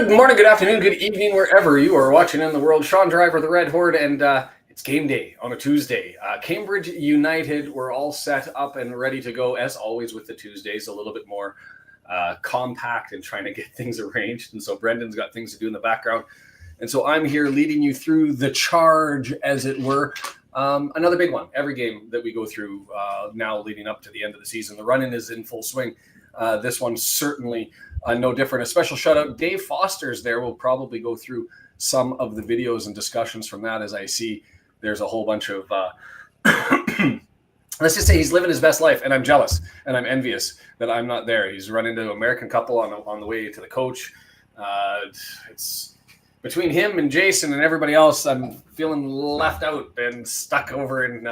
Good morning, good afternoon, good evening, wherever you are watching in the world. Sean Driver, the Red Horde, and it's game day on a Tuesday. Cambridge United, we're all set up and ready to go, as always with the Tuesdays, a little bit more compact and trying to get things arranged. And so Brendan's got things to do in the background. And so I'm here leading you through the charge, as it were. Another big one. Every game that we go through now leading up to the end of the season, the run-in is in full swing. This one's certainly no different. A special shout out. Dave Foster's there. We'll probably go through some of the videos and discussions from that, as I see there's a whole bunch of, let's just say he's living his best life, and I'm jealous and I'm envious that I'm not there. He's run into an American couple on the way to the coach. It's between him and Jason and everybody else, I'm feeling left out and stuck over in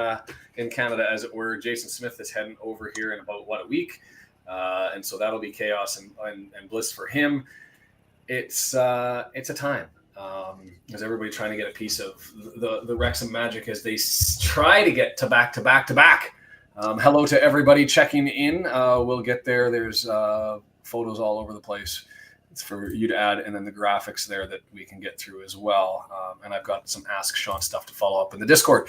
Canada, as it were. Jason Smith is heading over here in about, a week? And so that'll be chaos and bliss for him. It's a time as everybody trying to get a piece of the Wrexham magic as they try to get to back. Hello to everybody checking in. We'll get there. There's photos all over the place. It's for you to add, and then the graphics there that we can get through as well. And I've got some Ask Sean stuff to follow up in the Discord.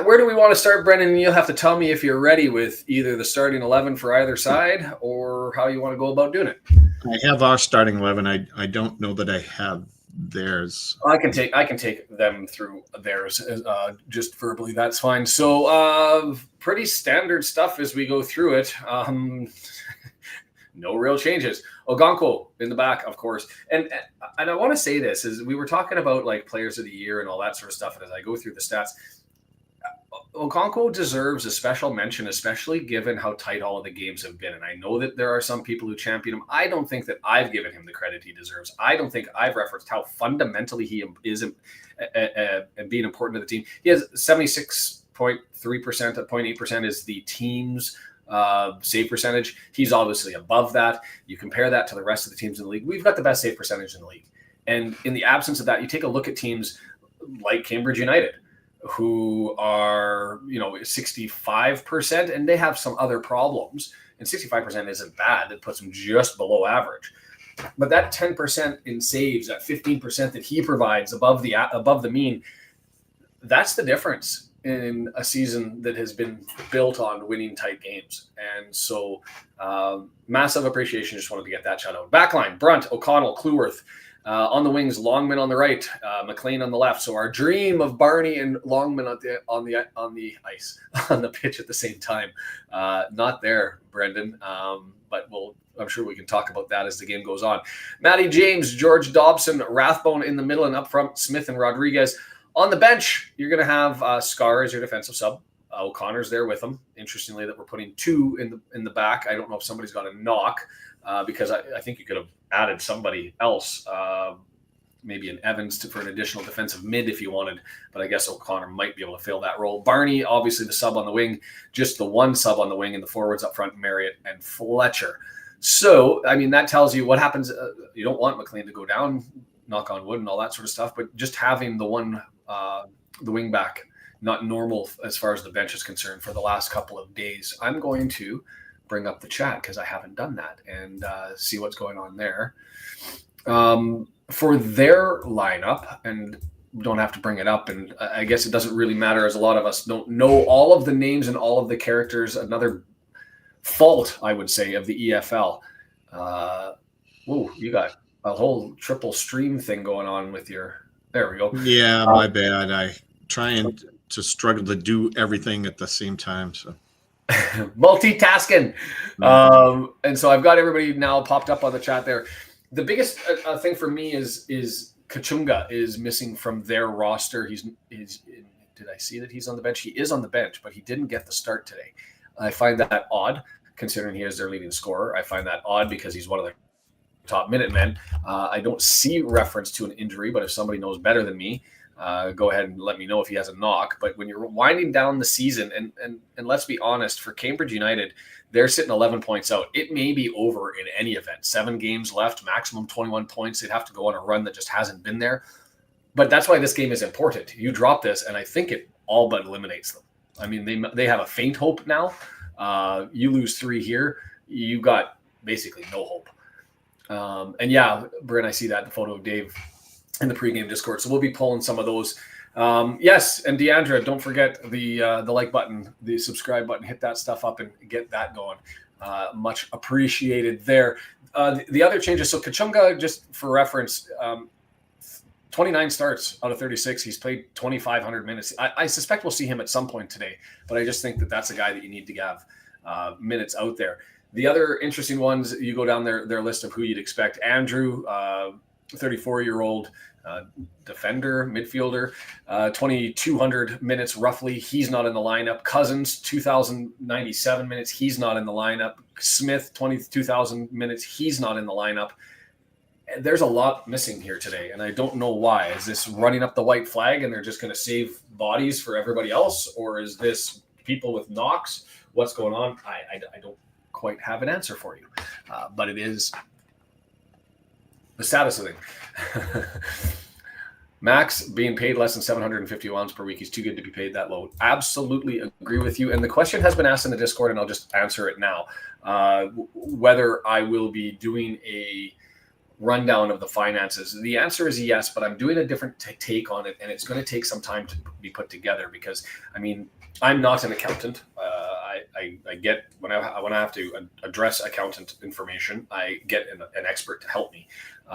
Where do we want to start, Brendan? You'll have to tell me if you're ready with either the starting 11 for either side or how you want to go about doing it. I have our starting 11. I don't know that I have theirs. I can take them through theirs just verbally. That's fine. So pretty standard stuff as we go through it. No real changes. Ogonko in the back, of course. And I want to say this, is we were talking about like players of the year and all that sort of stuff. And as I go through the stats, Ogonko deserves a special mention, especially given how tight all of the games have been. And I know that there are some people who champion him. I don't think that I've given him the credit he deserves. I don't think I've referenced how fundamentally he is and being important to the team. He has 76.3%, 0.8% is the team's save percentage. He's obviously above that. You compare that to the rest of the teams in the league. We've got the best save percentage in the league. And in the absence of that, you take a look at teams like Cambridge United, who are, 65%, and they have some other problems. And 65% isn't bad. It puts them just below average. But that 10% in saves, that 15% that he provides above the mean, that's the difference in a season that has been built on winning tight games. And so massive appreciation. Just wanted to get that shout out. Backline, Brunt, O'Connell, Cluworth. On the wings, Longman on the right, McLean on the left. So our dream of Barney and Longman on the ice, on the pitch at the same time. Not there, Brendan. But I'm sure we can talk about that as the game goes on. Matty James, George Dobson, Rathbone in the middle, and up front, Smith and Rodriguez. On the bench, you're going to have Scar as your defensive sub. O'Connor's there with him. Interestingly, that we're putting two in the back. I don't know if somebody's got a knock because I think you could have added somebody else, maybe an Evans for an additional defensive mid if you wanted, but I guess O'Connor might be able to fill that role. Barney, obviously the sub on the wing, just the one sub on the wing, and the forwards up front, Marriott and Fletcher. So, that tells you what happens. You don't want McLean to go down, knock on wood and all that sort of stuff, but just having the one, the wing back, not normal as far as the bench is concerned for the last couple of days. I'm going to bring up the chat because I haven't done that and see what's going on there. For their lineup, and we don't have to bring it up, and I guess it doesn't really matter as a lot of us don't know all of the names and all of the characters. Another fault, I would say, of the EFL. Whoa, you got a whole triple stream thing going on with your... There we go. Yeah, my bad. I trying to struggle to do everything at the same time, so... multitasking. And so I've got everybody now popped up on the chat there. The biggest thing for me is Kachunga is missing from their roster. Did I see that he's on the bench? He is on the bench, but he didn't get the start today. I find that odd, considering he is their leading scorer. I find that odd because he's one of the top Minutemen. I don't see reference to an injury, but if somebody knows better than me, go ahead and let me know if he has a knock. But when you're winding down the season, and let's be honest, for Cambridge United, they're sitting 11 points out. It may be over in any event. 7 games left, maximum 21 points. They'd have to go on a run that just hasn't been there. But that's why this game is important. You drop this, and I think it all but eliminates them. They have a faint hope now. You lose 3 here, you got basically no hope. And yeah, Bryn, I see that the photo of Dave in the pregame Discord. So we'll be pulling some of those. Yes, and Deandra, don't forget the like button, the subscribe button. Hit that stuff up and get that going. Much appreciated there. The other changes. So Kachunga, just for reference, 29 starts out of 36. He's played 2,500 minutes. I suspect we'll see him at some point today, but I just think that that's a guy that you need to have minutes out there. The other interesting ones, you go down their list of who you'd expect. Andrew, 34-year-old defender, midfielder, 2,200 minutes roughly. He's not in the lineup. Cousins, 2,097 minutes. He's not in the lineup. Smith, 22,000 minutes. He's not in the lineup. There's a lot missing here today, and I don't know why. Is this running up the white flag and they're just going to save bodies for everybody else, or is this people with knocks? What's going on? I don't quite have an answer for you, but it is the status of thing. Max being paid less than 750 allowance per week. He's too good to be paid that low. Absolutely agree with you. And the question has been asked in the Discord, and I'll just answer it now. Whether I will be doing a rundown of the finances. The answer is yes, but I'm doing a different take on it, and it's going to take some time to be put together because, I mean, I'm not an accountant. I get when I have to address accountant information, I get an expert to help me.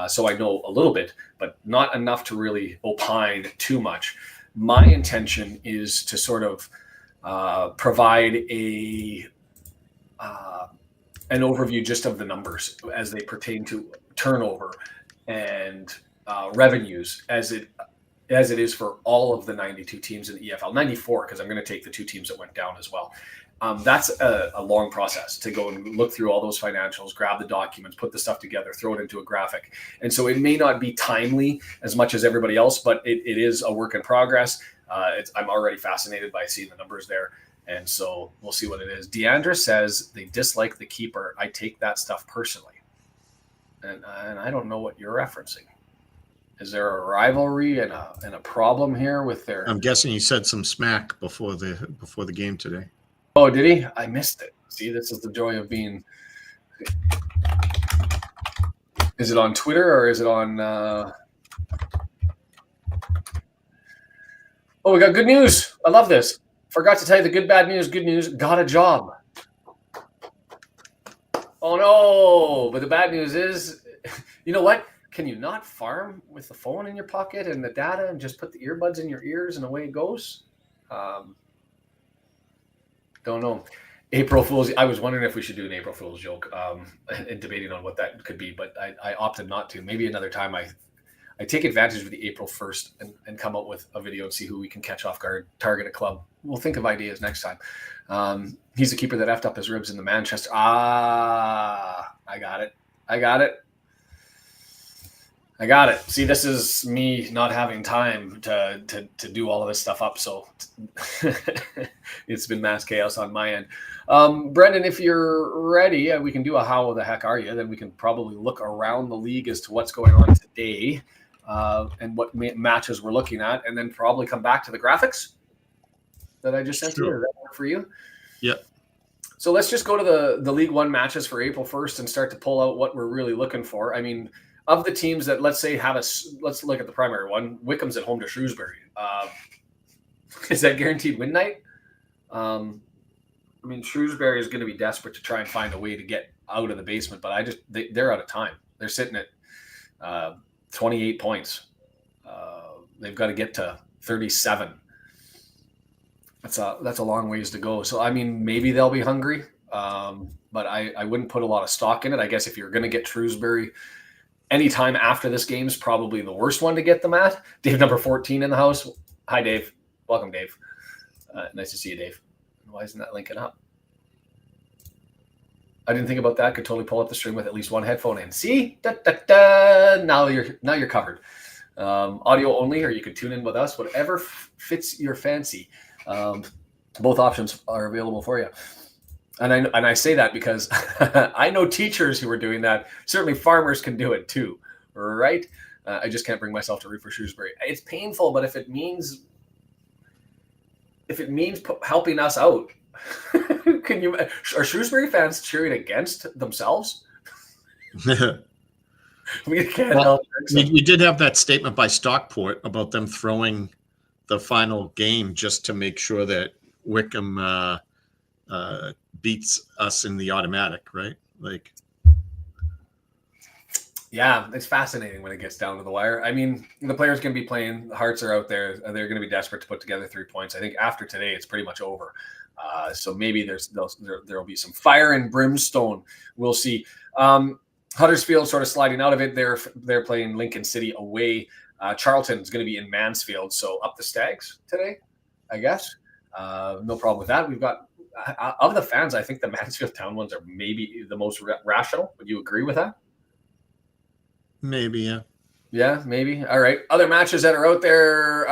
So I know a little bit, but not enough to really opine too much. My intention is to sort of provide an overview just of the numbers as they pertain to turnover and revenues as it is for all of the 92 teams in the EFL. 94, because I'm going to take the 2 teams that went down as well. That's a long process to go and look through all those financials, grab the documents, put the stuff together, throw it into a graphic. And so it may not be timely as much as everybody else, but it is a work in progress. I'm already fascinated by seeing the numbers there. And so we'll see what it is. Deandra says they dislike the keeper. I take that stuff personally. And I don't know what you're referencing. Is there a rivalry and a problem here with their? I'm guessing he said some smack before the game today. Oh, did he? I missed it. See, this is the joy of being. Is it on Twitter or is it on? Oh, we got good news. I love this. Forgot to tell you the good, bad news. Good news. Got a job. Oh no! But the bad news is, you know what? Can you not farm with the phone in your pocket and the data and just put the earbuds in your ears and away it goes? Don't know. April Fool's. I was wondering if we should do an April Fool's joke and debating on what that could be, but I opted not to. Maybe another time I take advantage of the April 1st and come up with a video and see who we can catch off guard, target a club. We'll think of ideas next time. He's the keeper that effed up his ribs in the Manchester. I got it. See, this is me not having time to do all of this stuff up. So it's been mass chaos on my end. Brendan, if you're ready, we can do a how the heck are you? Then we can probably look around the league as to what's going on today and what matches we're looking at, and then probably come back to the graphics that I just sent you. Does that work for you? Yep. So let's just go to the League One matches for April 1st and start to pull out what we're really looking for. I mean, of the teams that, let's say, let's look at the primary one. Wickham's at home to Shrewsbury. Is that guaranteed win night? I mean, Shrewsbury is going to be desperate to try and find a way to get out of the basement, but they're out of time. They're sitting at 28 points. They've got to get to 37. That's a long ways to go. So, I mean, maybe they'll be hungry, but I wouldn't put a lot of stock in it. I guess if you're going to get Shrewsbury, anytime after this game is probably the worst one to get them at. Dave number 14 in the house. Hi, Dave. Welcome, Dave. Nice to see you, Dave. Why isn't that linking up? I didn't think about that. Could totally pull up the stream with at least one headphone in. See? Da, da, da. Now you're covered. Audio only, or you could tune in with us. Whatever fits your fancy. Both options are available for you. And I say that because I know teachers who are doing that. Certainly farmers can do it too, right? I just can't bring myself to root for Shrewsbury. It's painful, but if it means helping us out, are Shrewsbury fans cheering against themselves? We can't Well, help Wrexham. we did have that statement by Stockport about them throwing the final game just to make sure that Wickham beats us in the automatic, right? Like, Yeah, it's fascinating when it gets down to the wire. I mean, the players can be playing. The hearts are out there. They're going to be desperate to put together 3 points. I think after today, it's pretty much over. So maybe there'll be some fire and brimstone. We'll see. Huddersfield sort of sliding out of it. They're playing Lincoln City away. Charlton's going to be in Mansfield, so up the Stags today, I guess. No problem with that. We've got of the fans. I think the Mansfield Town ones are maybe the most rational. Would you agree with that? maybe, yeah. Yeah, maybe. All right. Other matches that are out there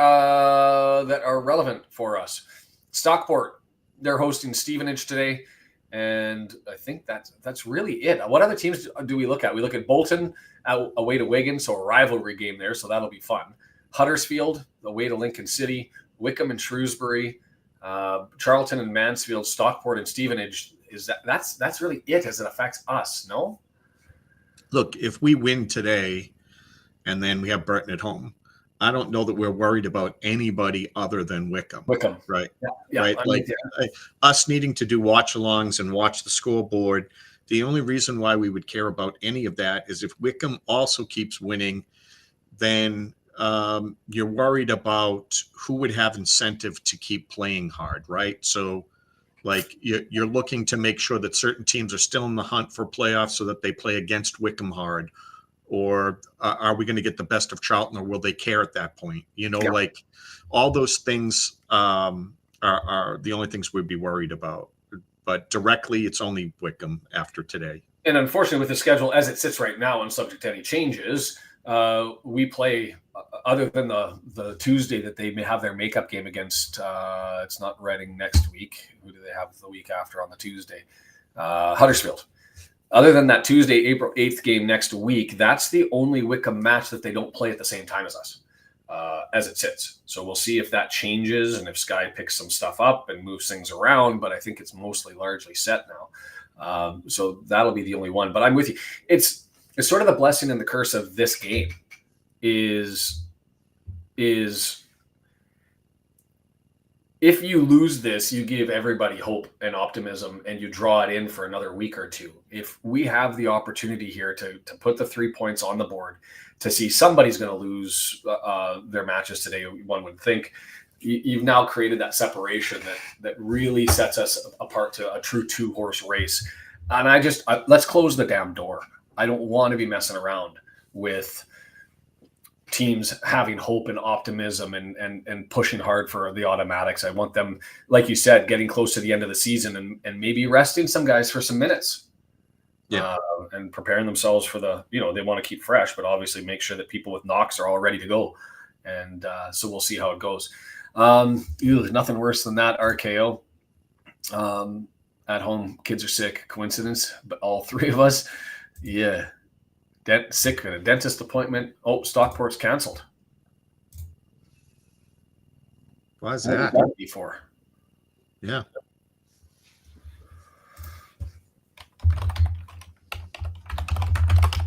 that are relevant for us. Stockport, they're hosting Stevenage today, and I think that's really it. What other teams do we look at? We look at Bolton away to Wigan, so a rivalry game there, so that'll be fun. Huddersfield away to Lincoln City, Wickham and Shrewsbury, Charlton and Mansfield, Stockport and Stevenage. That's really it as it affects us? No. Look, if we win today and then we have Burton at home, I don't know that we're worried about anybody other than Wickham. Wickham. Right. Yeah. Right. Like us needing to do watch alongs and watch the scoreboard. The only reason why we would care about any of that is if Wickham also keeps winning, then you're worried about who would have incentive to keep playing hard. Right. So, like you're looking to make sure that certain teams are still in the hunt for playoffs so that they play against Wickham hard, or are we going to get the best of Charlton, or will they care at that point? Like all those things are the only things we'd be worried about. But directly, it's only Wickham after today. And unfortunately, with the schedule as it sits right now and subject to any changes, we play other than the Tuesday that they may have their makeup game against. It's not Reading next week. Who do they have the week after on the Tuesday? Huddersfield. Other than that Tuesday, April 8th game next week, that's the only Wickham match that they don't play at the same time as us, as it sits. So we'll see if that changes and if Sky picks some stuff up and moves things around. But I think it's mostly largely set now. So that'll be the only one. But I'm with you. It's sort of the blessing and the curse of this game is if you lose this, you give everybody hope and optimism and you draw it in for another week or two. If we have the opportunity here to put the 3 points on the board, to see somebody's going to lose their matches today, one would think you've now created that separation that really sets us apart to a true 2-horse race. And let's close the damn door. I don't want to be messing around with teams having hope and optimism and pushing hard for the automatics. I want them, like you said, getting close to the end of the season and maybe resting some guys for some minutes. Yeah. And preparing themselves for they want to keep fresh, but obviously make sure that people with knocks are all ready to go. And so we'll see how it goes. Nothing worse than that RKO. At home, kids are sick. Coincidence? But all 3 of us, yeah. Sick at a dentist appointment. Oh, Stockport's canceled. Why is that? Before. Yeah.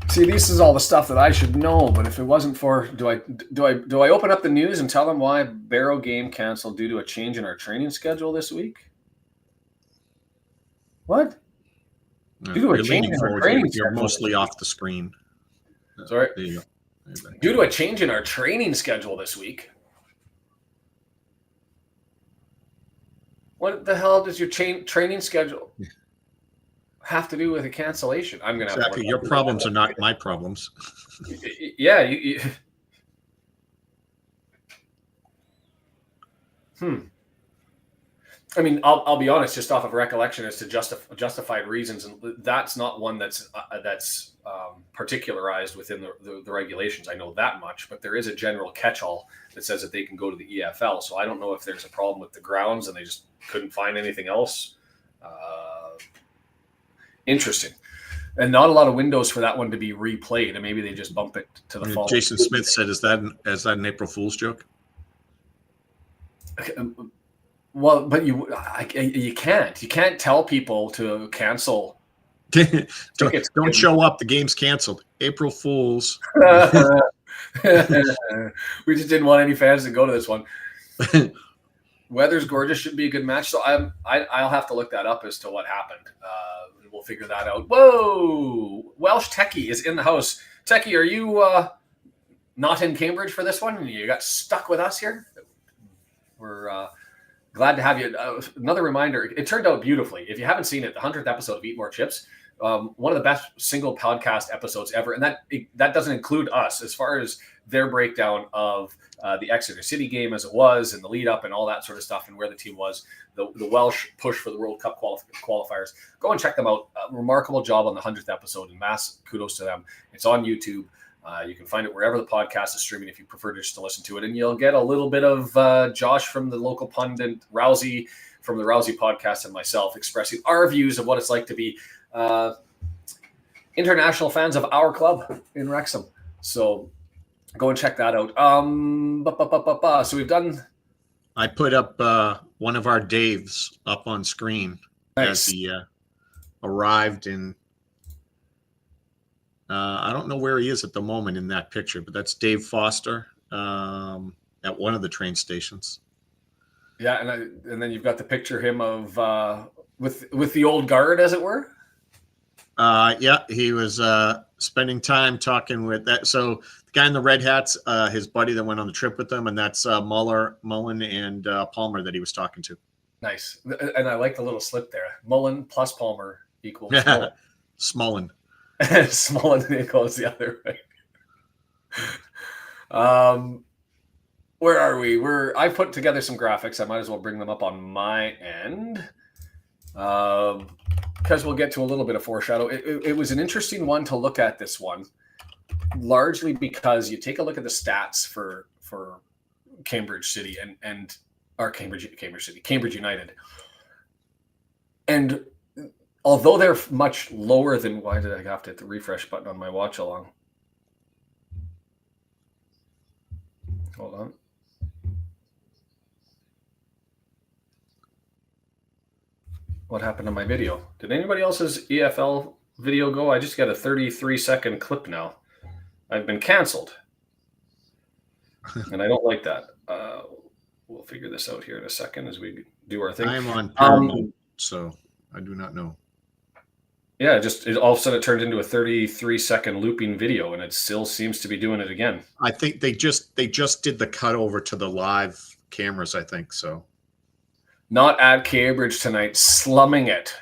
See, this is all the stuff that I should know, but if it wasn't for, do I open up the news and tell them why Barrow game canceled due to a change in our training schedule this week? What? Due to a change in our training schedule. You're mostly off the screen. Sorry. There you go. Due to a change in our training schedule this week. What the hell does your training schedule have to do with a cancellation? I'm going to exactly. Your problems are not my problems. Yeah. I mean, I'll be honest, just off of recollection as to justified reasons, and that's not one that's particularized within the regulations. I know that much, but there is a general catch-all that says that they can go to the EFL. So I don't know if there's a problem with the grounds and they just couldn't find anything else. Interesting. And not a lot of windows for that one to be replayed, and maybe they just bump it to the fall. Jason Smith said, "Is that an April Fool's joke?" Well, but you can't tell people to cancel. Don't show up. The game's canceled. April Fools. We just didn't want any fans to go to this one. Weather's gorgeous. Should be a good match. So I'll have to look that up as to what happened. We'll figure that out. Whoa! Welsh Techie is in the house. Techie, are you not in Cambridge for this one? You got stuck with us here? We're glad to have you. Another reminder, it turned out beautifully. If you haven't seen it, the 100th episode of Eat More Chips, one of the best single podcast episodes ever. And that doesn't include us as far as their breakdown of the Exeter City game as it was and the lead up and all that sort of stuff and where the team was, the Welsh push for the World Cup qualifiers. Go and check them out. Remarkable job on the 100th episode, and mass kudos to them. It's on YouTube. You can find it wherever the podcast is streaming if you prefer just to listen to it. And you'll get a little bit of Josh from the local pundit, Rousey from the Rousey podcast, and myself expressing our views of what it's like to be international fans of our club in Wrexham. So go and check that out. So we've done. I put up one of our Daves up on screen as he arrived in. I don't know where he is at the moment in that picture, but that's Dave Foster at one of the train stations. Yeah, and then you've got the picture of him of with the old guard, as it were. Yeah, he was spending time talking with that. So the guy in the red hats, his buddy that went on the trip with them, and that's Mullen and Palmer that he was talking to. Nice, and I like the little slip there. Mullen plus Palmer equals Smullen. Smullen equals the other way. Where are we? I put together some graphics. I might as well bring them up on my end. Because we'll get to a little bit of foreshadow. It was an interesting one to look at, this one, largely because you take a look at the stats for Cambridge City and Cambridge United. And although they're much lower than, why did I have to hit the refresh button on my watch along? Hold on. What happened to my video? Did anybody else's EFL video go? I just got a 33-second clip now. I've been canceled. And I don't like that. We'll figure this out here in a second as we do our thing. I'm on Paramount, so I do not know. Yeah, all of a sudden it turned into a 33-second looping video, and it still seems to be doing it again. I think they just did the cut over to the live cameras, I think so. Not at Cambridge tonight, slumming it.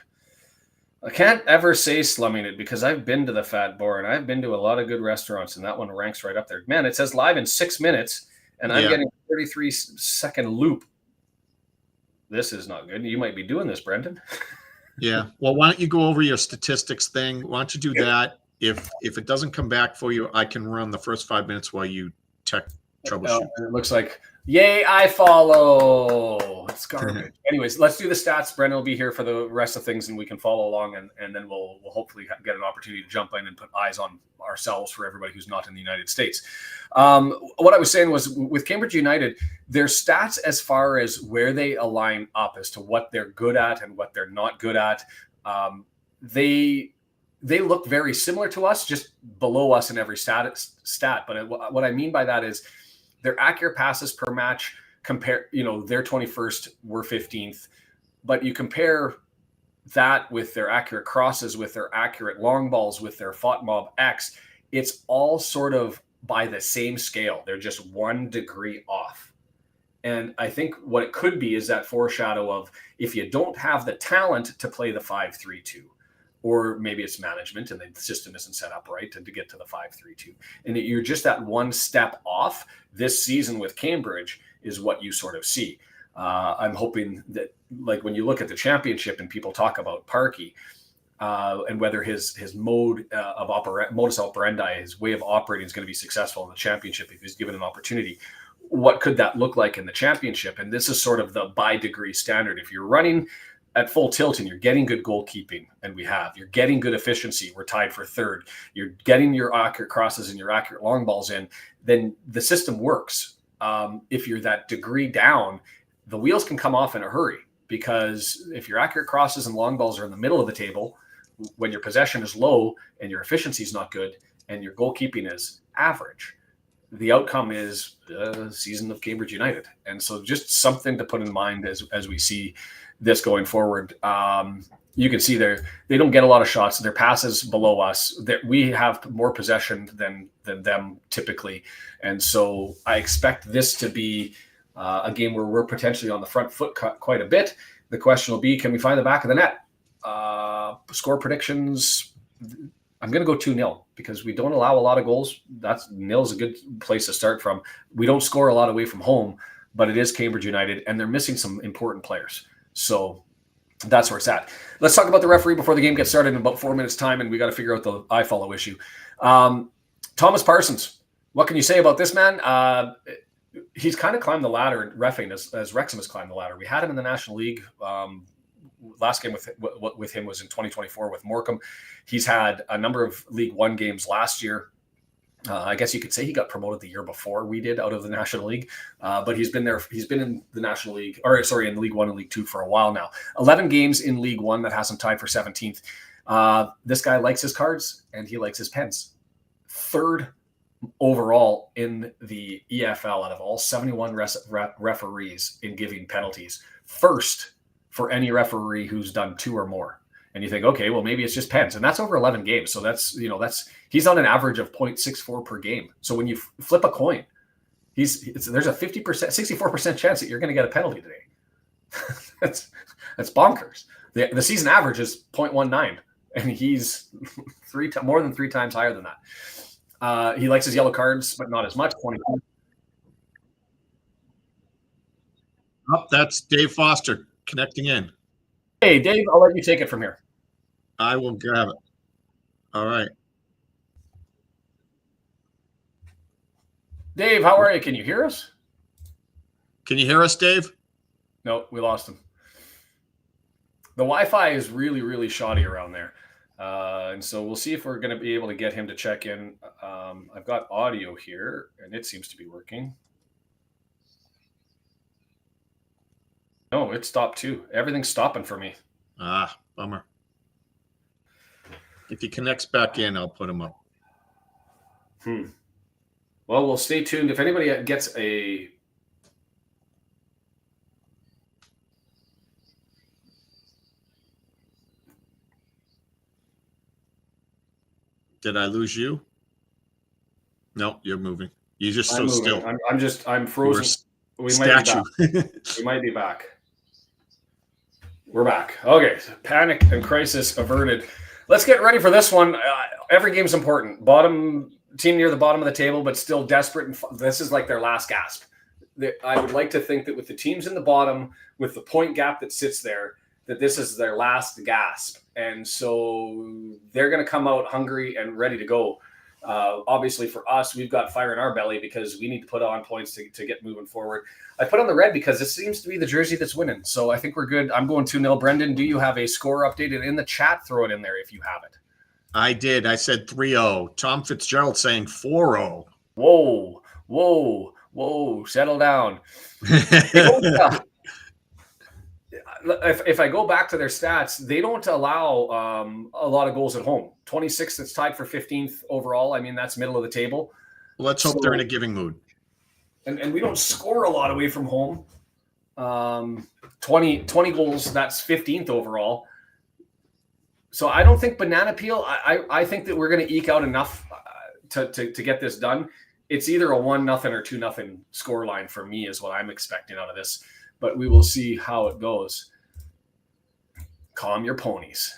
I can't ever say slumming it because I've been to the Fat Boar and I've been to a lot of good restaurants, and that one ranks right up there. Man, it says live in 6 minutes, and I'm getting a 33-second loop. This is not good. You might be doing this, Brendan. Yeah. Well, why don't you go over your statistics thing? Why don't you do that? If it doesn't come back for you, I can run the first 5 minutes while you tech troubleshoot. It looks like, yay, I follow. It's garbage. Anyways, let's do the stats. Brendan will be here for the rest of things, and we can follow along, and then we'll hopefully get an opportunity to jump in and put eyes on ourselves for everybody who's not in the United States. What I was saying was, with Cambridge United, their stats as far as where they align up as to what they're good at and what they're not good at, they look very similar to us, just below us in every stat. But what I mean by that is their accurate passes per match compare, they're 21st, we're 15th, but you compare that with their accurate crosses, with their accurate long balls, with their FOTMOB X, it's all sort of by the same scale. They're just 1 degree off. And I think what it could be is that foreshadow of, if you don't have the talent to play the 5-3-2, or maybe it's management and the system isn't set up right to get to the 5-3-2, and you're just that one step off, this season with Cambridge is what you sort of see. I'm hoping that, like, when you look at the championship and people talk about Parkey and whether his mode modus operandi, his way of operating, is going to be successful in the championship if he's given an opportunity, what could that look like in the championship? And this is sort of the by degree standard. If you're running at full tilt and you're getting good goalkeeping, and you're getting good efficiency, we're tied for third, you're getting your accurate crosses and your accurate long balls in, then the system works. If you're that degree down, the wheels can come off in a hurry, because if your accurate crosses and long balls are in the middle of the table, when your possession is low and your efficiency is not good, and your goalkeeping is average, the outcome is the season of Cambridge United. And so just something to put in mind as we see this going forward. You can see they don't get a lot of shots. Their passes below us. We have more possession than them typically. And so I expect this to be a game where we're potentially on the front foot quite a bit. The question will be, can we find the back of the net? Score predictions, I'm going to go 2-0 because we don't allow a lot of goals. Nil's a good place to start from. We don't score a lot away from home, but it is Cambridge United, and they're missing some important players. So that's where it's at. Let's talk about the referee before the game gets started in about 4 minutes' time, and we got to figure out the iFollow issue. Thomas Parsons, what can you say about this man? He's kind of climbed the ladder in reffing as Wrexham has climbed the ladder. We had him in the National League. Last game with him was in 2024 with Morecambe. He's had a number of League One games last year. I guess you could say he got promoted the year before we did out of the National League, but he's been there. He's been in the National League, in League One and League Two for a while now. 11 games in League One, that has him tied for 17th. This guy likes his cards and he likes his pens. Third overall in the EFL out of all 71 referees in giving penalties. First for any referee who's done 2 or more. And you think, okay, well, maybe it's just pens. And that's over 11 games. So he's on an average of 0.64 per game. So when you flip a coin, there's a 50%, 64% chance that you're going to get a penalty today. that's bonkers. The season average is 0.19, and he's more than 3 times higher than that. He likes his yellow cards, but not as much. 22. Oh, that's Dave Foster connecting in. Hey, Dave, I'll let you take it from here. I will grab it. All right. Dave, how are you? Can you hear us? Can you hear us, Dave? No, we lost him. The Wi-Fi is really, really shoddy around there. And so we'll see if we're going to be able to get him to check in. I've got audio here, and it seems to be working. No, it stopped too. Everything's stopping for me. Bummer. If he connects back in, I'll put him up. Well, we'll stay tuned. If anybody gets a... Did I lose you? No, you're moving. You're just so still. I'm frozen. We might be back. We're back. Okay. Panic and crisis averted. Let's get ready for this one. Every game's important. Team near the bottom of the table, but still desperate. And this is like their last gasp. I would like to think that with the teams in the bottom, with the point gap that sits there, that this is their last gasp. And so they're going to come out hungry and ready to go. Obviously for us, we've got fire in our belly because we need to put on points to get moving forward. I put on the red because this seems to be the jersey that's winning. So I think we're good. I'm going 2-0. Brendan, do you have a score updated in the chat? Throw it in there if you have it. I did. I said 3-0. Tom Fitzgerald saying 4-0. Whoa. Settle down. If I go back to their stats, they don't allow a lot of goals at home. 26, that's tied for 15th overall. I mean, that's middle of the table. Let's hope they're in a giving mood. And we don't score a lot away from home. 20 goals, that's 15th overall. So I don't think banana peel. I think that we're going to eke out enough to get this done. It's either a 1-0 or 2-0 score line for me is what I'm expecting out of this. But we will see how it goes. Calm your ponies.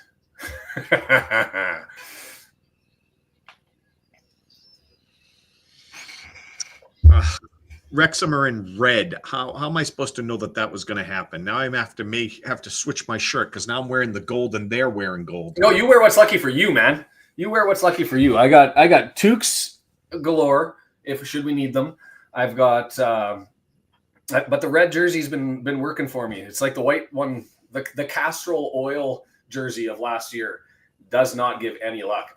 Wrexham are in red. How am I supposed to know that was going to happen? Now I have to switch my shirt because now I'm wearing the gold and they're wearing gold. No, you wear what's lucky for you, man. You wear what's lucky for you. I got toques galore should we need them. I've got, but the red jersey's been working for me. It's like the white one, the Castrol oil jersey of last year does not give any luck.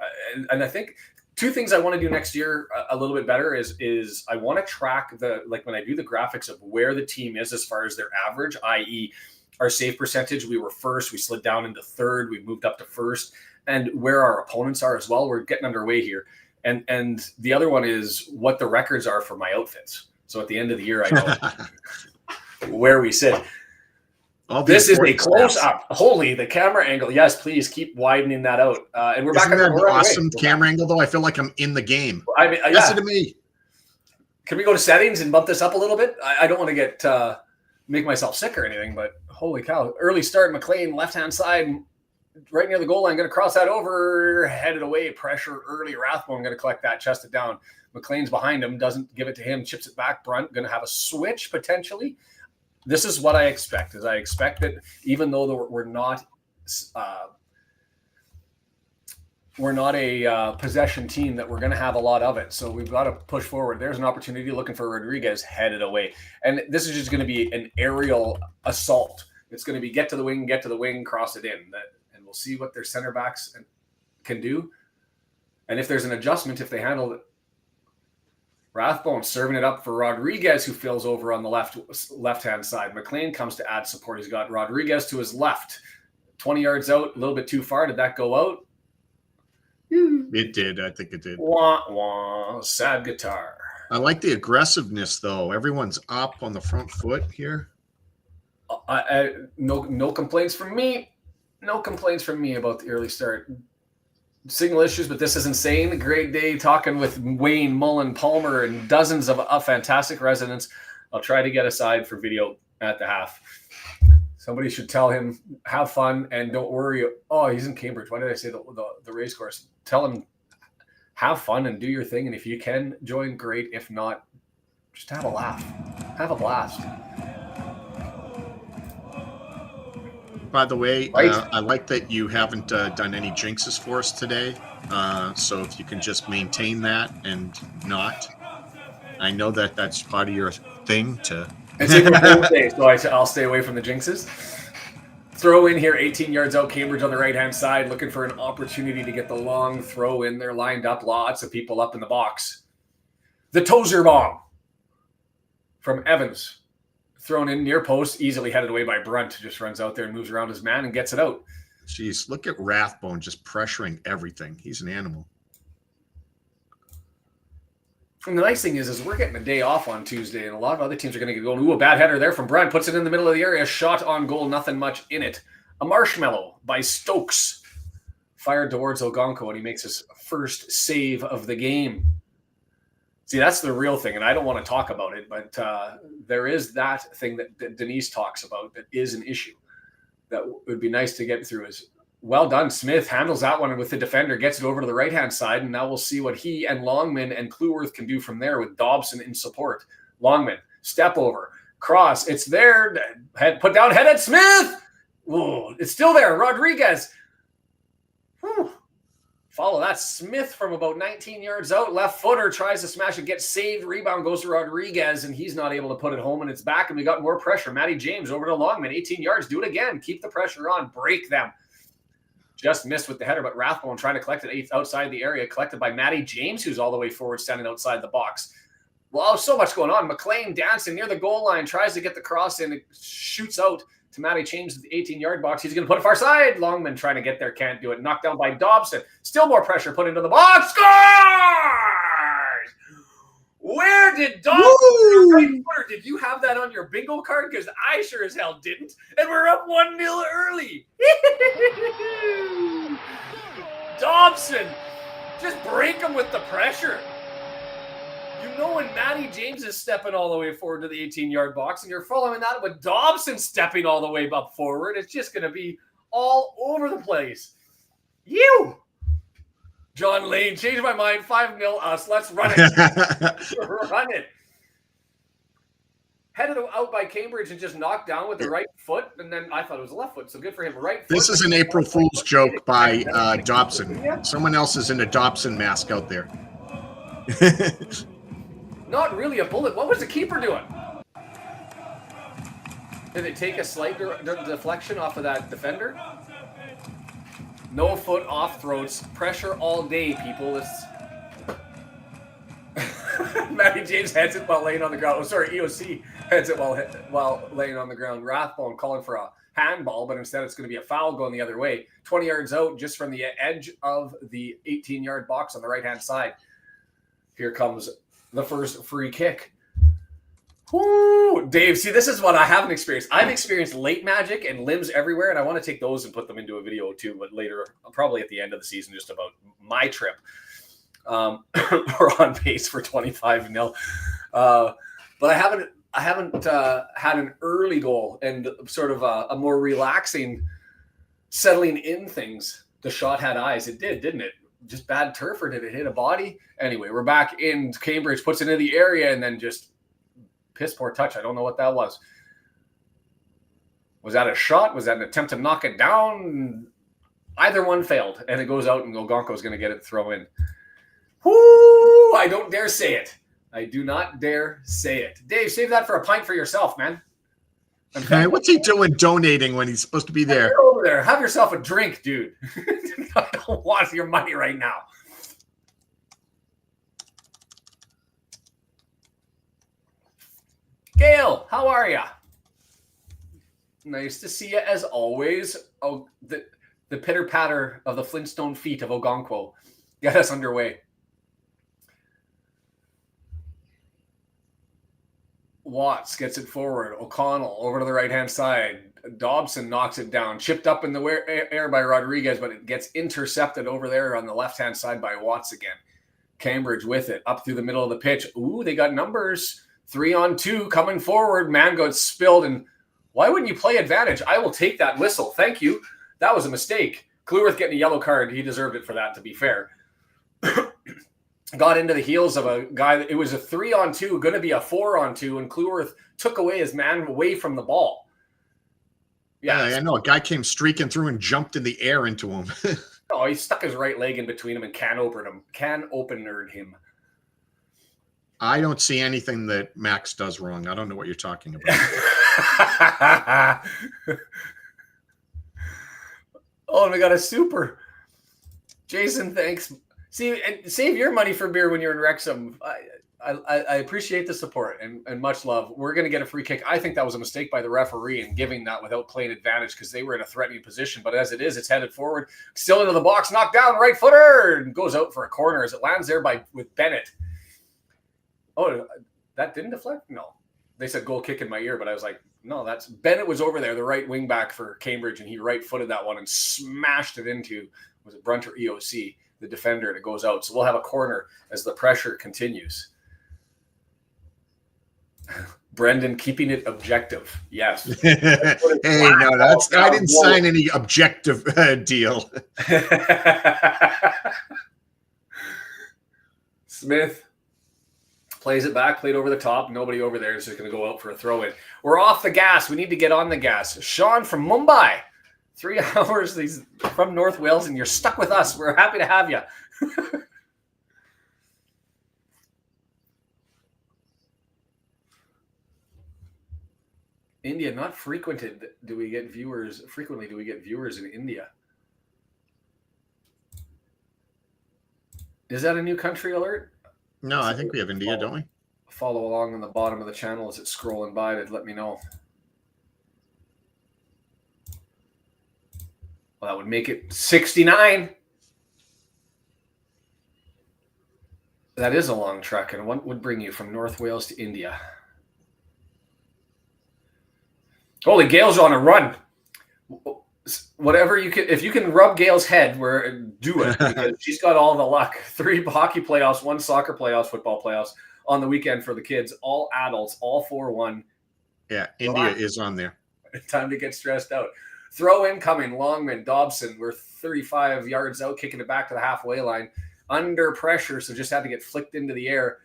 And I think 2 things I want to do next year a little bit better is I want to track when I do the graphics of where the team is as far as their average, i.e. our save percentage. We were first, we slid down into third, we moved up to first, and where our opponents are as well. We're getting underway here. And the other one is what the records are for my outfits. So at the end of the year, I know where we sit. This is a close up. Holy, the camera angle. Yes, please keep widening that out. And we're Isn't back. That an awesome camera angle, though. I feel like I'm in the game. I mean, Listen to me. Can we go to settings and bump this up a little bit? I don't want to get make myself sick or anything, but holy cow! Early start, McLean, left hand side, right near the goal line. Going to cross that over, headed away. Pressure early. Rathbone going to collect that, chest it down. McLean's behind him, doesn't give it to him, chips it back. Brunt going to have a switch potentially. This is what I expect. Is I expect that even though we're not a possession team, that we're going to have a lot of it. So we've got to push forward. There's an opportunity looking for Rodriguez, headed away. And this is just going to be an aerial assault. It's going to be get to the wing, cross it in. And we'll see what their center backs can do. And if there's an adjustment, if they handle it. Rathbone serving it up for Rodriguez, who fills over on the left-hand side. McLean comes to add support. He's got Rodriguez to his left. 20 yards out, a little bit too far. Did that go out? It did. I think it did. Wah, wah, sad guitar. I like the aggressiveness, though. Everyone's up on the front foot here. No complaints from me. No complaints from me about the early start. Signal issues, but this is insane. Great day talking with Wayne, Mullen, Palmer, and dozens of fantastic residents. I'll try to get aside for video at the half. Somebody should tell him, have fun and don't worry. Oh, he's in Cambridge. Why did I say the race course? Tell him, have fun and do your thing. And if you can join, great. If not, just have a laugh. Have a blast. By the way, Right. I like that you haven't done any jinxes for us today. So if you can just maintain that and not. I know that that's part of your thing to... It's April Fool's Day, so I'll stay away from the jinxes. Throw in here, 18 yards out, Cambridge on the right-hand side, looking for an opportunity to get the long throw in. They're lined up, lots of people up in the box. The Tozer bomb from Evans. Thrown in near post, easily headed away by Brunt. Just runs out there and moves around his man and gets it out. Jeez, look at Rathbone just pressuring everything. He's an animal. And the nice thing is we're getting a day off on Tuesday, and a lot of other teams are going to get going. Ooh, a bad header there from Brunt. Puts it in the middle of the area. Shot on goal, nothing much in it. A marshmallow by Stokes. Fired towards Ogonko, and he makes his first save of the game. See, that's the real thing, and I don't want to talk about it, but there is that thing that Denise talks about that is an issue that would be nice to get through. Is well done. Smith handles that one with the defender, gets it over to the right-hand side, and now we'll see what he and Longman and Clueworth can do from there with Dobson in support. Longman, step over, cross, it's there, head put down, head at Smith! Ooh, it's still there, Rodriguez. Whew. Follow that. Smith from about 19 yards out. Left footer tries to smash it, gets saved. Rebound goes to Rodriguez, and he's not able to put it home, and it's back, and we got more pressure. Matty James over to Longman. 18 yards. Do it again. Keep the pressure on. Break them. Just missed with the header, but Rathbone trying to collect it outside the area. Collected by Matty James, who's all the way forward, standing outside the box. Well, so much going on. McLean dancing near the goal line. Tries to get the cross in. It shoots out to Matty James at the 18-yard box. He's going to put it far side. Longman trying to get there. Can't do it. Knocked down by Dobson. Still more pressure put into the box. Scores! Where did Dobson, right footer, did you have that on your bingo card? Because I sure as hell didn't. And we're up 1-0 early. Dobson, just break him with the pressure. You know when Matty James is stepping all the way forward to the 18-yard box, and you're following that with Dobson stepping all the way up forward, it's just going to be all over the place. You! John Lane, changed my mind. 5-0 us. Let's run it. Run it. Headed out by Cambridge and just knocked down with the right foot, and then I thought it was a left foot, so good for him. Right foot. This is an April Fool's joke by Dobson. Someone else is in a Dobson mask out there. Not really a bullet. What was the keeper doing? Did it take a slight deflection off of that defender? No foot off throats. Pressure all day, people. It's Matty James heads it while laying on the ground. Oh, sorry, EOC heads it while laying on the ground. Rathbone calling for a handball, but instead it's going to be a foul going the other way. 20 yards out, just from the edge of the 18-yard box on the right-hand side. Here comes the first free kick. Woo! Dave, see, this is what I haven't experienced. I've experienced late magic and limbs everywhere, and I want to take those and put them into a video too, but later, probably at the end of the season, just about my trip. We're on pace for 25-0. But I haven't had an early goal and sort of a more relaxing settling in things. The shot had eyes. It did, didn't it? Just bad turf, or did it hit a body? Anyway, we're back in. Cambridge puts it into the area and then just piss poor touch. I don't know what that was. Was that a shot? Was that an attempt to knock it down? Either one failed, and it goes out, and Ogonko's going to get it throw in. Whoo! I don't dare say it. I do not dare say it. Dave, save that for a pint for yourself, man. Hey, what's he doing donating when he's supposed to be there? You're over there. Have yourself a drink, dude. I don't want your money right now. Gail, how are ya? Nice to see you as always. Oh, the pitter-patter of the Flintstone feet of Ogonko. Get us underway. Watts gets it forward. O'Connell over to the right-hand side. Dobson knocks it down. Chipped up in the air by Rodriguez, but it gets intercepted over there on the left-hand side by Watts again. Cambridge with it up through the middle of the pitch. Ooh, they got numbers. 3-on-2 coming forward. Man got spilled. And why wouldn't you play advantage? I will take that whistle. Thank you. That was a mistake. Cleworth getting a yellow card. He deserved it for that, to be fair. Got into the heels of a guy. It was a 3-on-2, going to be a 4-on-2, and Cleworth took away his man away from the ball. Yeah, I know. A guy came streaking through and jumped in the air into him. Oh, he stuck his right leg in between him and can-openered him. I don't see anything that Max does wrong. I don't know what you're talking about. Oh, and we got a super. Jason, thanks. See, and save your money for beer when you're in Wrexham. I appreciate the support and much love. We're going to get a free kick. I think that was a mistake by the referee in giving that without playing advantage because they were in a threatening position. But as it is, it's headed forward. Still into the box. Knocked down, right footer. And goes out for a corner as it lands there with Bennett. Oh, that didn't deflect? No. They said goal kick in my ear, but I was like, no, that's Bennett was over there, the right wing back for Cambridge, and he right-footed that one and smashed it into, was it Brunt or EOC, the defender, and it goes out. So we'll have a corner as the pressure continues. Brendan keeping it objective. Yes. Hey, no, that's I didn't sign any objective deal. Smith plays it back, played over the top. Nobody over there is just going to go out for a throw-in. We're off the gas. We need to get on the gas. Sean from Mumbai. 3 hours. He's from North Wales, and you're stuck with us. We're happy to have you. India, not frequented. Do we get viewers? Frequently, do we get viewers in India? Is that a new country alert? No, I think we have India, don't we? Follow along on the bottom of the channel as it's scrolling by to let me know. Well, that would make it 69. That is a long trek, and what would bring you from North Wales to India? Holy, Gail's on a run. Whatever you can, if you can rub Gail's head, do it, because she's got all the luck. 3 hockey playoffs, 1 soccer playoffs, football playoffs on the weekend for the kids, all adults, all 4-1. Yeah, India is on there. Time to get stressed out. Throw incoming, Longman, Dobson. We're 35 yards out, kicking it back to the halfway line. Under pressure, so just had to get flicked into the air.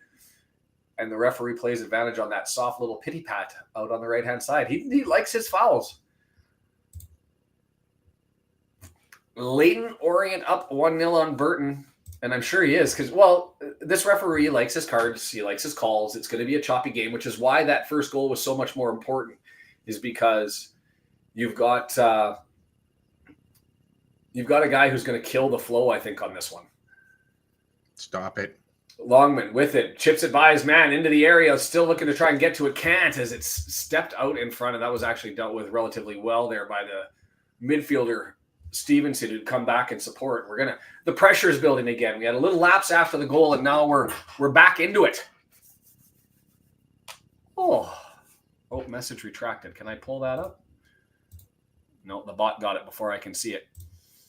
And the referee plays advantage on that soft little pity pat out on the right-hand side. He likes his fouls. Leighton Orient up 1-0 on Burton. And I'm sure he is because, well, this referee likes his cards. He likes his calls. It's going to be a choppy game, which is why that first goal was so much more important, is because you've got a guy who's going to kill the flow, I think, on this one. Stop it. Longman with it, chips it by his man into the area, still looking to try and get to it. Can't, as it's stepped out in front, and that was actually dealt with relatively well there by the midfielder Stevenson who'd come back and support. The pressure is building again. We had a little lapse after the goal, and now we're back into it. Oh, message retracted. Can I pull that up? No, the bot got it before I can see it.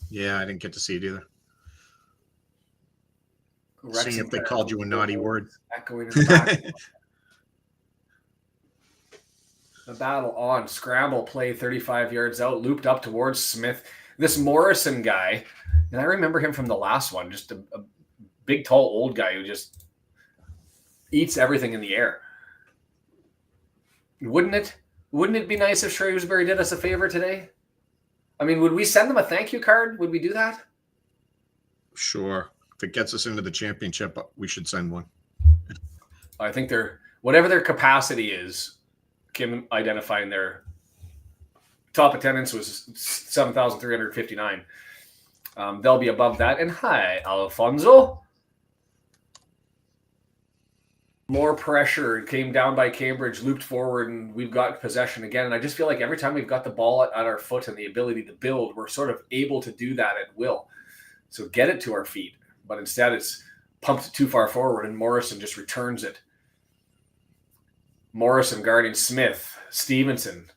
Yeah, I didn't get to see it either. Wrexham Seeing if they called you a naughty word. Echoing in the back. The battle on. Scramble play 35 yards out, looped up towards Smith. This Morrison guy, and I remember him from the last one, just a big, tall, old guy who just eats everything in the air. Wouldn't it be nice if Shrewsbury did us a favor today? I mean, would we send them a thank you card? Would we do that? Sure. If it gets us into the championship, we should send one. I think whatever their capacity is, Kim identifying their top attendance was 7,359. They'll be above that. And hi, Alfonso. More pressure. Came down by Cambridge, looped forward, and we've got possession again. And I just feel like every time we've got the ball at our foot and the ability to build, we're sort of able to do that at will. So get it to our feet. But instead it's pumped too far forward, and Morrison just returns it. Morrison guarding Smith. Stevenson.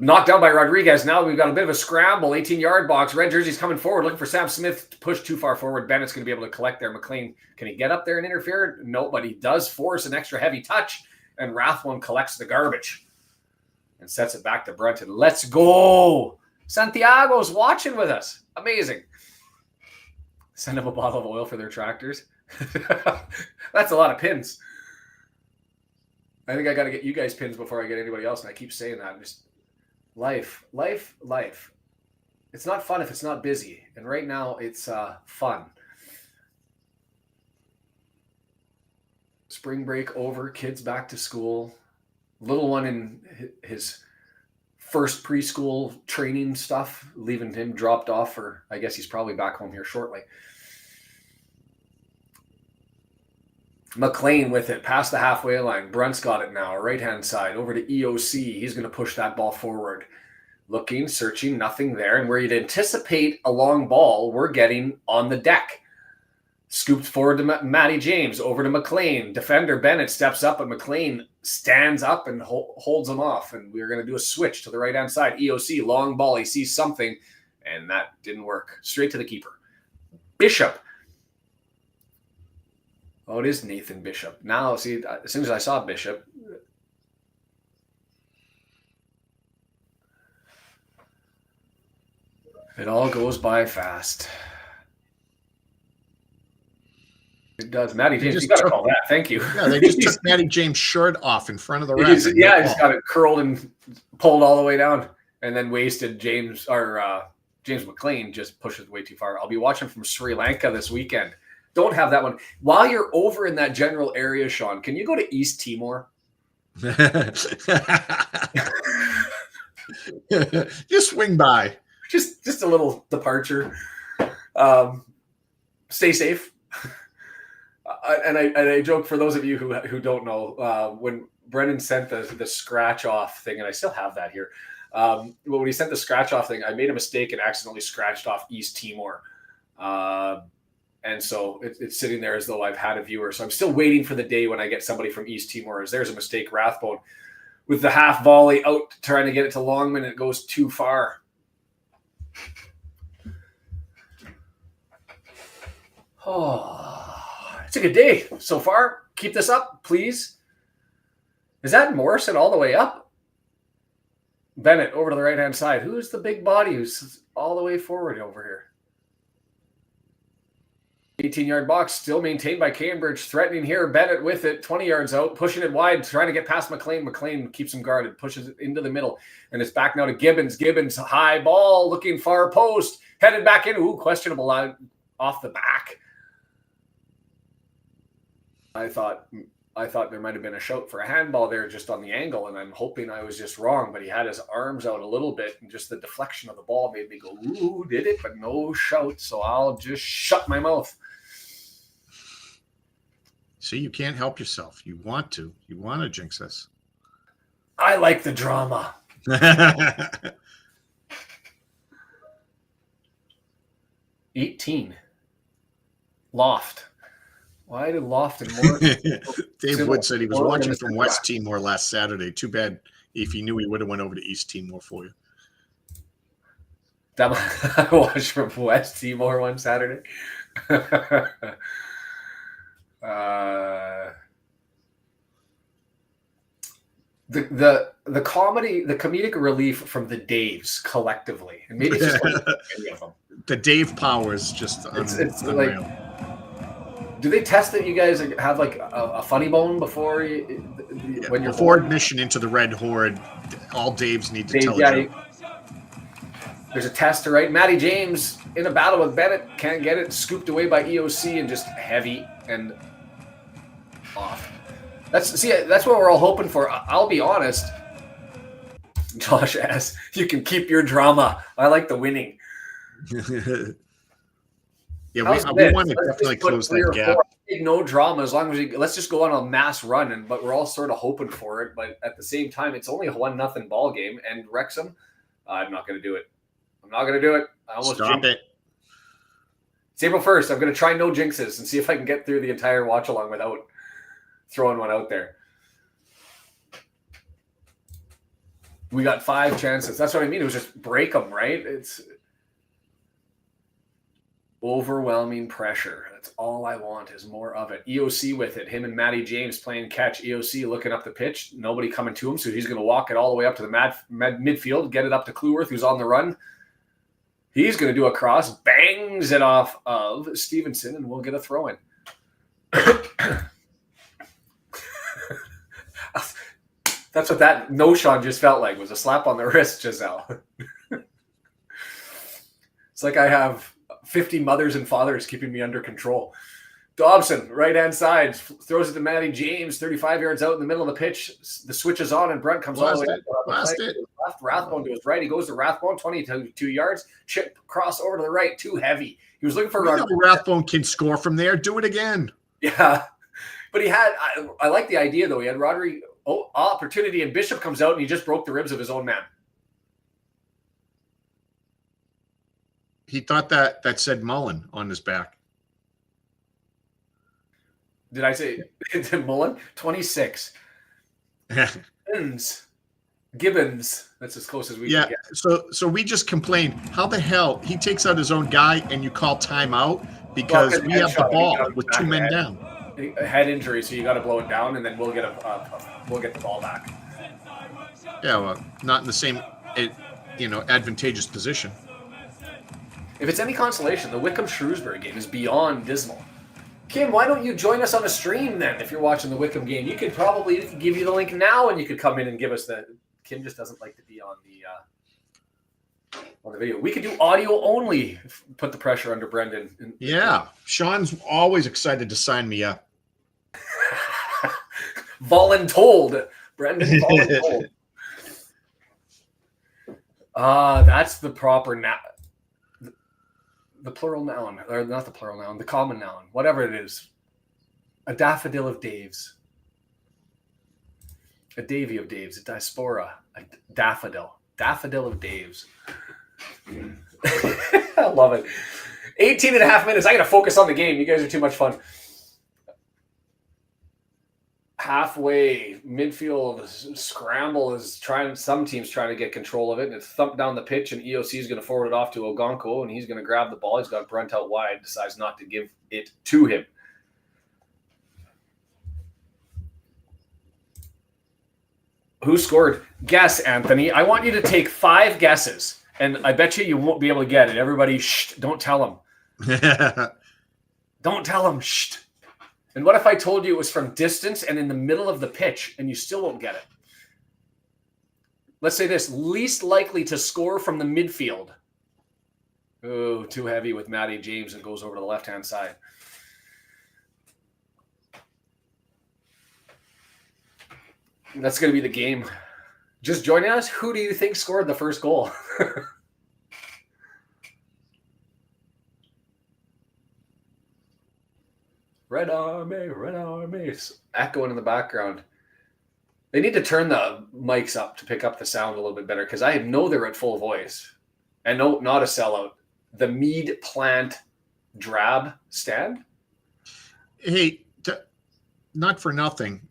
Knocked down by Rodriguez. Now we've got a bit of a scramble. 18-yard box. Red jersey's coming forward, looking for Sam Smith to push too far forward. Bennett's going to be able to collect there. McLean, can he get up there and interfere? No, but he does force an extra heavy touch, and Rathbone collects the garbage and sets it back to Brenton. Let's go. Santiago's watching with us. Amazing. Send them a bottle of oil for their tractors. That's a lot of pins. I think I got to get you guys pins before I get anybody else, and I keep saying that. Just life. It's not fun if it's not busy, and right now it's fun. Spring break over, kids back to school. Little one in his first preschool training stuff, leaving him dropped off for, I guess he's probably back home here shortly. McLean with it, past the halfway line. Brunt's got it now, right-hand side, over to EOC. He's going to push that ball forward. Looking, searching, nothing there. And where you'd anticipate a long ball, we're getting on the deck. Scooped forward to Matty James, over to McLean. Defender Bennett steps up, but McLean stands up and holds him off. And we're going to do a switch to the right-hand side. EOC, long ball. He sees something, and that didn't work. Straight to the keeper. Bishop. Oh, it is Nathan Bishop. Now, see, as soon as I saw Bishop, it all goes by fast. It does. Matty James, you got to call that. Thank you. Yeah, they just took Matty James' shirt off in front of the ref. He's got it curled and pulled all the way down, and then wasted James McLean just pushed it way too far. I'll be watching from Sri Lanka this weekend. Don't have that one. While you're over in that general area, Sean, can you go to East Timor? Just swing by. Just a little departure. Stay safe. And I joke, for those of you who don't know, when Brendan sent the scratch off thing, and I still have that here. When he sent the scratch off thing, I made a mistake and accidentally scratched off East Timor. And so it's sitting there as though I've had a viewer. So I'm still waiting for the day when I get somebody from East Timor. As there's a mistake, Rathbone with the half volley out, trying to get it to Longman, and it goes too far. Oh, it's a good day so far. Keep this up, please. Is that Morrison all the way up? Bennett over to the right-hand side. Who's the big body who's all the way forward over here? 18-yard box, still maintained by Cambridge. Threatening here. Bennett with it, 20 yards out, pushing it wide, trying to get past McLean. McLean keeps him guarded, pushes it into the middle, and it's back now to Gibbons. Gibbons, high ball, looking far post, headed back in. Ooh, questionable off the back. I thought there might have been a shout for a handball there just on the angle, and I'm hoping I was just wrong, but he had his arms out a little bit, and just the deflection of the ball made me go, ooh, did it? But no shout, so I'll just shut my mouth. See, you can't help yourself. You want to jinx us. I like the drama. 18. Loft. Why did Loft and Moore? Dave Wood said he was watching from West Timor last Saturday. Too bad. If he knew, he would have went over to East Timor for you. I watched from West Timor one Saturday. The comedy, the comedic relief from the Daves collectively, and maybe it's just any of them. The Dave powers just it's unreal. Like, do they test that you guys have like a funny bone before when you're before admission into the Red Horde? All Daves need to tell you. There's a tester, right? Matty James in a battle with Bennett, can't get it, scooped away by EOC and just heavy and off. That's what we're all hoping for. I'll be honest. Josh asks, you can keep your drama. I like the winning. Yeah, we want to definitely close that gap. No drama as long as let's just go on a mass run, but we're all sort of hoping for it. But at the same time, it's only a 1-0 ball game, and Wrexham, I'm not going to do it. I'm not going to do it. I almost Stop it. It's April 1st. I'm going to try no jinxes and see if I can get through the entire watch along without throwing one out there. We got 5 chances. That's what I mean. It was just break them, right? It's overwhelming pressure. That's all I want is more of it. EOC with it. Him and Matty James playing catch. EOC looking up the pitch. Nobody coming to him, so he's going to walk it all the way up to the midfield, get it up to Kluworth, who's on the run. He's going to do a cross, bangs it off of Stevenson, and we'll get a throw-in. That's what that no-shot just felt like, was a slap on the wrist, Giselle. It's like I have 50 mothers and fathers keeping me under control. Dobson, right-hand side, throws it to Matty James, 35 yards out in the middle of the pitch. The switch is on, and Brent comes all the way left. Rathbone to his right. He goes to Rathbone, 22 yards. Chip cross over to the right, too heavy. He was looking for Rathbone can score from there. Do it again. Yeah. But he had – I like the idea, though. He had Rodri opportunity, and Bishop comes out, and he just broke the ribs of his own man. He thought that said Mullen on his back. Did I say Mullen? 26. Gibbons. That's as close as we can get. So we just complained. How the hell he takes out his own guy and you call timeout because we have the ball with 2 men down. A head injury, so you got to blow it down, and then we'll get the ball back. Yeah, well, not in the same, advantageous position. If it's any consolation, the Wickham-Shrewsbury game is beyond dismal. Kim, why don't you join us on a stream then? If you're watching the Wickham game, we could give you the link now, and you could come in and give us the. Kim just doesn't like to be on the video. We could do audio only. Put the pressure under Brendan. Yeah, Sean's always excited to sign me up. Voluntold, Brendan. Voluntold. That's the proper noun. The plural noun, or not the plural noun, the common noun, whatever it is. A daffodil of Daves. A davy of Daves. A diaspora. A daffodil. Daffodil of Daves. I love it. 18 and a half minutes. I got to focus on the game. You guys are too much fun. Halfway, midfield scramble is some teams trying to get control of it, and it's thumped down the pitch, and EOC is going to forward it off to Ogonko, and he's going to grab the ball. He's got Brent out wide, decides not to give it to him. Who scored? Guess, Anthony. I want you to take 5 guesses, and I bet you won't be able to get it. Everybody, shh, don't tell them. Don't tell them, shh. And what if I told you it was from distance and in the middle of the pitch and you still won't get it? Let's say this, least likely to score from the midfield. Oh, too heavy with Matty James and goes over to the left-hand side. That's going to be the game. Just joining us, who do you think scored the first goal? Red Army, echoing in the background. They need to turn the mics up to pick up the sound a little bit better because I know they're at full voice. And no, not a sellout. The Mead Plant drab stand. Hey, not for nothing.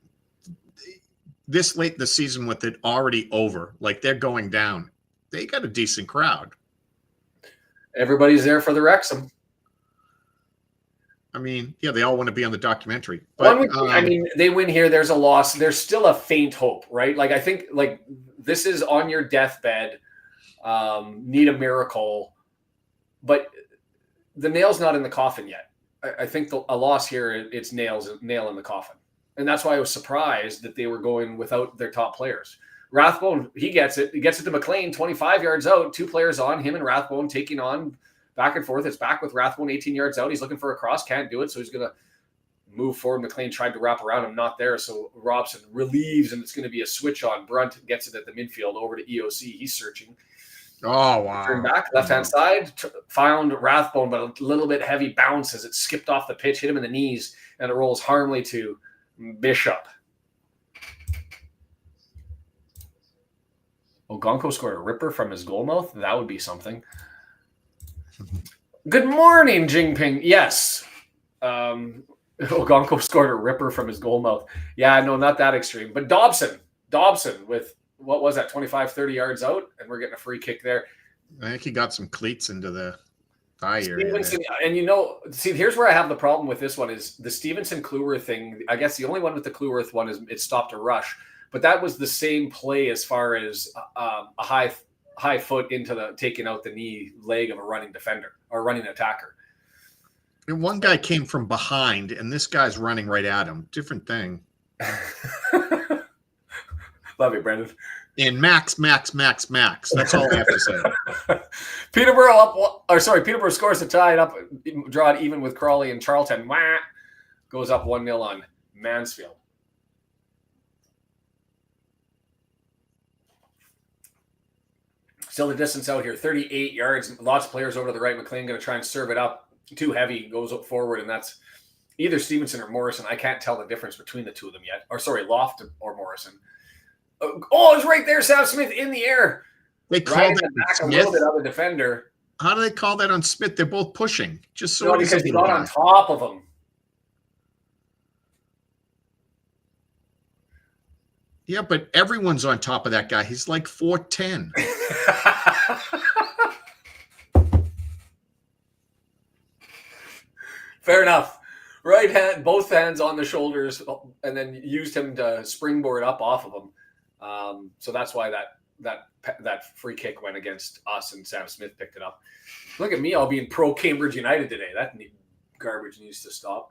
This late in the season with it already over, like they're going down, they got a decent crowd. Everybody's there for the Wrexham. I mean, yeah, they all want to be on the documentary. But I mean, they win here. There's a loss. There's still a faint hope, right? Like I think, like this is on your deathbed. Need a miracle, but the nail's not in the coffin yet. I think a loss here, it's nail in the coffin. And that's why I was surprised that they were going without their top players. Rathbone, he gets it. He gets it to McLean, 25 yards out, 2 players on, him and Rathbone taking on back and forth. It's back with Rathbone 18 yards out. He's looking for a cross, can't do it, so he's going to move forward. McLean tried to wrap around him, not there. So Robson relieves, and it's going to be a switch on. Brunt gets it at the midfield over to EOC. He's searching. Oh, wow. Turn back, left-hand side, found Rathbone, but a little bit heavy bounce as it skipped off the pitch, hit him in the knees, and it rolls harmly to Bishop. Ogonko scored a ripper from his goal mouth. That would be something. Good morning, Jingping. Yes. Ogonko scored a ripper from his goal mouth. Yeah, no, not that extreme. But Dobson with, what was that, 25, 30 yards out, and we're getting a free kick there. I think he got some cleats into the thigh area. And see, here's where I have the problem with this one is the Stevenson-Kluwer thing. I guess the only one with the Kluwer one is it stopped a rush. But that was the same play as far as a high foot into the taking out the knee leg of a running defender or running attacker. And one guy came from behind, and this guy's running right at him. Different thing. Love you, Brendan. And max. That's all I have to say. Peterborough scores to tie it up, draw it even with Crawley and Charlton. Goes up 1-0 on Mansfield. Still the distance out here, 38 yards. Lots of players over to the right. McLean going to try and serve it up. Too heavy, goes up forward, and that's either Stevenson or Morrison. I can't tell the difference between the two of them yet. Loft or Morrison. Oh, it's right there, Sam Smith in the air. They call that back Smith? A little bit of a defender. How do they call that on Smith? They're both pushing. Just so because he got on top of him. Yeah, but everyone's on top of that guy. He's like 4'10". Fair enough. Right hand, both hands on the shoulders, and then used him to springboard up off of him. So that's why that free kick went against us, and Sam Smith picked it up. Look at me, all being pro Cambridge United today. That garbage needs to stop.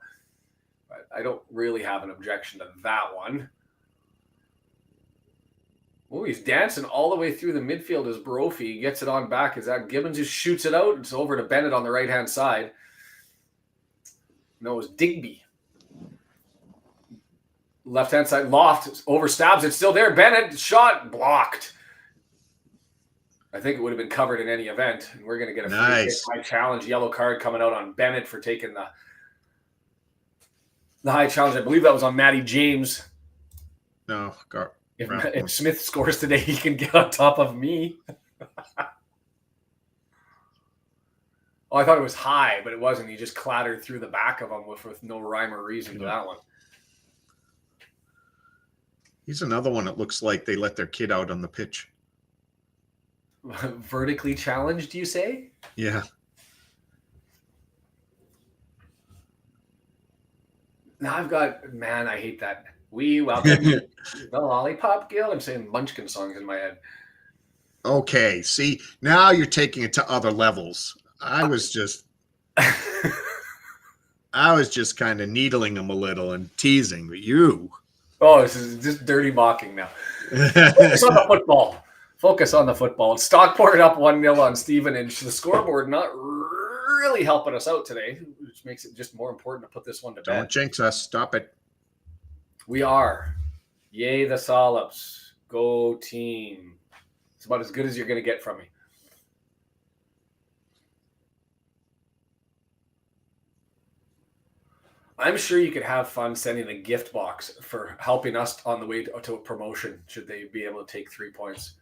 But I don't really have an objection to that one. Oh, he's dancing all the way through the midfield as Brophy gets it on back. Is that Gibbons who shoots it out? It's over to Bennett on the right-hand side. No, it's Digby. Left-hand side, Loft overstabs. It's still there. Bennett, shot, blocked. I think it would have been covered in any event. And we're going to get a free kick by challenge. Yellow card coming out on Bennett for taking the high challenge. I believe that was on Matty James. No, if Smith scores today, he can get on top of me. Oh, I thought it was high, but it wasn't. He just clattered through the back of him with no rhyme or reason to that one. He's another one that looks like they let their kid out on the pitch. Vertically challenged, you say? Yeah. Now I hate that. We welcome the Lollipop Guild. I'm saying Munchkin songs in my head. Okay, see, now you're taking it to other levels. I was just kind of needling him a little and teasing, but you. Oh, this is just dirty mocking now. Focus on the football. Focus on the football. Stockport up 1-0 on Stevenage. The scoreboard not really helping us out today, which makes it just more important to put this one to bed. Don't jinx us. Stop it. We are. Yay, the Solips. Go team. It's about as good as you're going to get from me. I'm sure you could have fun sending a gift box for helping us on the way to a promotion, should they be able to take 3 points.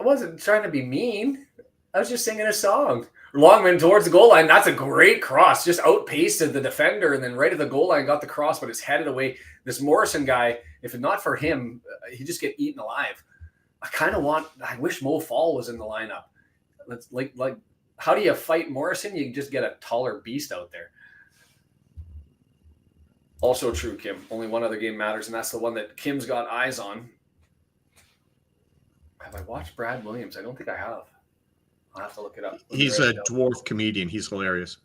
I wasn't trying to be mean. I was just singing a song. Longman towards the goal line. That's a great cross. Just outpaced the defender, and then right at the goal line got the cross, but it's headed away. This Morrison guy, if not for him, he'd just get eaten alive. I wish Mo Fall was in the lineup. Let's like how do you fight Morrison? You just get a taller beast out there. Also true, Kim. Only one other game matters, and that's the one that Kim's got eyes on. Have I watched Brad Williams? I don't think I have. I'll have to look it up. He's a dwarf comedian. He's hilarious.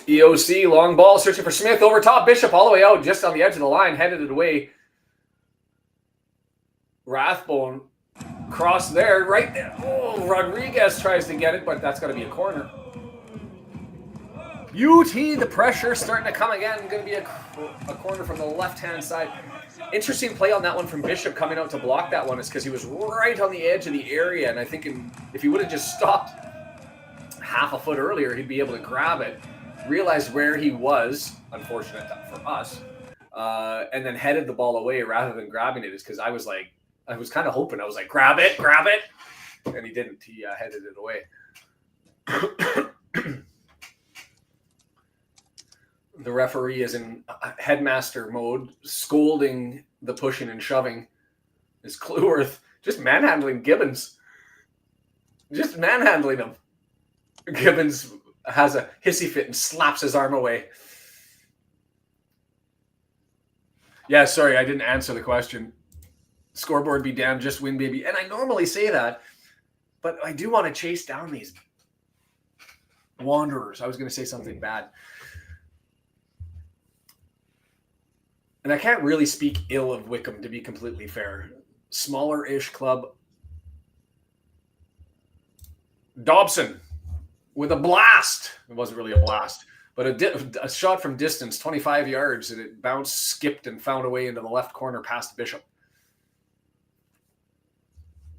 EOC, long ball, searching for Smith, over top, Bishop all the way out, just on the edge of the line, headed it away. Rathbone, cross there, right there. Oh, Rodriguez tries to get it, but that's got to be a corner. Beauty, the pressure starting to come again. Going to be a corner from the left-hand side. Interesting play on that one from Bishop coming out to block that one is because he was right on the edge of the area, and I think if he would have just stopped half a foot earlier, he'd be able to grab it, realized where he was, unfortunate for us, and then headed the ball away rather than grabbing it. Is because I was kind of hoping. I was like, grab it, and he didn't. He headed it away. The referee is in headmaster mode, scolding the pushing and shoving. Is Cleworth just manhandling Gibbons? Just manhandling him. Gibbons has a hissy fit and slaps his arm away. Yeah, sorry, I didn't answer the question. Scoreboard be damned, just win, baby. And I normally say that, but I do want to chase down these wanderers. I was going to say something bad. And I can't really speak ill of Wickham, to be completely fair. Smaller-ish club. Dobson with a blast. It wasn't really a blast, but a shot from distance, 25 yards, and it bounced, skipped, and found a way into the left corner past Bishop.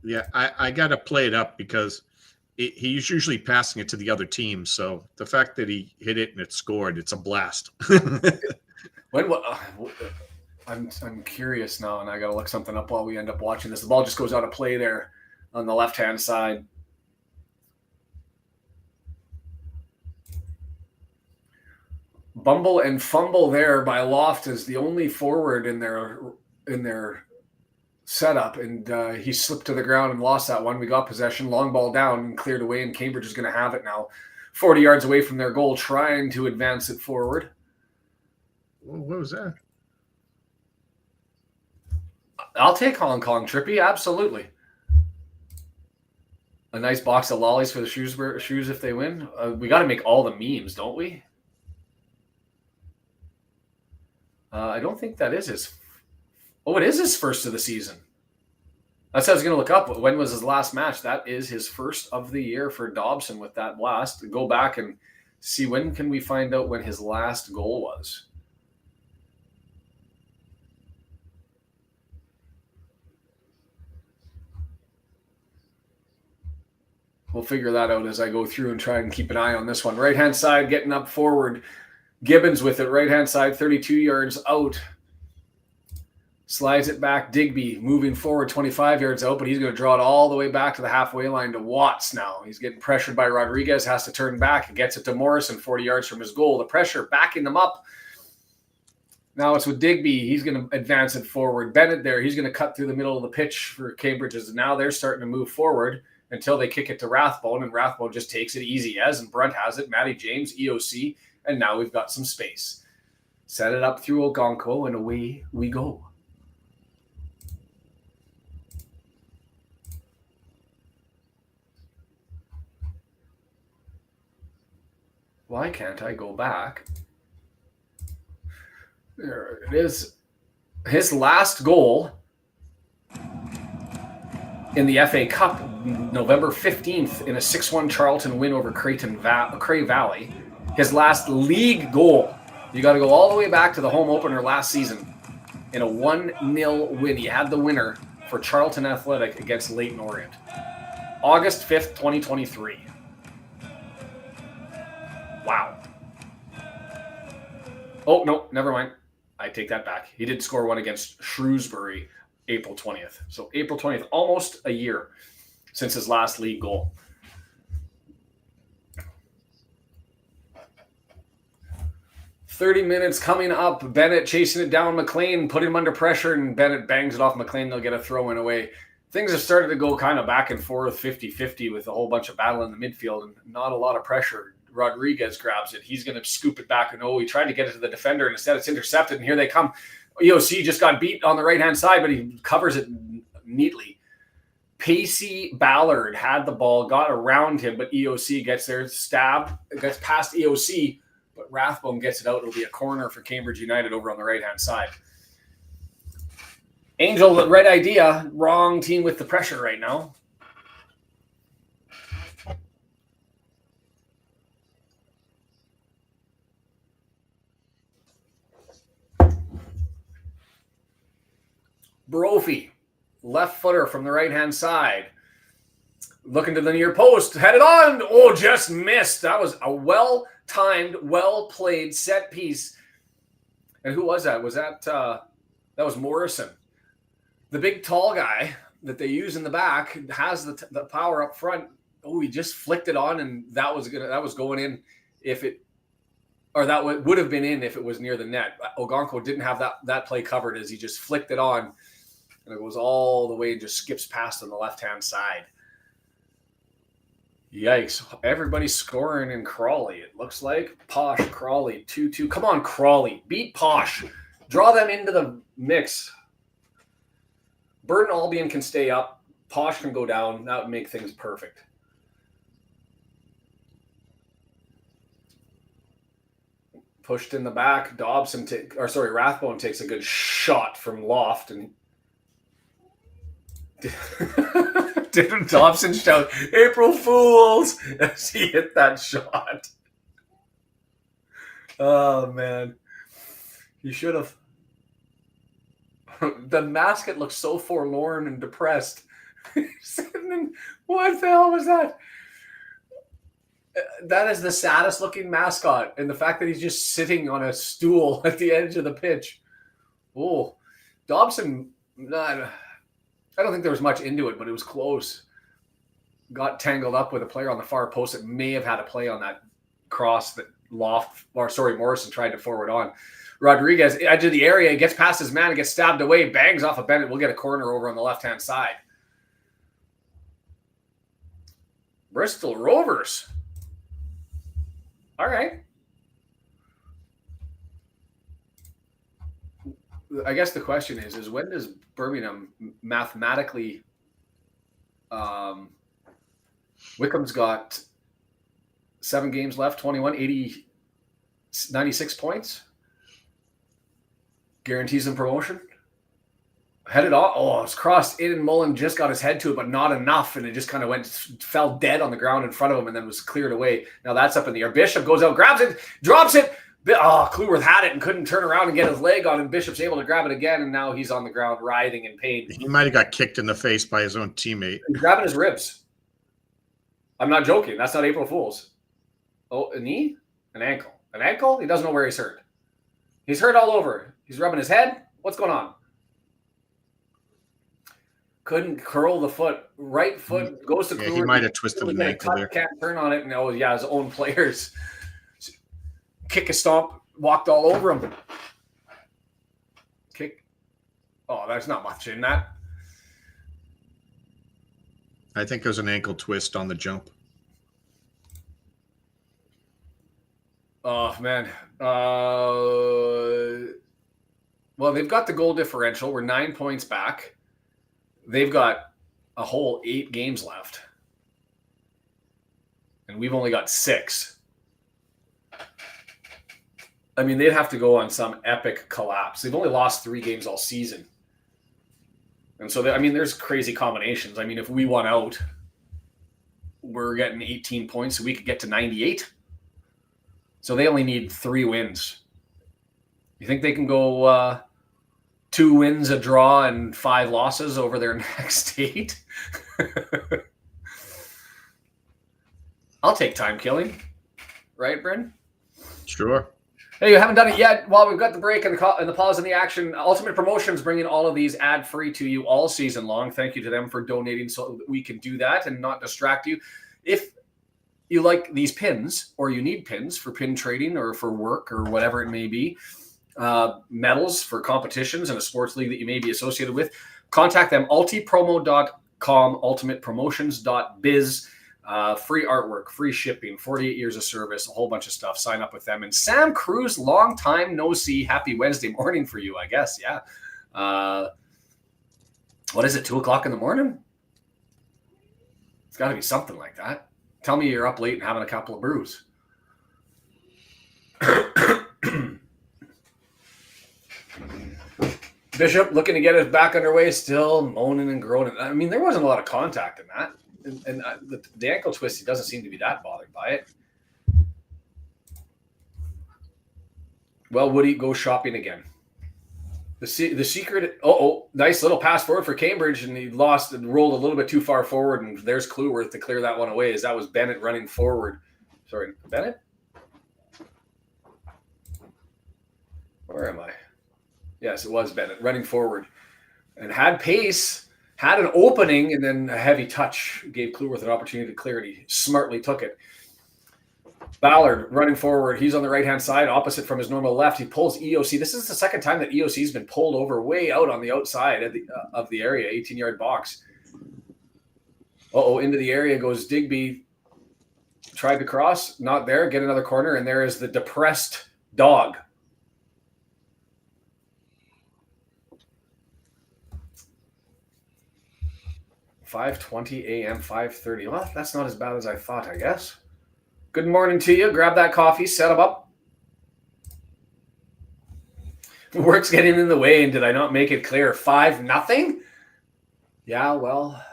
Yeah, I got to play it up because he's usually passing it to the other team. So the fact that he hit it and it scored, it's a blast. I'm curious now, and I got to look something up while we end up watching this. The ball just goes out of play there on the left-hand side. Bumble and fumble there by Loft is the only forward in their setup, and he slipped to the ground and lost that one. We got possession, long ball down and cleared away, and Cambridge is going to have it now. 40 yards away from their goal, trying to advance it forward. What was that? I'll take Hong Kong Trippy, absolutely. A nice box of lollies for the shoes if they win. We got to make all the memes, don't we? I don't think that is his. Oh, it is his first of the season. That's what I was going to look up. When was his last match? That is his first of the year for Dobson with that blast. Go back and see when can we find out when his last goal was. We'll figure that out as I go through and try and keep an eye on this one. Right-hand side, getting up forward. Gibbons with it. Right-hand side, 32 yards out. Slides it back. Digby moving forward 25 yards out, but he's going to draw it all the way back to the halfway line to Watts now. He's getting pressured by Rodriguez, has to turn back and gets it to Morrison 40 yards from his goal. The pressure backing them up. Now it's with Digby. He's going to advance it forward. Bennett there. He's going to cut through the middle of the pitch for Cambridge. Now they're starting to move forward until they kick it to Rathbone, and Rathbone just takes it easy as, and Brunt has it. Matty James, EOC, and now we've got some space. Set it up through Ogonko, and away we go. Why can't I go back? There it is. His last goal in the FA Cup, November 15th, in a 6-1 Charlton win over Cray Valley. His last league goal. You got to go all the way back to the home opener last season in a 1-0 win. He had the winner for Charlton Athletic against Leyton Orient. August 5th, 2023. Wow. Oh, no, never mind. I take that back. He did score one against Shrewsbury April 20th. So April 20th, almost a year since his last league goal. "30 minutes coming up. Bennett chasing it down. McLean put him under pressure, and Bennett bangs it off McLean. They'll get a throw-in away. Things have started to go kind of back and forth, 50-50, with a whole bunch of battle in the midfield and not a lot of pressure. Rodriguez grabs it. He's going to scoop it back. And he tried to get it to the defender, and instead it's intercepted, and here they come. EOC just got beat on the right-hand side, but he covers it neatly. Pacey Ballard had the ball, got around him, but EOC gets there, stabbed, gets past EOC, but Rathbone gets it out. It'll be a corner for Cambridge United over on the right-hand side. Angel, the right idea, wrong team with the pressure right now. Brophy, left footer from the right-hand side. Looking to the near post, headed on. Oh, just missed. That was a well-timed, well-played set piece. And who was that? That was Morrison. The big tall guy that they use in the back has the power up front. Oh, he just flicked it on, and that was going in that would have been in if it was near the net. Ogonko didn't have that play covered as he just flicked it on, and it goes all the way and just skips past on the left-hand side. Yikes. Everybody's scoring in Crawley, it looks like. Posh, Crawley, 2-2. Come on, Crawley. Beat Posh. Draw them into the mix. Burton Albion can stay up. Posh can go down. That would make things perfect. Pushed in the back. Rathbone takes a good shot from Loft, and didn't Dobson shout "April Fools" as he hit that shot? Oh man, he should have. The mascot looks so forlorn and depressed. What the hell was that? That is the saddest looking mascot, and the fact that he's just sitting on a stool at the edge of the pitch. Oh, Dobson. I don't think there was much into it, but it was close. Got tangled up with a player on the far post that may have had a play on that cross that Morrison tried to forward on. Rodriguez, edge of the area, gets past his man and gets stabbed away, bangs off a Bennett. We'll get a corner over on the left-hand side. Bristol Rovers. All right. I guess the question is when does Birmingham mathematically Wickham's got 7 games left, 21, 80, 96 points. Guarantees them promotion. Headed off. Oh, it's crossed in, and Mullen just got his head to it, but not enough, and it just kind of fell dead on the ground in front of him and then was cleared away. Now that's up in the air. Bishop goes out, grabs it, drops it. Kluwerth had it and couldn't turn around and get his leg on, and Bishop's able to grab it again, and now he's on the ground writhing in pain. He might have got kicked in the face by his own teammate. He's grabbing his ribs. I'm not joking. That's not April Fool's. Oh, a knee? An ankle. An ankle? He doesn't know where he's hurt. He's hurt all over. He's rubbing his head. What's going on? Couldn't curl the foot. Right foot goes to Kluwerth. He might have twisted an ankle there. Can't turn on it. And his own players kick a stomp, walked all over him. Kick. Oh, there's not much in that. I think it was an ankle twist on the jump. Oh, man. Well, they've got the goal differential. We're 9 points back. They've got a whole 8 games left. And we've only got 6. I mean, they'd have to go on some epic collapse. They've only lost 3 games all season. And so, there's crazy combinations. I mean, if we won out, we're getting 18 points, so we could get to 98. So they only need 3 wins. You think they can go 2 wins, a draw, and 5 losses over their next 8? I'll take time killing. Right, Bryn? Sure. Hey, you haven't done it yet. While we've got the break and the pause in the action, Ultimate Promotions bringing all of these ad-free to you all season long. Thank you to them for donating so that we can do that and not distract you. If you like these pins or you need pins for pin trading or for work or whatever it may be, medals for competitions in a sports league that you may be associated with, contact them, ultipromo.com, ultimatepromotions.biz. Free artwork, free shipping, 48 years of service, a whole bunch of stuff. Sign up with them. And Sam Cruz, long time no see. Happy Wednesday morning for you, I guess. Yeah. What is it, 2 o'clock in the morning? It's got to be something like that. Tell me you're up late and having a couple of brews. Bishop looking to get us back underway, still moaning and groaning. I mean, there wasn't a lot of contact in that. And the ankle twist, he doesn't seem to be that bothered by it. Well, Woody, go shopping again. The secret. Nice little pass forward for Cambridge, and he lost and rolled a little bit too far forward. And there's Clueworth to clear that one away. As that was Bennett running forward. Sorry, Bennett. Where am I? Yes, it was Bennett running forward, and had pace. Had an opening, and then a heavy touch gave Clueworth an opportunity to clear it. He smartly took it. Ballard running forward. He's on the right-hand side, opposite from his normal left. He pulls EOC. This is the second time that EOC's been pulled over way out on the outside of the area, 18-yard box. Into the area goes Digby. Tried to cross. Not there. Get another corner, and there is the depressed dog. $5:20 a.m., 5:30. Well, that's not as bad as I thought, I guess. Good morning to you. Grab that coffee, set them up. Work's getting in the way, and did I not make it clear? 5-0? Yeah, well,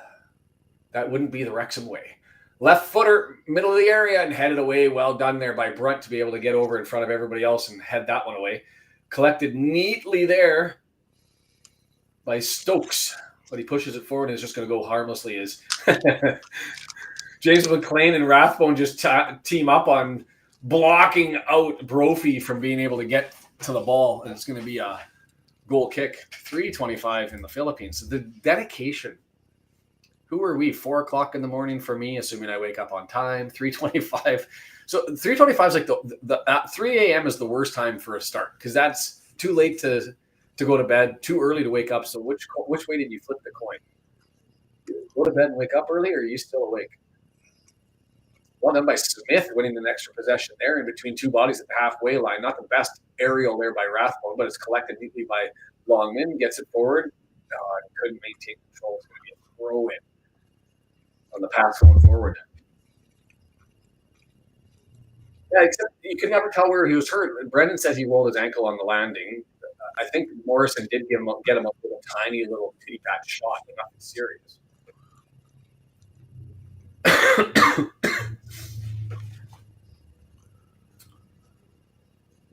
that wouldn't be the Wrexham way. Left footer, middle of the area, and headed away. Well done there by Brunt to be able to get over in front of everybody else and head that one away. Collected neatly there by Stokes. But he pushes it forward and is just going to go harmlessly. As James McLean and Rathbone just team up on blocking out Brophy from being able to get to the ball. And it's going to be a goal kick. 3:25 in the Philippines. The dedication. Who are we? 4 o'clock in the morning for me, assuming I wake up on time. 3:25. So 3:25 is like the 3 a.m. is the worst time for a start because that's too late to go to bed, too early to wake up. So which way did you flip the coin? Go to bed and wake up early, or are you still awake? Well done by Smith, winning the extra possession there in between two bodies at the halfway line. Not the best aerial there by Rathbone, but it's collected neatly by Longman. Gets it forward. Couldn't maintain control. It's going to be a throw-in on the pass going forward. Yeah, except you could never tell where he was hurt. Brendan says he rolled his ankle on the landing. I think Morrison did get him a little tiny little titty patch shot, but nothing serious.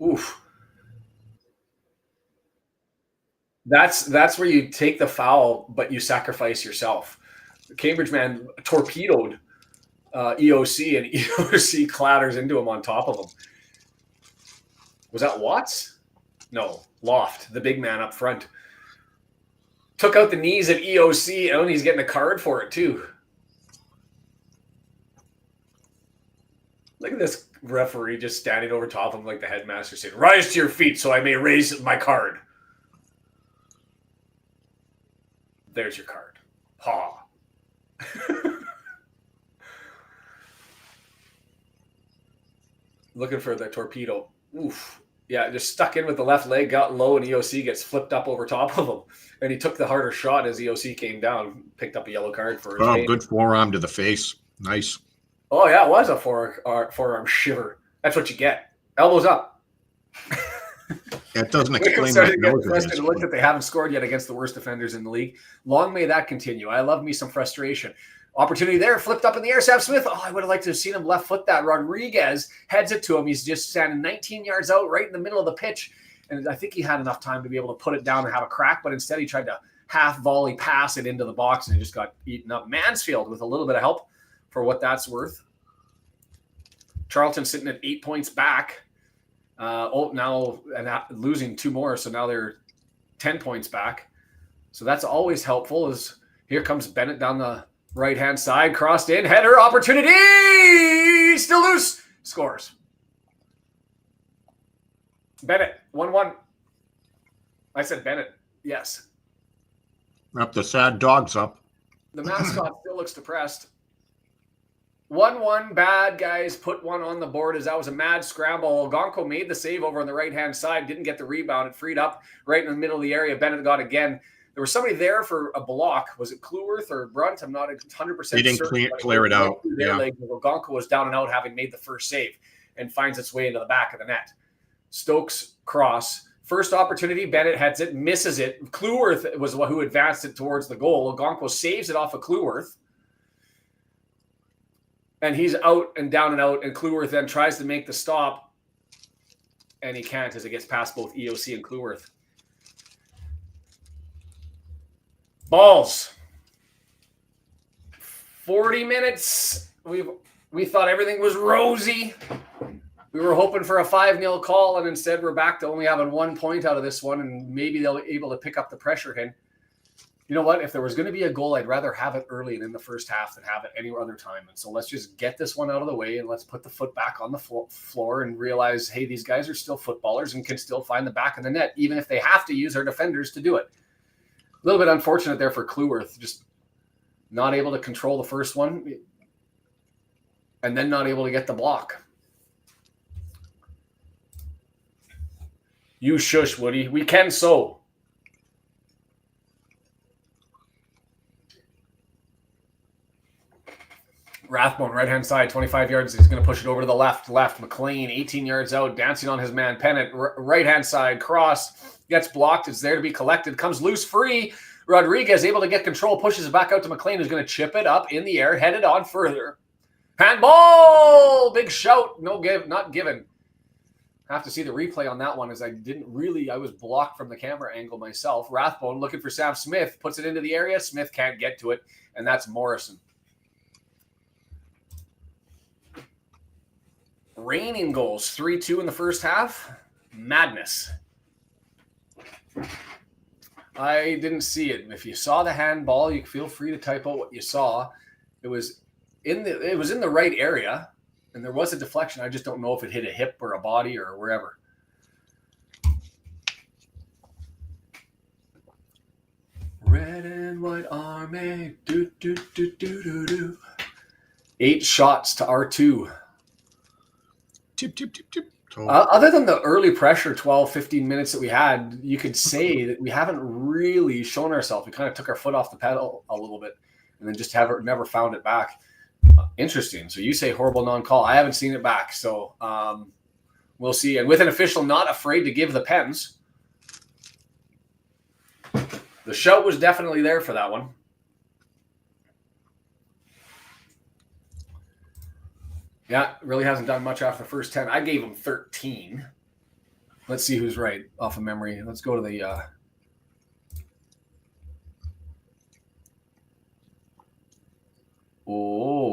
Oof. That's where you take the foul, but you sacrifice yourself. The Cambridge man torpedoed EOC, and EOC clatters into him on top of him. Was that Watts? No, Loft, the big man up front. Took out the knees of EOC, and he's getting a card for it, too. Look at this referee just standing over top of him like the headmaster saying, "Rise to your feet so I may raise my card." There's your card. Ha. Looking for the torpedo. Oof. Yeah, just stuck in with the left leg, got low, and EOC gets flipped up over top of him. And he took the harder shot as EOC came down, picked up a yellow card for his game. Good forearm to the face. Nice. Oh, yeah, it was a forearm shiver. That's what you get. Elbows up. That doesn't explain that. Look that they haven't scored yet against the worst defenders in the league. Long may that continue. I love me some frustration. Opportunity there, flipped up in the air. Sam Smith. Oh, I would have liked to have seen him left foot that. Rodriguez heads it to him. He's just standing 19 yards out, right in the middle of the pitch. And I think he had enough time to be able to put it down and have a crack, but instead he tried to half volley pass it into the box and it just got eaten up. Mansfield with a little bit of help for what that's worth. Charlton sitting at 8 points back. Now losing 2 more, so now they're 10 points back. So that's always helpful. As here comes Bennett down the right-hand side, crossed in, header opportunity, still loose, scores. Bennett, 1-1. I said Bennett, yes. Up the sad dog's up. The mascot still looks depressed. 1-1, bad guys put one on the board as that was a mad scramble. Gonko made the save over on the right-hand side, didn't get the rebound. It freed up right in the middle of the area. Bennett got again. There was somebody there for a block. Was it Cluworth or Brunt? I'm not 100% certain. He didn't clear it out. Yeah. Gonko was down and out, having made the first save, and finds its way into the back of the net. Stokes cross. First opportunity, Bennett heads it, misses it. Cluworth was who advanced it towards the goal. Gonko saves it off of Cluworth. And he's out and down and out, and Cluworth then tries to make the stop, and he can't as it gets past both EOC and Cluworth. Balls. 40 minutes. We thought everything was rosy. We were hoping for a 5-0 call, and instead we're back to only having 1 point out of this one, and maybe they'll be able to pick up the pressure again. You know what? If there was going to be a goal, I'd rather have it early and in the first half than have it any other time. And so let's just get this one out of the way, and let's put the foot back on the floor and realize, hey, these guys are still footballers and can still find the back of the net, even if they have to use our defenders to do it. A little bit unfortunate there for Cluworth, just not able to control the first one and then not able to get the block. You shush, Woody. We can so. Rathbone, right-hand side, 25 yards. He's going to push it over to the left. McLean, 18 yards out, dancing on his man. Pennant, right-hand side, cross. Gets blocked. It's there to be collected. Comes loose, free. Rodriguez able to get control. Pushes it back out to McLean, who's going to chip it up in the air. Headed on further. Handball! Big shout. No give. Not given. Have to see the replay on that one, as I was blocked from the camera angle myself. Rathbone looking for Sam Smith. Puts it into the area. Smith can't get to it. And that's Morrison. Raining goals, 3-2 in the first half. Madness. I didn't see it. If you saw the handball, you feel free to type out what you saw. It was in the right area, and there was a deflection. I just don't know if it hit a hip or a body or wherever. Red and white army. Do, do, do, do, do, do. 8 shots to R2. Tip. Other than the early pressure 12, 15 minutes that we had, you could say that we haven't really shown ourselves. We kind of took our foot off the pedal a little bit and then just never found it back. Interesting. So you say horrible non-call. I haven't seen it back. So we'll see. And with an official not afraid to give the pens, the shout was definitely there for that one. Yeah, really hasn't done much after the first 10. I gave him 13. Let's see who's right off of memory. Let's go to the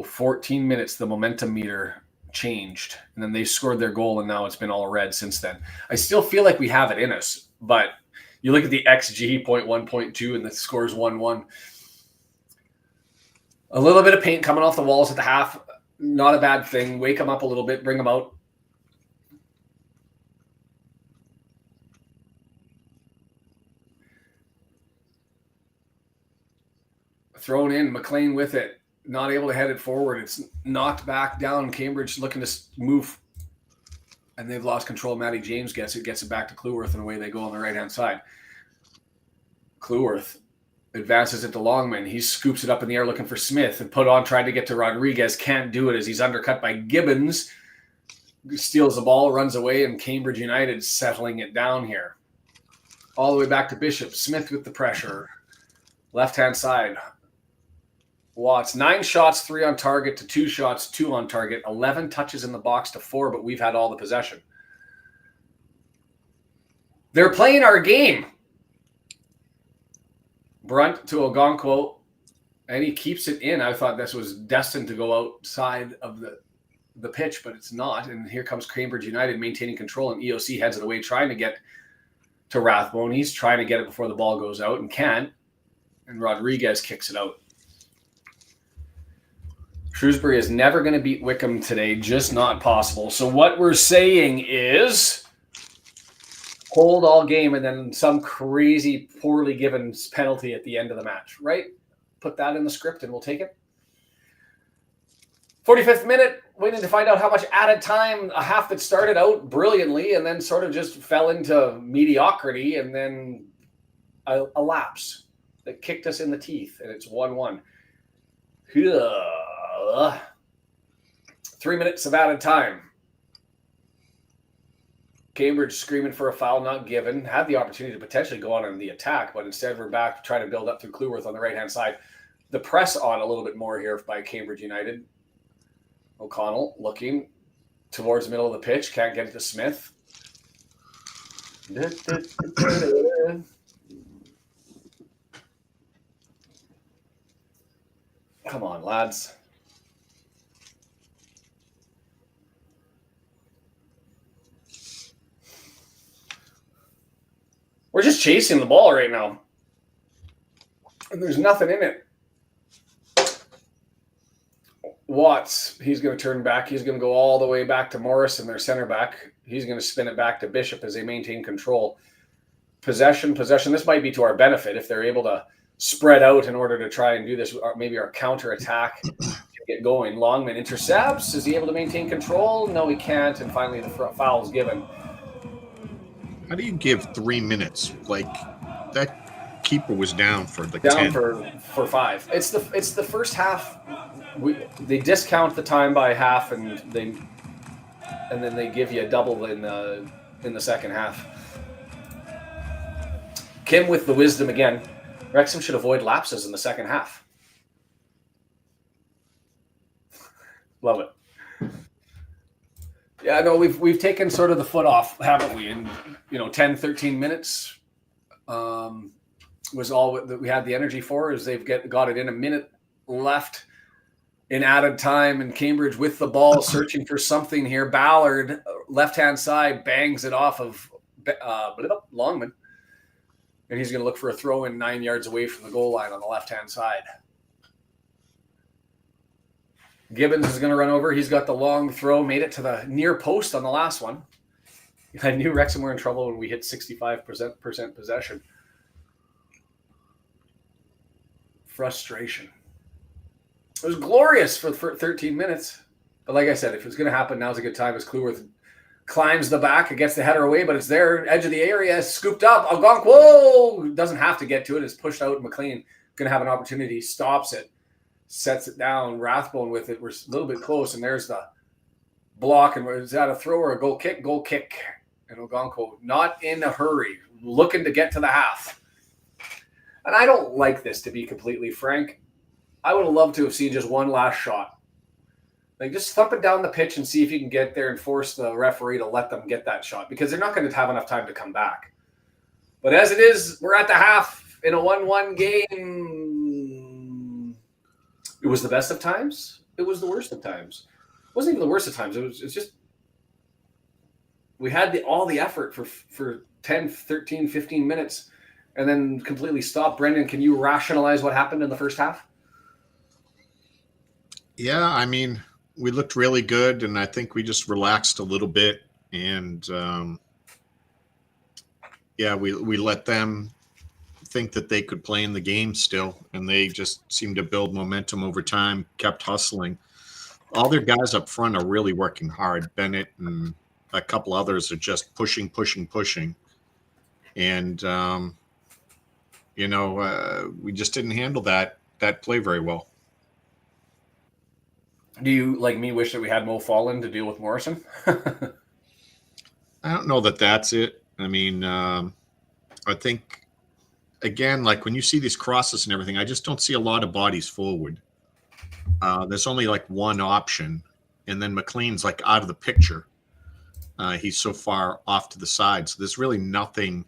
14 minutes, the momentum meter changed. And then they scored their goal, and now it's been all red since then. I still feel like we have it in us, but you look at the XG 0.1, 0.2, and the score's 1-1. A little bit of paint coming off the walls at the half. Not a bad thing. Wake them up a little bit. Bring them out. Thrown in. McLean with it. Not able to head it forward. It's knocked back down. Cambridge looking to move. And they've lost control. Matty James gets it back to Cluworth, and away they go on the right-hand side. Cluworth advances it to Longman. He scoops it up in the air looking for Smith and tried to get to Rodriguez. Can't do it as he's undercut by Gibbons. Steals the ball, runs away, and Cambridge United settling it down here. All the way back to Bishop. Smith with the pressure. Left-hand side. Watts. 9 shots, 3 on target to 2 shots, 2 on target. 11 touches in the box to 4, but we've had all the possession. They're playing our game. Brunt to Ogonkwo, and he keeps it in. I thought this was destined to go outside of the the pitch, but it's not. And here comes Cambridge United maintaining control, and EOC heads it away, trying to get to Rathbone. He's trying to get it before the ball goes out and can't. And Rodriguez kicks it out. Shrewsbury is never going to beat Wickham today, just not possible. So what we're saying is hold all game and then some crazy, poorly given penalty at the end of the match, right? Put that in the script and we'll take it. 45th minute, waiting to find out how much added time, a half that started out brilliantly and then sort of just fell into mediocrity, and then a lapse that kicked us in the teeth, and it's 1-1. 3 minutes of added time. Cambridge screaming for a foul not given. Had the opportunity to potentially go on the attack, but instead we're back trying to build up through Cleworth on the right-hand side. The press on a little bit more here by Cambridge United. O'Connell looking towards the middle of the pitch. Can't get it to Smith. Come on, lads. We're just chasing the ball right now. And there's nothing in it. Watts, he's going to turn back. He's going to go all the way back to Morrison, their center back. He's going to spin it back to Bishop as they maintain control. Possession. This might be to our benefit if they're able to spread out in order to try and do this. Maybe our counter attack to get going. Longman intercepts. Is he able to maintain control? No, he can't. And finally, the foul is given. How do you give 3 minutes? Like, that keeper was down for the down 10. for 5. It's the first half. They discount the time by half, and then they give you a double in the second half. Kim with the wisdom again. Wrexham should avoid lapses in the second half. Love it. Yeah, no, we've taken sort of the foot off, haven't we? In 10, 13 minutes was all that we had the energy for. Is they've got it in a minute left in added time, and Cambridge with the ball searching for something here. Ballard, left-hand side, bangs it off of Longman. And he's going to look for a throw in 9 yards away from the goal line on the left-hand side. Gibbons is going to run over. He's got the long throw, made it to the near post on the last one. I knew Wrexham were in trouble when we hit 65% possession. Frustration. It was glorious for 13 minutes. But like I said, if it's going to happen, now's a good time as Cleworth climbs the back, it gets the header away, but it's there, edge of the area, scooped up. Ogonkwo doesn't have to get to it. It's pushed out. McLean going to have an opportunity, stops it, sets it down. Rathbone with it. We're a little bit close, and there's the block. And is that a throw or a goal kick? Goal kick. And Ogonkwo not in a hurry, looking to get to the half. And I don't like this, to be completely frank. I would have loved to have seen just one last shot. Like, just thump it down the pitch and see if you can get there and force the referee to let them get that shot, because they're not going to have enough time to come back. But as it is, we're at the half in a 1-1 game. It was the best of times. It was the worst of times. It wasn't even the worst of times. It's just we had all the effort for 10, 13, 15 minutes and then completely stopped. Brendan, can you rationalize what happened in the first half? Yeah, I mean, we looked really good, and I think we just relaxed a little bit. And, we let them think that they could play in the game still, and they just seemed to build momentum over time, kept hustling. All their guys up front are really working hard. Bennett and a couple others are just pushing. And, we just didn't handle that play very well. Do you, like me, wish that we had Mo Fallen to deal with Morrison? I don't know that that's it. I mean, I think, again, like when you see these crosses and everything, I just don't see a lot of bodies forward. There's only like one option, and then McLean's like out of the picture. He's so far off to the side. So there's really nothing.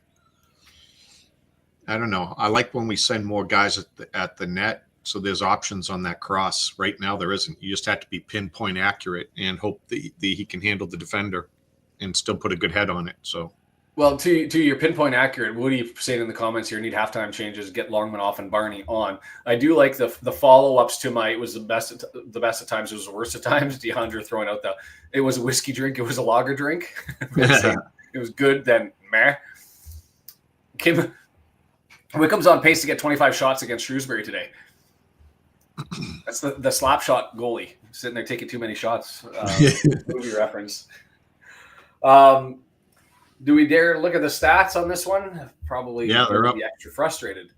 I don't know. I like when we send more guys at the net, So there's options on that cross. Right now there isn't. You just have to be pinpoint accurate and hope that he can handle the defender and still put a good head on it. So. Well, to your pinpoint accurate, Woody saying in the comments here, need halftime changes, get Longman off and Barney on. I do like the follow-ups to my, it was the best of times, it was the worst of times. DeAndre throwing out it was a whiskey drink, it was a lager drink. It was good, then meh. Wickham's on pace to get 25 shots against Shrewsbury today. That's the slap shot goalie sitting there taking too many shots. Movie reference. Do we dare look at the stats on this one? Probably. Yeah, they're up. Be extra frustrated.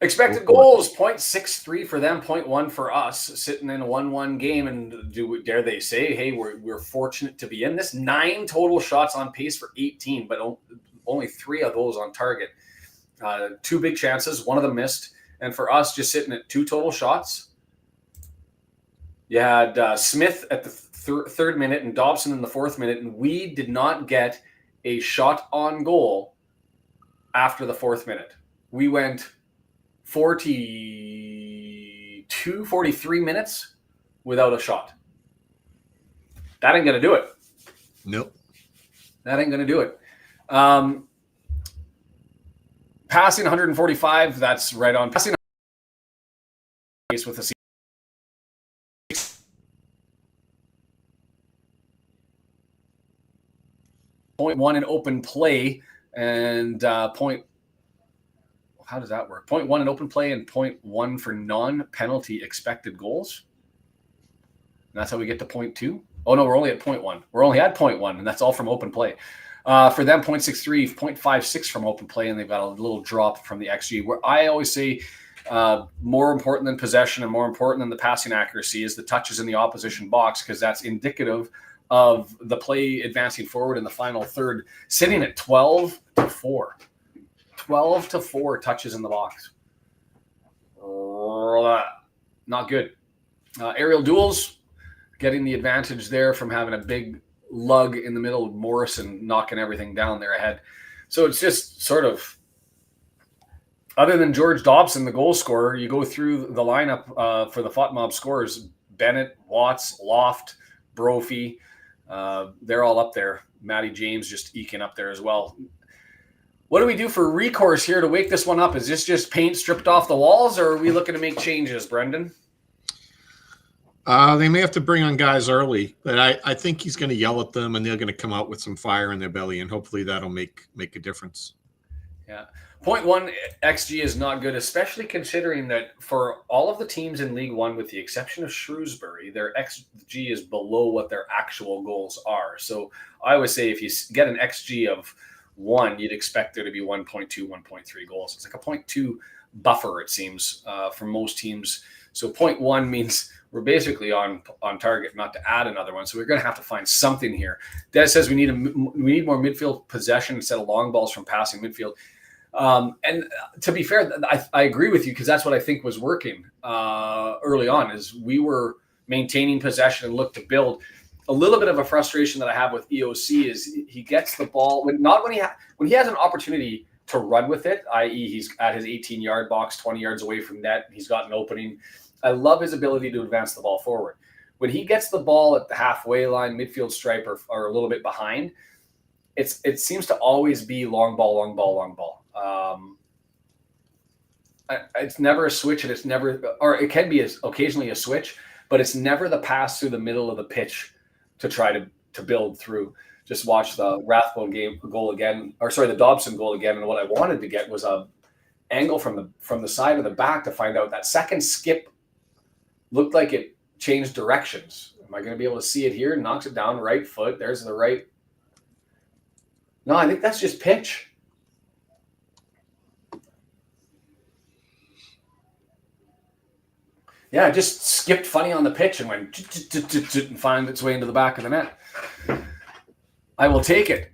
Expected goals, 0.63 for them, 0.1 for us, sitting in a 1-1 game. And dare they say, hey, we're fortunate to be in this. 9 total shots on pace for 18, but only 3 of those on target. 2 big chances, 1 of them missed. And for us, just sitting at 2 total shots. You had Smith at the third minute and Dobson in the 4th minute, and we did not get a shot on goal after the 4th minute. We went 43 minutes without a shot. That ain't going to do it. Nope. That ain't going to do it. Passing 145, that's right on. Passing with a 0.1 in open play and how does that work? 0.1 in open play and 0.1 for non-penalty expected goals. And that's how we get to 0.2. Oh no, we're only at 0.1. We're only at 0.1, and that's all from open play. For them, 0.63, 0.56 from open play, and they've got a little drop from the XG. Where I always say more important than possession and more important than the passing accuracy is the touches in the opposition box, because that's indicative of the play advancing forward in the final third, sitting at 12-4. 12-4 touches in the box. Not good. Aerial duels, getting the advantage there from having a big lug in the middle of Morrison knocking everything down there ahead. So it's just sort of, other than George Dobson, the goal scorer, you go through the lineup for the FOTMOB scores, Bennett, Watts, Loft, Brophy, they're all up there. Matty James just eking up there as well. What do we do for recourse here to wake this one up? Is this just paint stripped off the walls, or are we looking to make changes, Brendan? They may have to bring on guys early, but I think he's going to yell at them, and they're going to come out with some fire in their belly, and hopefully that'll make a difference. Yeah. 0.1 XG is not good, especially considering that for all of the teams in League One, with the exception of Shrewsbury, their XG is below what their actual goals are. So I would say if you get an XG of 1, you'd expect there to be 1.2, 1.3 goals. It's like a 0.2 buffer, it seems, for most teams. So 0.1 means we're basically on target not to add another one. So we're going to have to find something here. Des says we need more midfield possession instead of long balls from passing midfield. And to be fair, I agree with you, because that's what I think was working early on, is we were maintaining possession and look to build. A little bit of a frustration that I have with EOC is he gets the ball when he has an opportunity to run with it, i.e. he's at his 18-yard box, 20 yards away from net, he's got an opening. I love his ability to advance the ball forward. When he gets the ball at the halfway line, midfield stripe, or a little bit behind, it seems to always be long ball. It's never a switch, and it's never, or it can be occasionally a switch, but it's never the pass through the middle of the pitch to try to build through. Just watch the Rathbone goal again, or sorry, the Dobson goal again. And what I wanted to get was a angle from the side of the back to find out that second skip looked like it changed directions. Am I going to be able to see it here? Knocks it down, right foot. There's the right. No, I think that's just pitch. Yeah, it just skipped funny on the pitch and went and found its way into the back of the net. I will take it.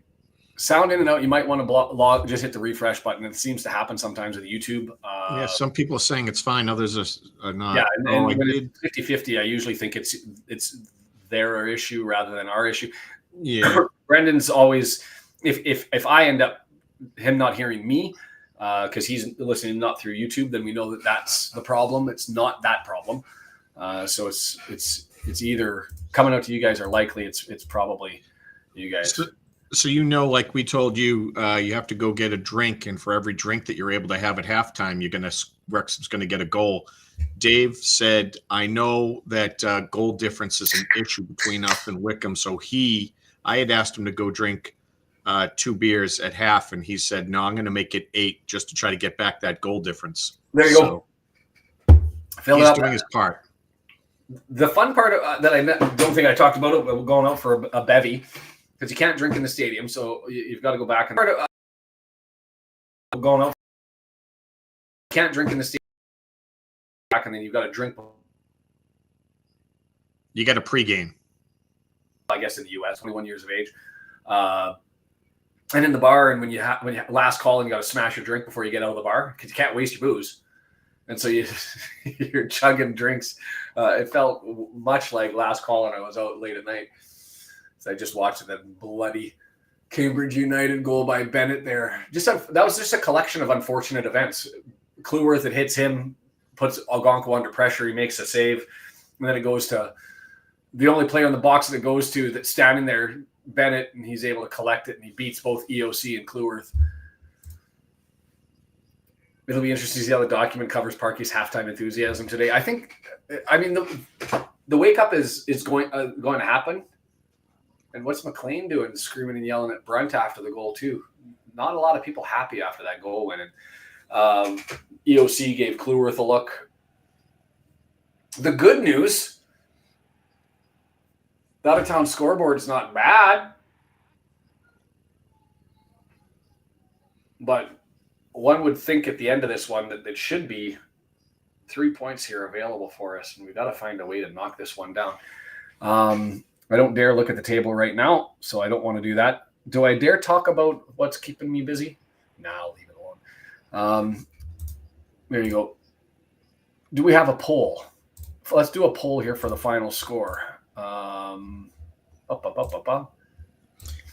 Sound in and out. You might want to just hit the refresh button. It seems to happen sometimes with YouTube. Yeah, some people are saying it's fine. Others are not. Yeah, and when it's 50-50, I usually think it's their issue rather than our issue. Yeah. Brendan's always, if I end up him not hearing me, because he's listening not through YouTube, then we know that that's the problem. It's not that problem. So it's either coming out to you guys or likely it's probably you guys. So like we told you, you have to go get a drink, and for every drink that you're able to have at halftime, Wrexham's gonna get a goal. Dave said, I know that goal difference is an issue between us and Wickham, so I had asked him to go drink 2 beers at half, and he said, no, I'm going to make it 8 just to try to get back that goal difference. There you go. He's doing his part. The fun part that I don't think I talked about it, but we're going out for a bevy because you can't drink in the stadium, so you've got to go back and going out. You can't drink in the stadium, and then you've got to drink. You got a pregame. I guess in the U.S., 21 years of age. And in the bar, and when you last call, and you got to smash your drink before you get out of the bar because you can't waste your booze, and so you're chugging drinks. It felt much like last call, and I was out late at night, so I just watched that bloody Cambridge United goal by Bennett there. That was just a collection of unfortunate events. Cleworth, it hits him, puts Algonquin under pressure, he makes a save, and then it goes to the only player in the box that it goes to that's standing there, Bennett, and he's able to collect it, and he beats both EOC and Cleworth. It'll be interesting to see how the document covers Parky's halftime enthusiasm today. I mean, the wake up is going to happen. And what's McLean doing, screaming and yelling at Brunt after the goal too? Not a lot of people happy after that goal win. And EOC gave Cleworth a look. The good news, the out-of-town scoreboard is not bad, but one would think at the end of this one that there should be 3 points here available for us, and we've got to find a way to knock this one down. I don't dare look at the table right now, so I don't want to do that. Do I dare talk about what's keeping me busy? Nah, I'll leave it alone. There you go. Do we have a poll? Let's do a poll here for the final score.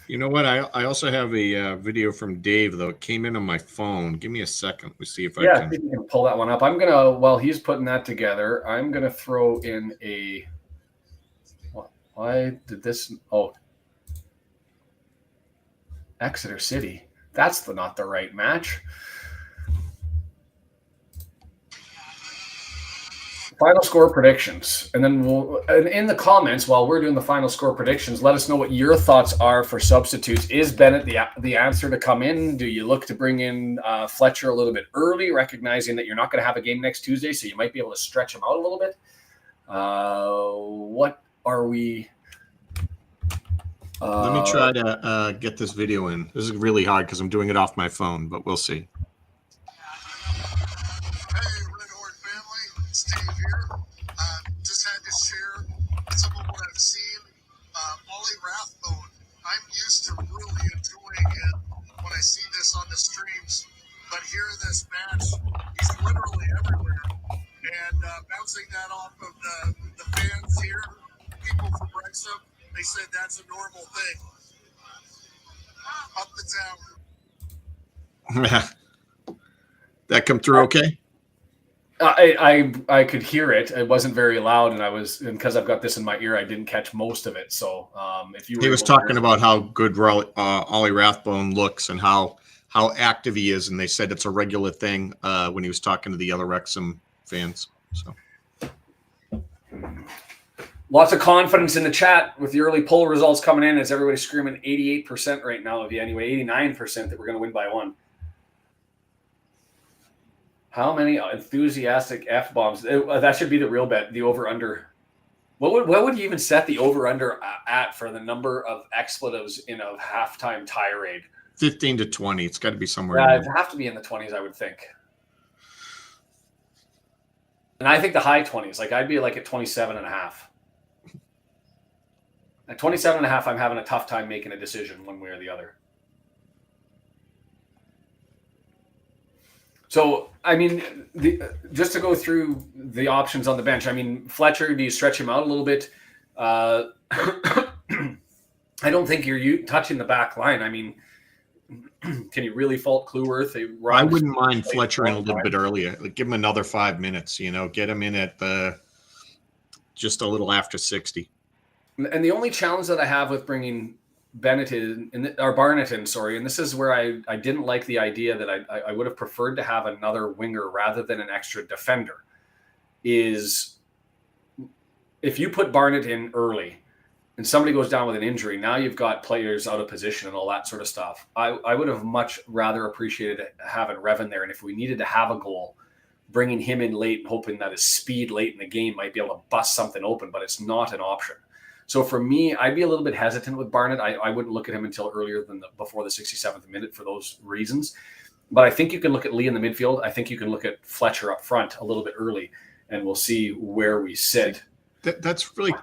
You know what? I also have a video from Dave, though. It came in on my phone. Give me a second. Let's see if I can. See if you can pull that one up. I'm going to, while he's putting that together, I'm going to throw in a, why did this, Exeter City. That's not the right match. Final score predictions. And then in the comments, while we're doing the final score predictions, let us know what your thoughts are for substitutes. Is Bennett the answer to come in? Do you look to bring in Fletcher a little bit early, recognizing that you're not going to have a game next Tuesday, so you might be able to stretch him out a little bit? What are we... Let me try to get this video in. This is really hard because I'm doing it off my phone, but we'll see. I'm used to really enjoying it when I see this on the streams, but here in this match, he's literally everywhere. And bouncing that off of the fans here, people from Wrexham, they said that's a normal thing. Up and down. That come through okay? I could hear it. It wasn't very loud, and because I've got this in my ear, I didn't catch most of it. So if you were, he was talking about how good Ollie Rathbone looks and how active he is, and they said it's a regular thing when he was talking to the other Wrexham fans. So lots of confidence in the chat with the early poll results coming in. As everybody's screaming 88% right now, anyway 89% that we're going to win by 1. How many enthusiastic F-bombs? That should be the real bet, the over-under. What would you even set the over-under at for the number of expletives in a halftime tirade? 15 to 20. It's got to be somewhere. Yeah, it'd have to be in the 20s, I would think. And I think the high 20s. Like, I'd be like at 27.5. At 27.5, I'm having a tough time making a decision one way or the other. So, I mean, just to go through the options on the bench, I mean, Fletcher, do you stretch him out a little bit? I don't think you're touching the back line. I mean, Can you really fault Kluworth? I wouldn't mind Fletcher in a little bit earlier. Like, give him another 5 minutes. Get him in at just a little after 60. And the only challenge that I have with bringing Barnett in, and this is where I didn't like the idea that I would have preferred to have another winger rather than an extra defender, is if you put Barnett in early and somebody goes down with an injury, now you've got players out of position and all that sort of stuff. I would have much rather appreciated having Revan there. And if we needed to have a goal, bringing him in late and hoping that his speed late in the game might be able to bust something open, but it's not an option. So for me, I'd be a little bit hesitant with Barnett. I wouldn't look at him until earlier than before the 67th minute for those reasons. But I think you can look at Lee in the midfield. I think you can look at Fletcher up front a little bit early, and we'll see where we sit. That's really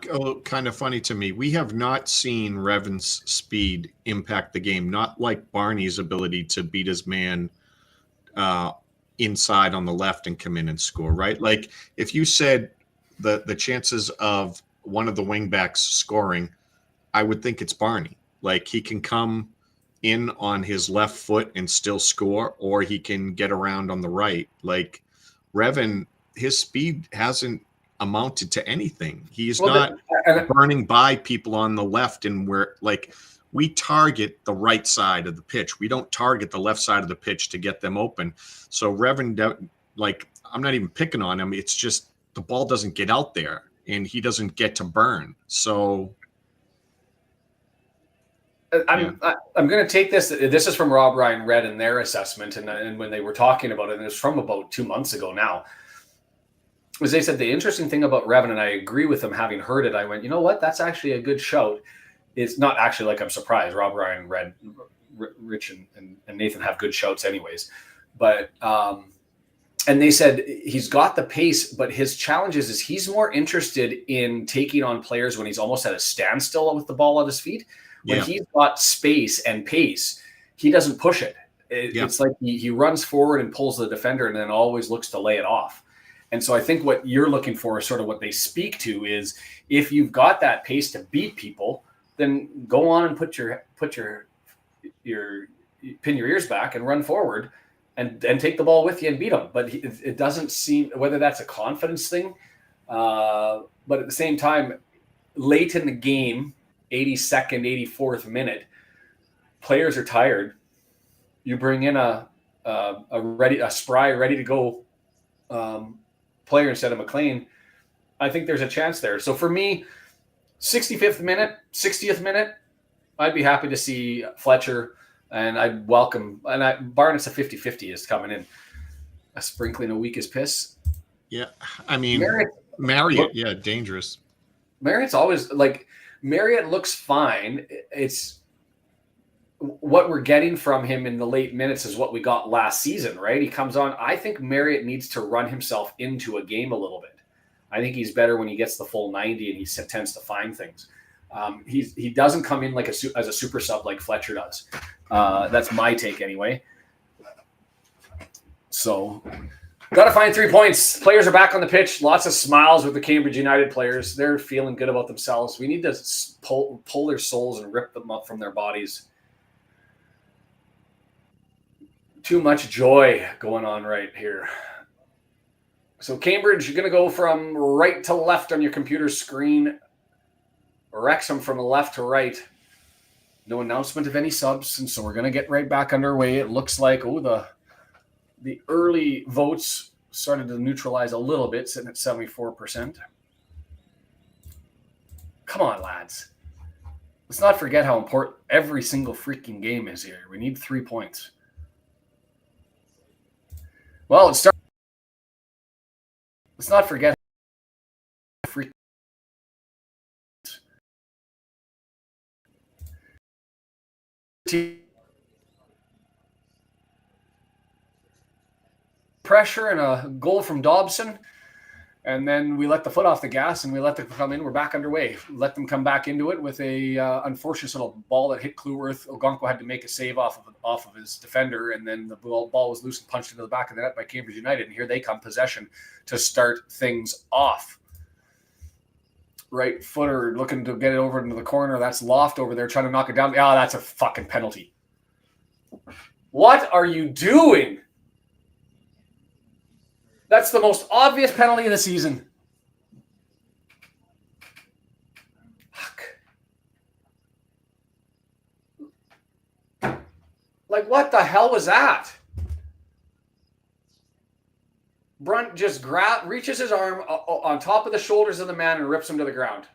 kind of funny to me. We have not seen Revan's speed impact the game, not like Barney's ability to beat his man inside on the left and come in and score, right? Like, if you said the chances of one of the wingbacks scoring, I would think it's Barney. Like, he can come in on his left foot and still score, or he can get around on the right. Like, Revan, his speed hasn't amounted to anything. He's not burning by people on the left, and we target the right side of the pitch. We don't target the left side of the pitch to get them open. So Revan, I'm not even picking on him. It's just the ball doesn't get out there, and he doesn't get to burn. So I'm going to take this. This is from Rob Ryan Red in their assessment, and when they were talking about it, and it was from about 2 months ago now, was they said the interesting thing about Revan, and I agree with them having heard it, I went, you know what, that's actually a good shout. It's not actually like I'm surprised. Rob Ryan Red, Rich and Nathan have good shouts anyways. But and they said he's got the pace, but his challenge is he's more interested in taking on players when he's almost at a standstill with the ball at his feet. When he's got space and pace, he doesn't push it. It's like he runs forward and pulls the defender and then always looks to lay it off. And so I think what you're looking for is sort of what they speak to is if you've got that pace to beat people, then go on and pin your ears back and run forward and take the ball with you and beat them. But it doesn't seem, whether that's a confidence thing, but at the same time, late in the game, 82nd, 84th minute, players are tired. You bring in a spry, ready to go player instead of McLean. I think there's a chance there. So for me, 65th minute, 60th minute, I'd be happy to see Fletcher, and I'd welcome. And Barnett's a 50-50 is coming in. A sprinkling of weak as piss. Yeah, I mean, Marriott, dangerous. Marriott's always Marriott looks fine. It's what we're getting from him in the late minutes is what we got last season, right? He comes on. I think Marriott needs to run himself into a game a little bit. I think he's better when he gets the full 90 and he tends to find things. He doesn't come in as a super sub like Fletcher does. That's my take anyway. So got to find 3 points. Players are back on the pitch. Lots of smiles with the Cambridge United players. They're feeling good about themselves. We need to pull their souls and rip them up from their bodies. Too much joy going on right here. So Cambridge, you're going to go from right to left on your computer screen. Wrexham from left to right. No announcement of any subs, and so we're going to get right back underway. It looks like, the early votes started to neutralize a little bit, sitting at 74%. Come on, lads. Let's not forget how important every single freaking game is here. We need 3 points. Well, let's not forget freaking pressure and a goal from Dobson, and then we let the foot off the gas and we let them come in. We're back underway. Let them come back into it with a unfortunate little ball that hit Kluworth. Ogonko had to make a save off of his defender, and then the ball was loose and punched into the back of the net by Cambridge United. And here they come, possession to start things off. Right footer looking to get it over into the corner. That's Loft over there trying to knock it down. That's a fucking penalty. What are you doing? That's the most obvious penalty of the season. Fuck. Like, what the hell was that? Brunt just reaches his arm on top of the shoulders of the man and rips him to the ground.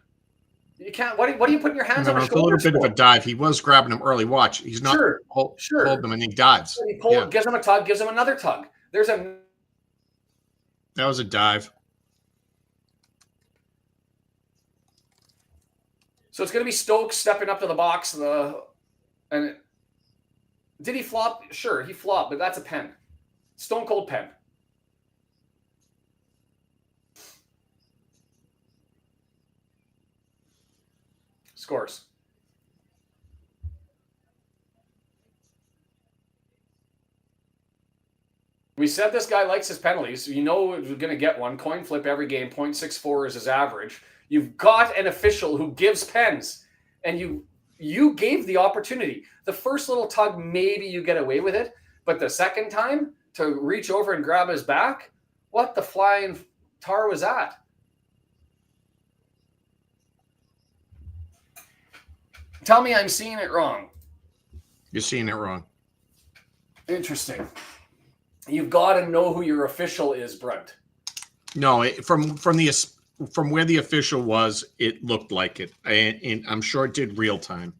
You can't. What are you putting your hands on his shoulders? It's a little bit of a dive. He was grabbing him early. Watch. He's not holding him, and he dives. He gives him a tug, gives him another tug. That was a dive. So it's going to be Stokes stepping up to the box. And did he flop? Sure, he flopped, but that's a pen. Stone cold pen. Scores. We said this guy likes his penalties. You know we're going to get one. Coin flip every game. 0.64 is his average. You've got an official who gives pens, and you gave the opportunity. The first little tug, maybe you get away with it, but the second time to reach over and grab his back, what the flying tar was that? Tell me I'm seeing it wrong. You're seeing it wrong. Interesting. You've got to know who your official is, Brunt. No, from where the official was, it looked like it, and I'm sure it did real time.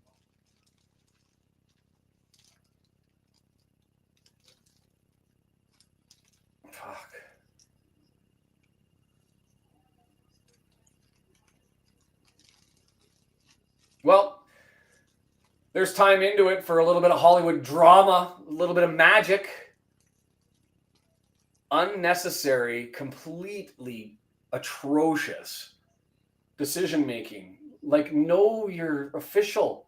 Fuck. Well, there's time into it for a little bit of Hollywood drama, a little bit of magic. Unnecessary, completely atrocious decision making. Like, know your official.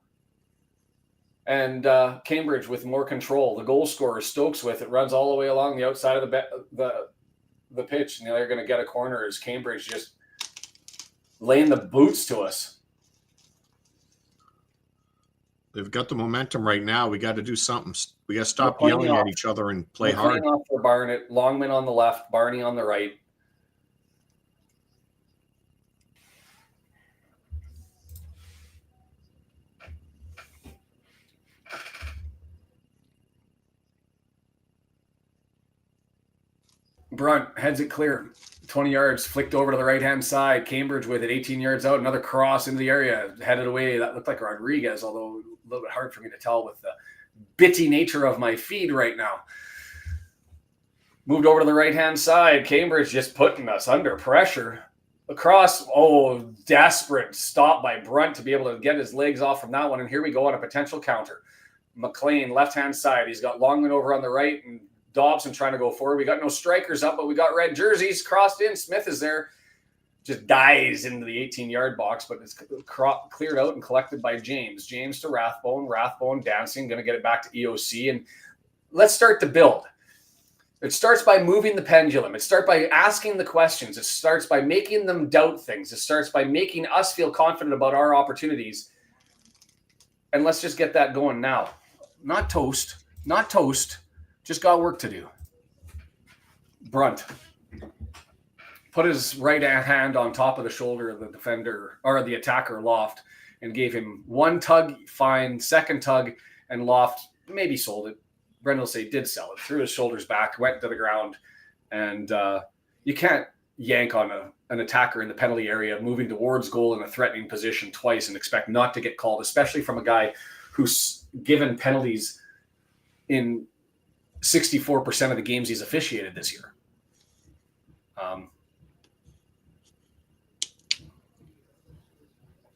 And Cambridge with more control. The goal scorer, Stokes with it, runs all the way along the outside of the pitch. And they're going to get a corner as Cambridge just laying the boots to us. They've got the momentum right now. We got to do something. We got to stop yelling at each other and play hard. Off for Barnett, Longman on the left, Barney on the right. Brunt heads it clear. 20 yards, flicked over to the right-hand side. Cambridge with it, 18 yards out. Another cross into the area, headed away. That looked like Rodriguez, although a little bit hard for me to tell with the bitty nature of my feed right now. Moved over to the right-hand side. Cambridge just putting us under pressure. Across, desperate stop by Brunt to be able to get his legs off from that one. And here we go on a potential counter. McLean, left-hand side. He's got Longman over on the right and Dobson trying to go forward. We got no strikers up, but we got red jerseys crossed in. Smith is there. Just dives into the 18-yard box, but it's cleared out and collected by James. James to Rathbone. Rathbone dancing, going to get it back to EOC. And let's start to build. It starts by moving the pendulum. It starts by asking the questions. It starts by making them doubt things. It starts by making us feel confident about our opportunities. And let's just get that going now. Not toast. Not toast. Just got work to do. Brunt put his right hand on top of the shoulder of the defender or the attacker Loft and gave him one tug, fine, second tug, and Loft maybe sold it. Brendan will say did sell it. Threw his shoulders back, went to the ground, and you can't yank on an attacker in the penalty area moving towards goal in a threatening position twice and expect not to get called, especially from a guy who's given penalties in 64% of the games he's officiated this year.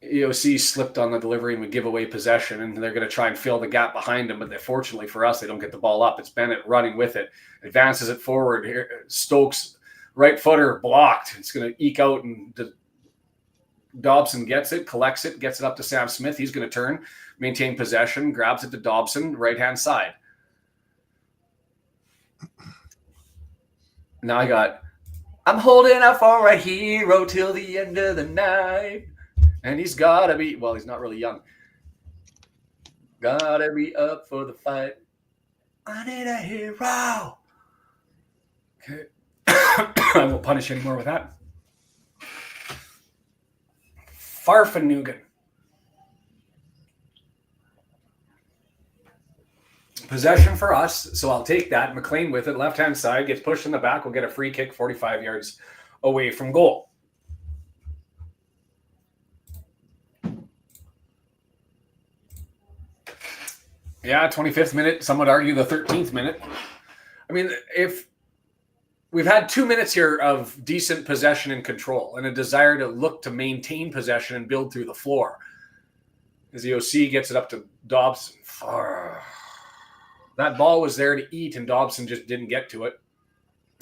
EOC slipped on the delivery and would give away possession, and they're going to try and fill the gap behind him, but fortunately for us, they don't get the ball up. It's Bennett running with it, advances it forward. Here, Stokes, right footer, blocked. It's going to eke out, and Dobson gets it, collects it, gets it up to Sam Smith. He's going to turn, maintain possession, grabs it to Dobson, right-hand side. Now I'm holding out for a hero till the end of the night. And he's got to be, well, he's not really young. Got to be up for the fight. I need a hero. Okay. I won't punish anymore with that. Farfanugan. Possession for us, so I'll take that. McLean with it, left-hand side, gets pushed in the back. We'll get a free kick 45 yards away from goal. Yeah, 25th minute. Some would argue the 13th minute. I mean, if we've had 2 minutes here of decent possession and control and a desire to look to maintain possession and build through the floor. As the OC gets it up to Dobson. That ball was there to eat, and Dobson just didn't get to it.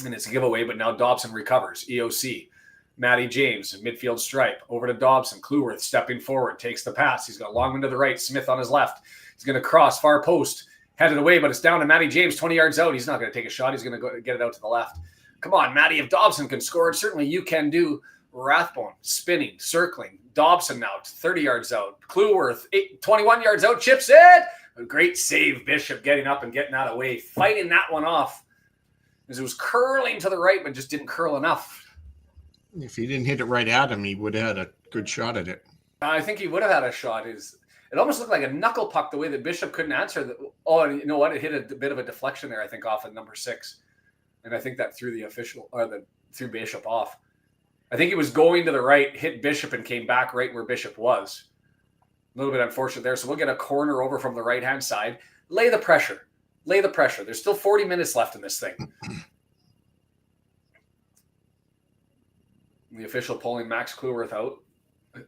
And it's a giveaway, but now Dobson recovers. EOC. Matty James, midfield stripe. Over to Dobson. Kluwerth stepping forward, takes the pass. He's got Longman to the right, Smith on his left. He's going to cross, far post. Headed away, but it's down to Matty James, 20 yards out. He's not going to take a shot. He's going to go get it out to the left. Come on, Matty. If Dobson can score it, certainly you can do. Rathbone, spinning, circling. Dobson now, 30 yards out. Kluwerth, 21 yards out, chips it. A great save, Bishop getting up and getting out of the way, fighting that one off. As it was curling to the right, but just didn't curl enough. If he didn't hit it right at him, he would have had a good shot at it. I think he would have had a shot. It almost looked like a knuckle puck the way that Bishop couldn't answer. Oh, and you know what? It hit a bit of a deflection there, I think, off of number 6. And I think that threw threw Bishop off. I think he was going to the right, hit Bishop, and came back right where Bishop was. A little bit unfortunate there. So we'll get a corner over from the right-hand side. Lay the pressure. Lay the pressure. There's still 40 minutes left in this thing. The official pulling Max Kluwerth out.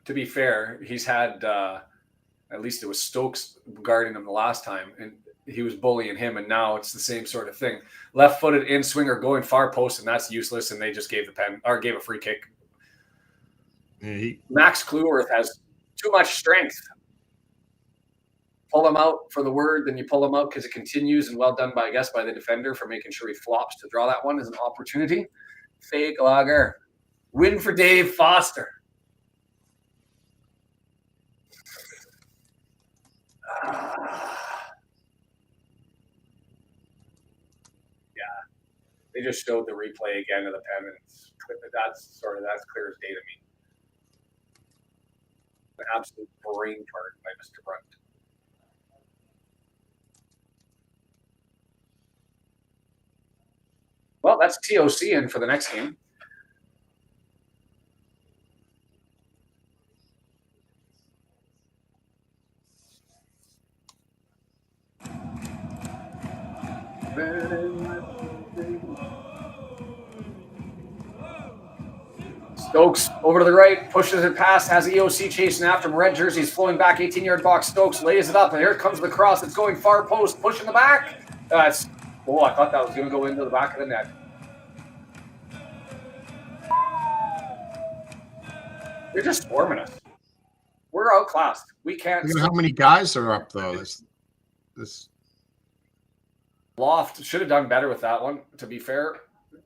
To be fair, he's had, at least it was Stokes guarding him the last time, and he was bullying him, and now it's the same sort of thing. Left-footed in-swinger going far post, and that's useless, and they just gave gave a free kick. Yeah, Max Kluwerth has too much strength. Pull him out for the word, then you pull him out because it continues, and well done by the defender for making sure he flops to draw that one as an opportunity. Fake lager. Win for Dave Foster. Yeah, they just showed the replay again of the pen, and that's clear as day to me. An absolute brain fart by Mr. Brunt. Well, that's TOC in for the next game. Stokes over to the right, pushes it past, has EOC chasing after him. Red jersey's flowing back, 18-yard box. Stokes lays it up, and here comes the cross. It's going far post, pushing the back. I thought that was going to go into the back of the net. They're just swarming us. We're outclassed. We can't. Look at how many guys are up, though. This Loft should have done better with that one, to be fair.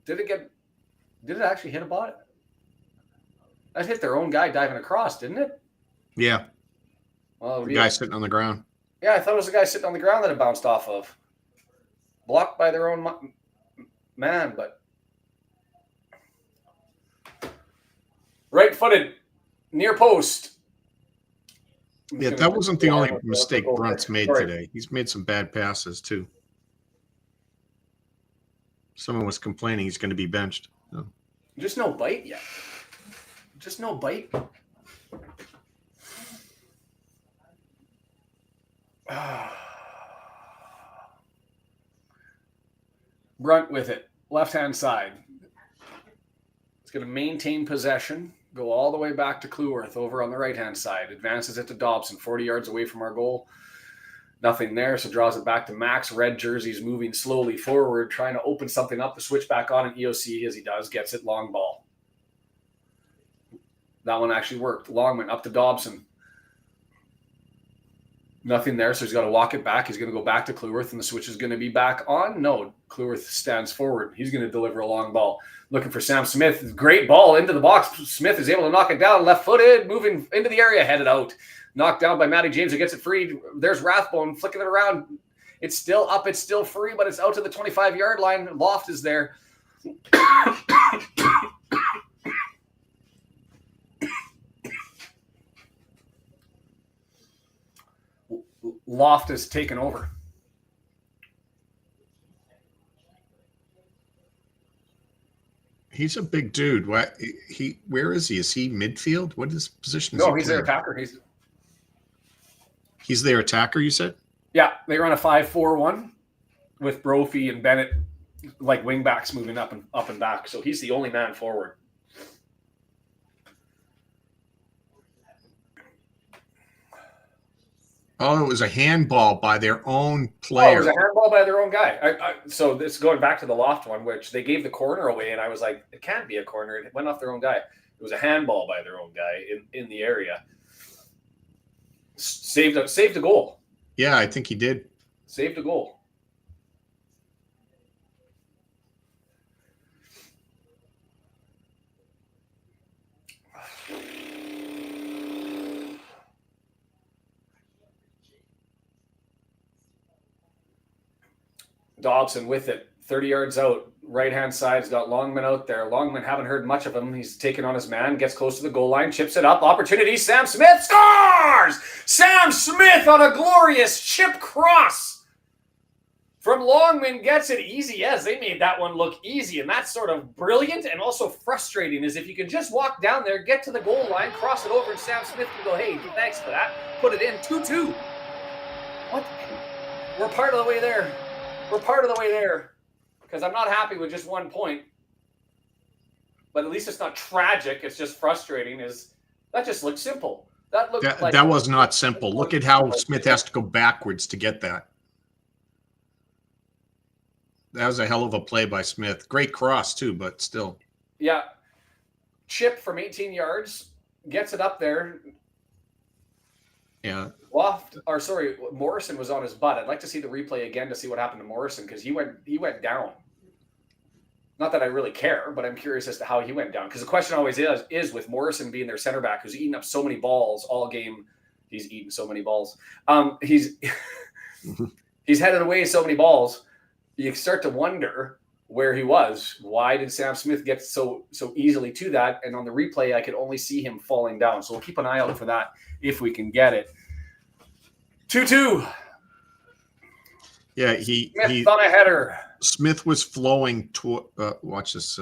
Did it actually hit a bot? That hit their own guy diving across, didn't it? Yeah. Well, the guy sitting on the ground. Yeah, I thought it was the guy sitting on the ground that it bounced off of. Blocked by their own man, but right-footed, near post. Yeah, that wasn't the only mistake Brunt's made today. He's made some bad passes, too. Someone was complaining he's going to be benched. No. Just no bite yet. Just no bite. Brunt with it. Left-hand side. It's going to maintain possession. Go all the way back to Kluwerth over on the right-hand side. Advances it to Dobson, 40 yards away from our goal. Nothing there, so draws it back to Max. Red jersey's moving slowly forward, trying to open something up. The switch back on, and EOC, as he does, gets it long ball. That one actually worked. Longman up to Dobson. Nothing there, so he's got to walk it back. He's going to go back to Kluwerth, and the switch is going to be back on. No, Kluwerth stands forward. He's going to deliver a long ball. Looking for Sam Smith. Great ball into the box. Smith is able to knock it down. Left-footed, moving into the area, headed out. Knocked down by Matty James, who gets it free. There's Rathbone flicking it around. It's still up. It's still free, but it's out to the 25-yard line. Loft is there. Loft is taken over. He's a big dude. Where is he? Is he midfield? What is position? No, he's their attacker. He's their attacker, you said? Yeah, they run a 5-4-1 with Brophy and Bennett like wing backs moving up and back. So he's the only man forward. Oh, it was a handball by their own player. Oh, it was a handball by their own guy. So this going back to the Loft one, which they gave the corner away, and I was like, it can't be a corner. It went off their own guy. It was a handball by their own guy in the area. Saved a goal. Yeah, I think he did. Saved a goal. Dobson with it, 30 yards out, right-hand side has got Longman out there. Longman, haven't heard much of him. He's taken on his man, gets close to the goal line, chips it up. Opportunity, Sam Smith scores! Sam Smith on a glorious chip cross from Longman, gets it easy. Yes, they made that one look easy, and that's sort of brilliant and also frustrating, is if you can just walk down there, get to the goal line, cross it over, and Sam Smith can go, hey, thanks for that. Put it in, 2-2. What? We're part of the way there. We're part of the way there, because I'm not happy with just 1 point. But at least it's not tragic. It's just frustrating. That just looked simple. That was not simple. Look at how Smith has to go backwards to get that. That was a hell of a play by Smith. Great cross too, but still. Yeah. Chip from 18 yards, gets it up there. Yeah. Morrison was on his butt. I'd like to see the replay again to see what happened to Morrison, because he went down. Not that I really care, but I'm curious as to how he went down. Because the question always is with Morrison being their center back, who's eaten up so many balls all game. He's eaten so many balls. He's headed away so many balls. You start to wonder where he was. Why did Sam Smith get so easily to that? And on the replay, I could only see him falling down. So we'll keep an eye out for that if we can get it. 2-2. Yeah, Smith on a header. Smith was flowing to watch this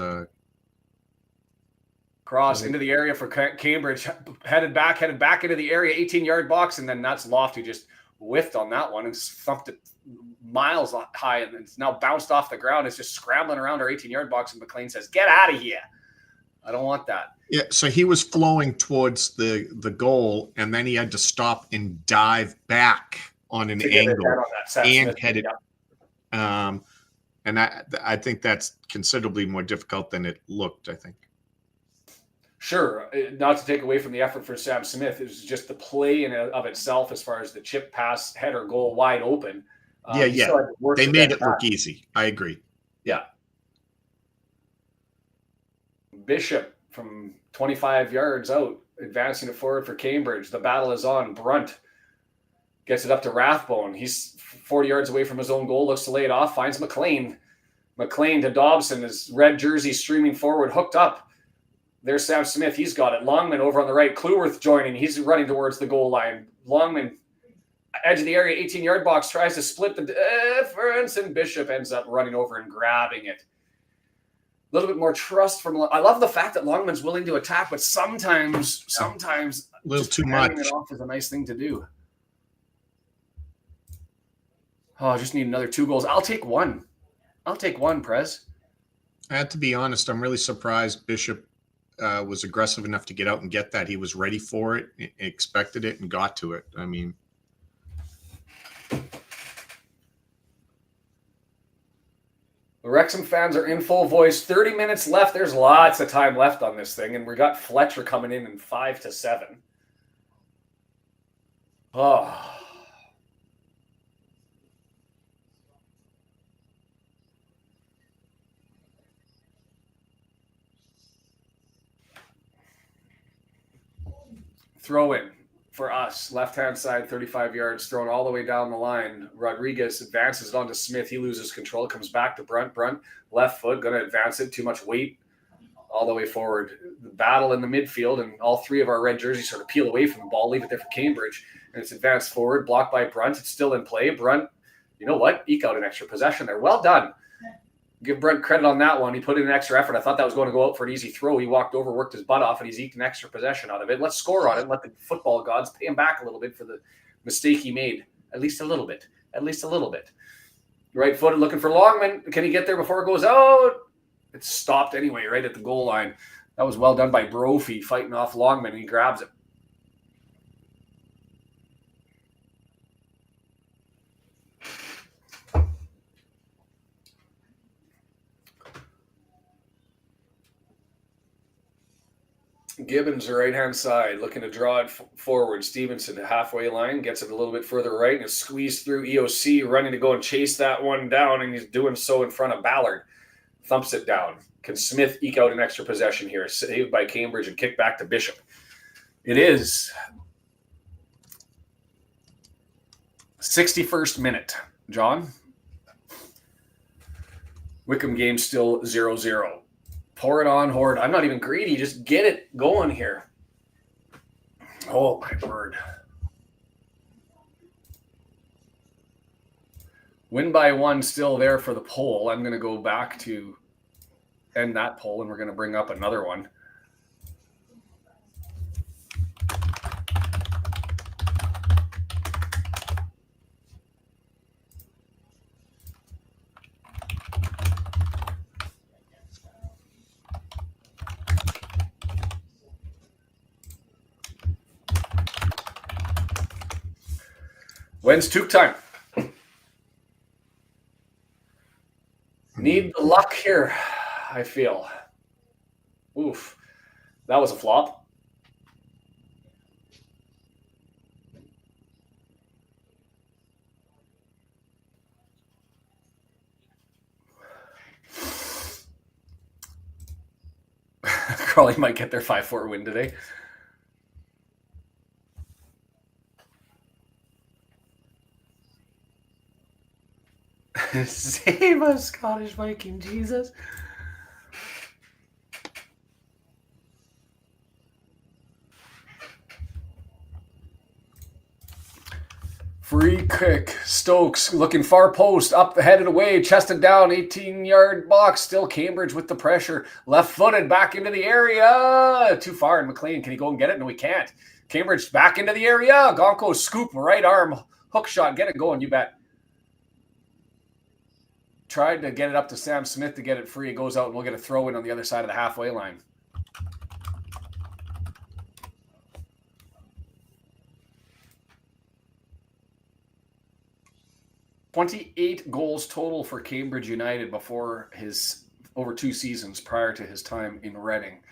cross into the area for Cambridge, headed back into the area, 18-yard box, and then that's Loft who just whiffed on that one and thumped it miles high, and it's now bounced off the ground. It's just scrambling around our 18-yard box, and McLean says, "Get out of here! I don't want that." Yeah, so he was flowing towards the goal, and then he had to stop and dive back on an angle and head it. And I think that's considerably more difficult than it looked, I think. Sure, not to take away from the effort for Sam Smith, it was just the play in of itself as far as the chip pass, header, goal, wide open. They made it look easy. I agree. Yeah. Bishop from 25 yards out, advancing it forward for Cambridge. The battle is on. Brunt gets it up to Rathbone. He's 40 yards away from his own goal, looks to lay it off, finds McLean. McLean to Dobson, his red jersey streaming forward, hooked up. There's Sam Smith. He's got it. Longman over on the right. Kluwerth joining. He's running towards the goal line. Longman, edge of the area, 18-yard box, tries to split the difference, and Bishop ends up running over and grabbing it. A little bit more trust from. I love the fact that Longman's willing to attack, but sometimes a little too much. It off is a nice thing to do. Oh, I just need another 2 goals. I'll take one. Prez. I have to be honest. I'm really surprised Bishop was aggressive enough to get out and get that. He was ready for it, expected it, and got to it. I mean, the Wrexham fans are in full voice. 30 minutes left. There's lots of time left on this thing, and we got Fletcher coming in 5-7. Oh. Throw in for us. Left-hand side, 35 yards, thrown all the way down the line. Rodriguez advances it onto Smith. He loses control, comes back to Brunt. Brunt, left foot, going to advance it. Too much weight all the way forward. The battle in the midfield, and all three of our red jerseys sort of peel away from the ball, leave it there for Cambridge. And it's advanced forward, blocked by Brunt. It's still in play. Brunt, you know what? Eke out an extra possession there. Well done. Give Brunt credit on that one. He put in an extra effort. I thought that was going to go out for an easy throw. He walked over, worked his butt off, and he's eked an extra possession out of it. Let's score on it. Let the football gods pay him back a little bit for the mistake he made. At least a little bit. At least a little bit. Right footed, looking for Longman. Can he get there before it goes out? It's stopped anyway, right at the goal line. That was well done by Brophy, fighting off Longman, and he grabs it. Gibbons, the right-hand side, looking to draw it forward. Stevenson, the halfway line, gets it a little bit further right, and it's squeezed through EOC, running to go and chase that one down, and he's doing so in front of Ballard. Thumps it down. Can Smith eke out an extra possession here? Saved by Cambridge and kicked back to Bishop. It is 61st minute. John? Wickham game still 0-0. Pour it on, Horde. I'm not even greedy. Just get it going here. Oh, my word. Win by one still there for the poll. I'm going to go back to end that poll, and we're going to bring up another one. When's Took time? Need the luck here, I feel. Oof. That was a flop. Crawley might get their 5-4 win today. Save us, Scottish Viking, Jesus. Free kick. Stokes looking far post, up, headed away, chested down, 18-yard box. Still Cambridge with the pressure. Left-footed, back into the area. Too far, and McLean, can he go and get it? No, he can't. Cambridge back into the area. Gonko scoop, right arm, hook shot. Get it going, you bet. Tried to get it up to Sam Smith to get it free. It goes out, and we'll get a throw in on the other side of the halfway line. $28 goals total for Cambridge United before his over 2 seasons prior to his time in Reading.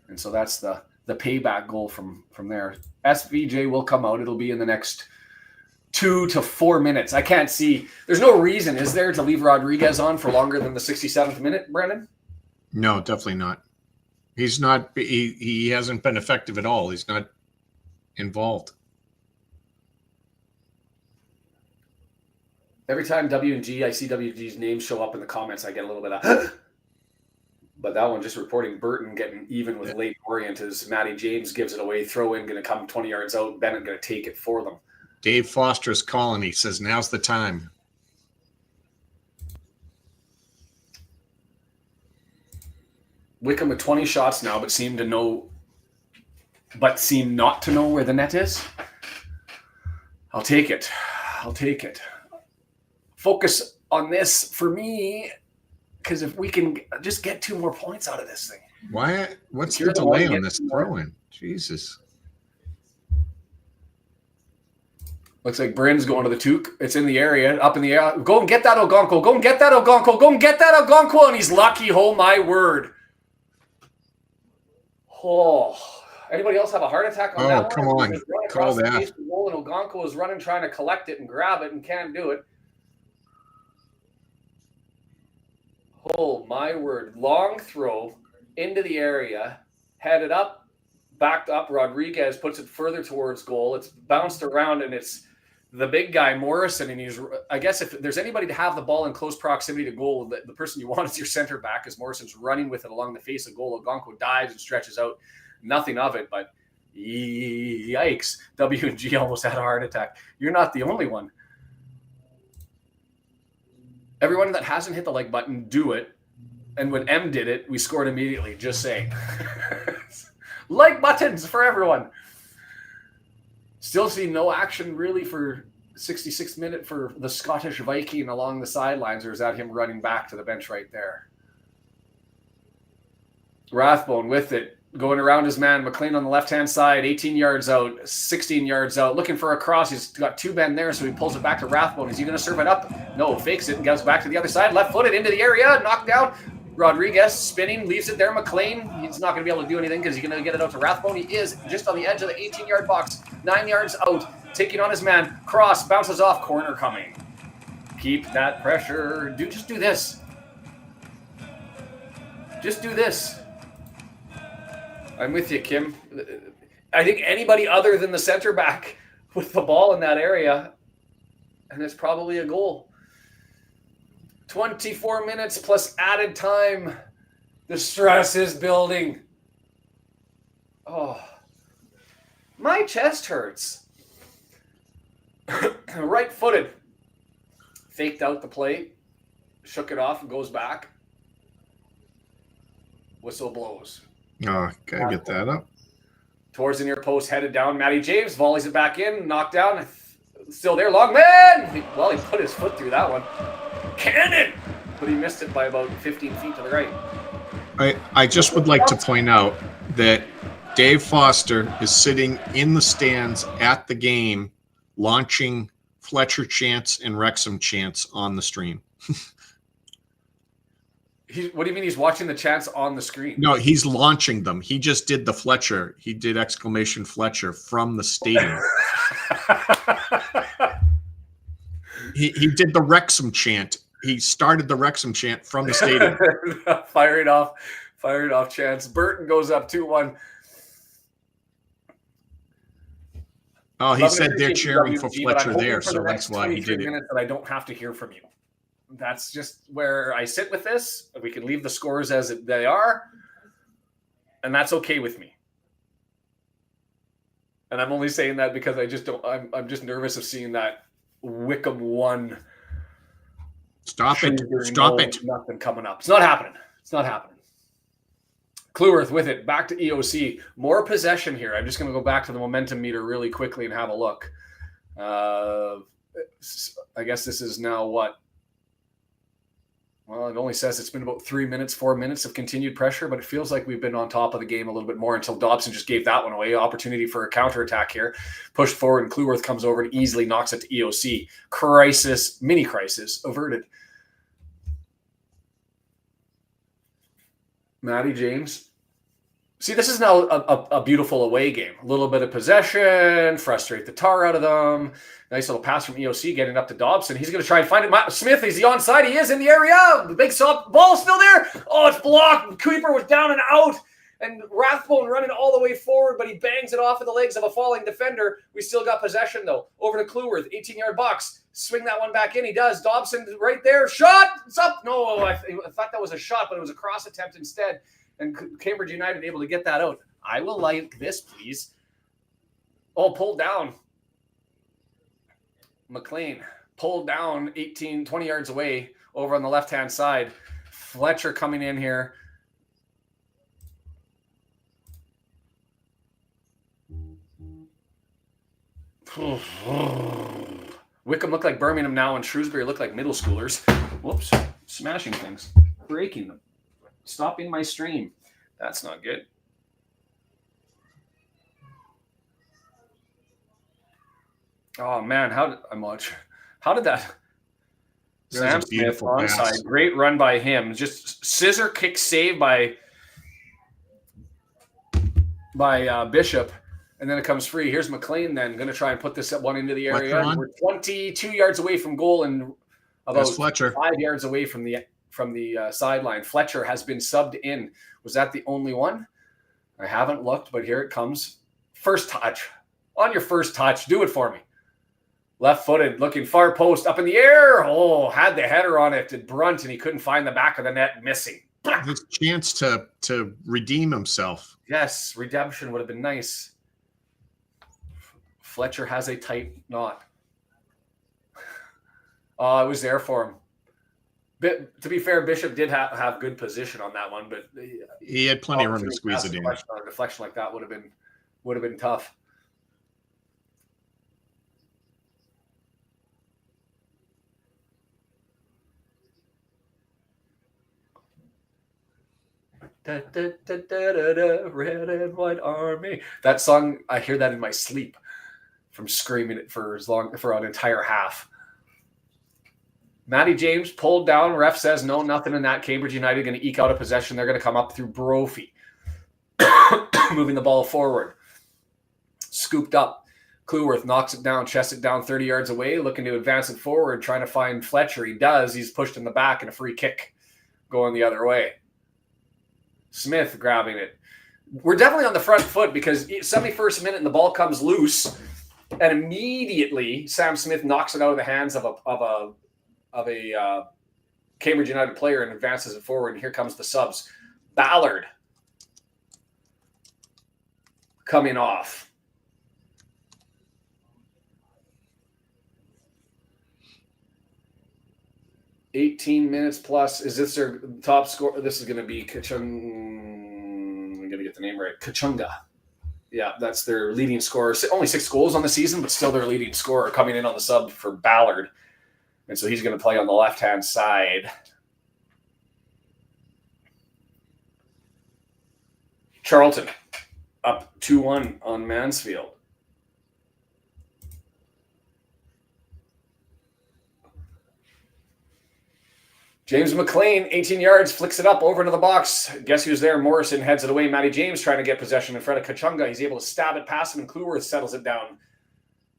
And so that's the payback goal from there. SVJ will come out. It'll be in the next 2 to 4 minutes. I can't see. There's no reason, is there, to leave Rodriguez on for longer than the 67th minute, Brendan? No, definitely not. He's not. He hasn't been effective at all. He's not involved. Every time W&G, I see W&G's name show up in the comments, I get a little bit of but that one just reporting Burton getting even with Leyton Orient as Matty James gives it away. Throw in, going to come 20 yards out. Bennett going to take it for them. Dave Foster's calling. He says, now's the time. Wickham with 20 shots now, but seem not to know where the net is. I'll take it. I'll take it. Focus on this for me, because if we can just get 2 more points out of this thing. Why? What's the delay on this throw-in? Jesus. Looks like Bryn's going to the Took. It's in the area, up in the air. Go and get that Ogonko. Go and get that Ogonko. Go and get that Ogonko. And he's lucky. Oh, my word. Oh. Anybody else have a heart attack on that? Oh, come on. Call that. And Ogonko is running, trying to collect it and grab it and can't do it. Oh, my word. Long throw into the area. Headed up. backed up. Rodriguez puts it further towards goal. It's bounced around, and it's the big guy, Morrison. And I guess if there's anybody to have the ball in close proximity to goal, the person you want is your center back, as Morrison's running with it along the face of goal. Ogonko dives and stretches out. Nothing of it, but yikes. W&G almost had a heart attack. You're not the only one. Everyone that hasn't hit the like button, do it. And when M did it, we scored immediately, just saying. Like buttons for everyone. Still see no action really for 66th minute for the Scottish Viking along the sidelines, or is that him running back to the bench right there? Rathbone with it, going around his man. McLean on the left-hand side, 18 yards out, 16 yards out, looking for a cross. He's got two men there, so he pulls it back to Rathbone. Is he going to serve it up? No, fakes it and goes back to the other side. Left-footed into the area, knocked down. Rodriguez spinning, leaves it there. McLean, he's not going to be able to do anything because he's going to get it out to Rathbone. He is just on the edge of the 18-yard box, 9 yards out, taking on his man. Cross, bounces off, corner coming. Keep that pressure. Just do this. Just do this. I'm with you, Kim. I think anybody other than the center back with the ball in that area, and it's probably a goal. 24 minutes plus added time. The stress is building. Oh, my chest hurts. Right-footed. Faked out the play. Shook it off and goes back. Whistle blows. Oh, gotta get that up. Towards the near post, headed down. Matty James volleys it back in. Knocked down. Still there. Long man. Well, he put his foot through that one. Cannon! But he missed it by about 15 feet to the right. I just would like to point out that Dave Foster is sitting in the stands at the game launching Fletcher chants and Wrexham chants on the stream. What do you mean he's watching the chants on the screen? No, he's launching them. He just did the Fletcher. He did exclamation Fletcher from the stadium. He did the Wrexham chant. He started the Wrexham chant from the stadium. Firing off chants. Burton goes up 2-1. Oh, he said they're cheering for Fletcher there, so that's why he did it. Minutes that I don't have to hear from you. That's just where I sit with this. We can leave the scores as they are, and that's okay with me. And I'm only saying that because I just don't. I'm just nervous of seeing that Wickham 1. Stop it! Stop it! Nothing coming up. It's not happening. It's not happening. Kluwerth with it back to EOC. More possession here. I'm just going to go back to the momentum meter really quickly and have a look. I guess this is now what? Well, it only says it's been about 4 minutes of continued pressure, but it feels like we've been on top of the game a little bit more until Dobson just gave that one away. Opportunity for a counterattack here. Pushed forward, and Kluwerth comes over and easily knocks it to EOC. Mini crisis averted. Matty James. See, this is now a beautiful away game. A little bit of possession, frustrate the tar out of them. Nice little pass from EOC getting up to Dobson. He's going to try and find it. Smith, is he onside? He is in the area. The big soft ball still there. Oh, it's blocked. Kuiper was down and out. And Rathbone running all the way forward, but he bangs it off of the legs of a falling defender. We still got possession, though. Over to Kluwerth, 18-yard box. Swing that one back in. He does. Dobson right there. Shot. It's up. No, I thought that was a shot, but it was a cross attempt instead. And Cambridge United able to get that out. I will like this, please. Oh, pulled down. McLean pulled down 20 yards away over on the left-hand side. Fletcher coming in here. Wickham look like Birmingham now, and Shrewsbury look like middle schoolers. Whoops. Smashing things. Breaking them. Stopping my stream. That's not good. Oh, man. How did that? Sam Smith onside. Great run by him. Just scissor kick save by Bishop. And then it comes free. Here's McLean then. Going to try and put this one into the area. We're 22 yards away from goal and about 5 yards away from the sideline. Fletcher has been subbed in. Was that the only one? I haven't looked, but here it comes. First touch. On your first touch, do it for me. Left-footed, looking far post, up in the air. Oh, had the header on it. Did Brunt, and he couldn't find the back of the net, missing. His chance to redeem himself. Yes, redemption would have been nice. Fletcher has a tight knot. Oh, it was there for him. To be fair, Bishop did have good position on that one, but he had plenty of room to squeeze it in. A deflection like that would have been tough. Da, da, da, da, da, da, red and white army. That song, I hear that in my sleep from screaming it for an entire half. Matty James pulled down. Ref says no, nothing in that. Cambridge United going to eke out a possession. They're going to come up through Brophy. Moving the ball forward. Scooped up. Cleworth knocks it down, chests it down 30 yards away, looking to advance it forward, trying to find Fletcher. He does. He's pushed in the back and a free kick going the other way. Smith grabbing it. We're definitely on the front foot because 71st minute and the ball comes loose, and immediately Sam Smith knocks it out of the hands of a Cambridge United player and advances it forward. And here comes the subs. Ballard coming off. $18 minutes plus. Is this their top score? This is going to be I'm going to get the name right. Kachunga. Yeah, that's their leading scorer. Only 6 goals on the season, but still their leading scorer coming in on the sub for Ballard. And so he's going to play on the left-hand side. Charlton up 2-1 on Mansfield. James McLean, 18 yards, flicks it up over into the box. Guess who's there? Morrison heads it away. Matty James trying to get possession in front of Kachunga. He's able to stab it past him, and Cleworth settles it down.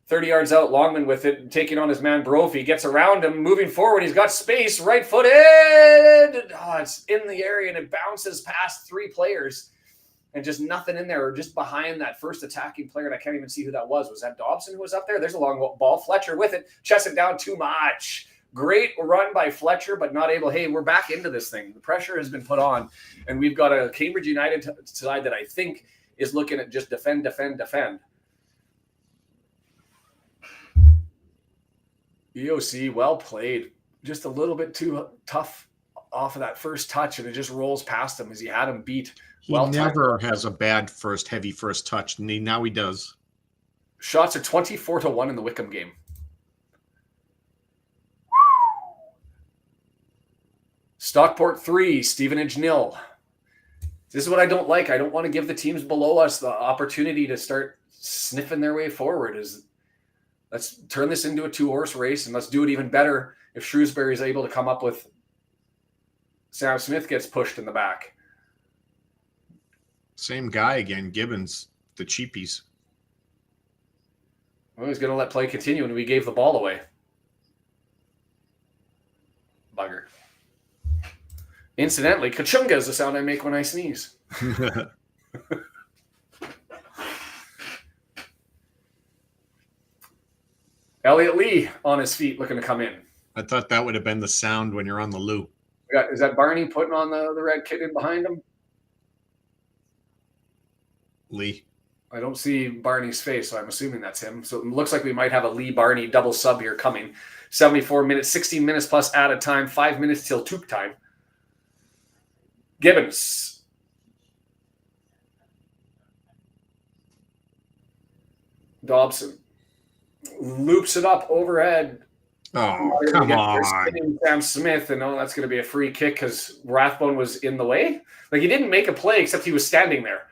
30 yards out, Longman with it, taking on his man Brophy. Gets around him, moving forward. He's got space, right-footed. Oh, it's in the area, and it bounces past 3 players. And just nothing in there, or just behind that first attacking player, and I can't even see who that was. Was that Dobson who was up there? There's a long ball. Fletcher with it. Chests it down too much. Great run by Fletcher, but not able. Hey, we're back into this thing. The pressure has been put on, and we've got a Cambridge United side that I think is looking at just defend. EOC, well played. Just a little bit too tough off of that first touch, and it just rolls past him as he had him beat. He never has a bad heavy first touch, and now he does. Shots are 24-1 in the Wickham game. Stockport 3, Stevenage 0. This is what I don't like. I don't want to give the teams below us the opportunity to start sniffing their way forward. Let's turn this into a 2-horse race, and let's do it even better if Shrewsbury is able to come up with Sam Smith gets pushed in the back. Same guy again, Gibbons, the cheapies. Well, he's going to let play continue, and we gave the ball away. Bugger. Incidentally, Kachunga is the sound I make when I sneeze. Elliot Lee on his feet looking to come in. I thought that would have been the sound when you're on the loo. Is that Barney putting on the red kit in behind him? Lee. I don't see Barney's face, so I'm assuming that's him. So it looks like we might have a Lee-Barney double sub here coming. 74 minutes, 16 minutes plus added time, 5 minutes till Took time. Gibbons. Dobson. Loops it up overhead. Oh, come on. Sam Smith, and that's going to be a free kick because Rathbone was in the way. Like, he didn't make a play except he was standing there.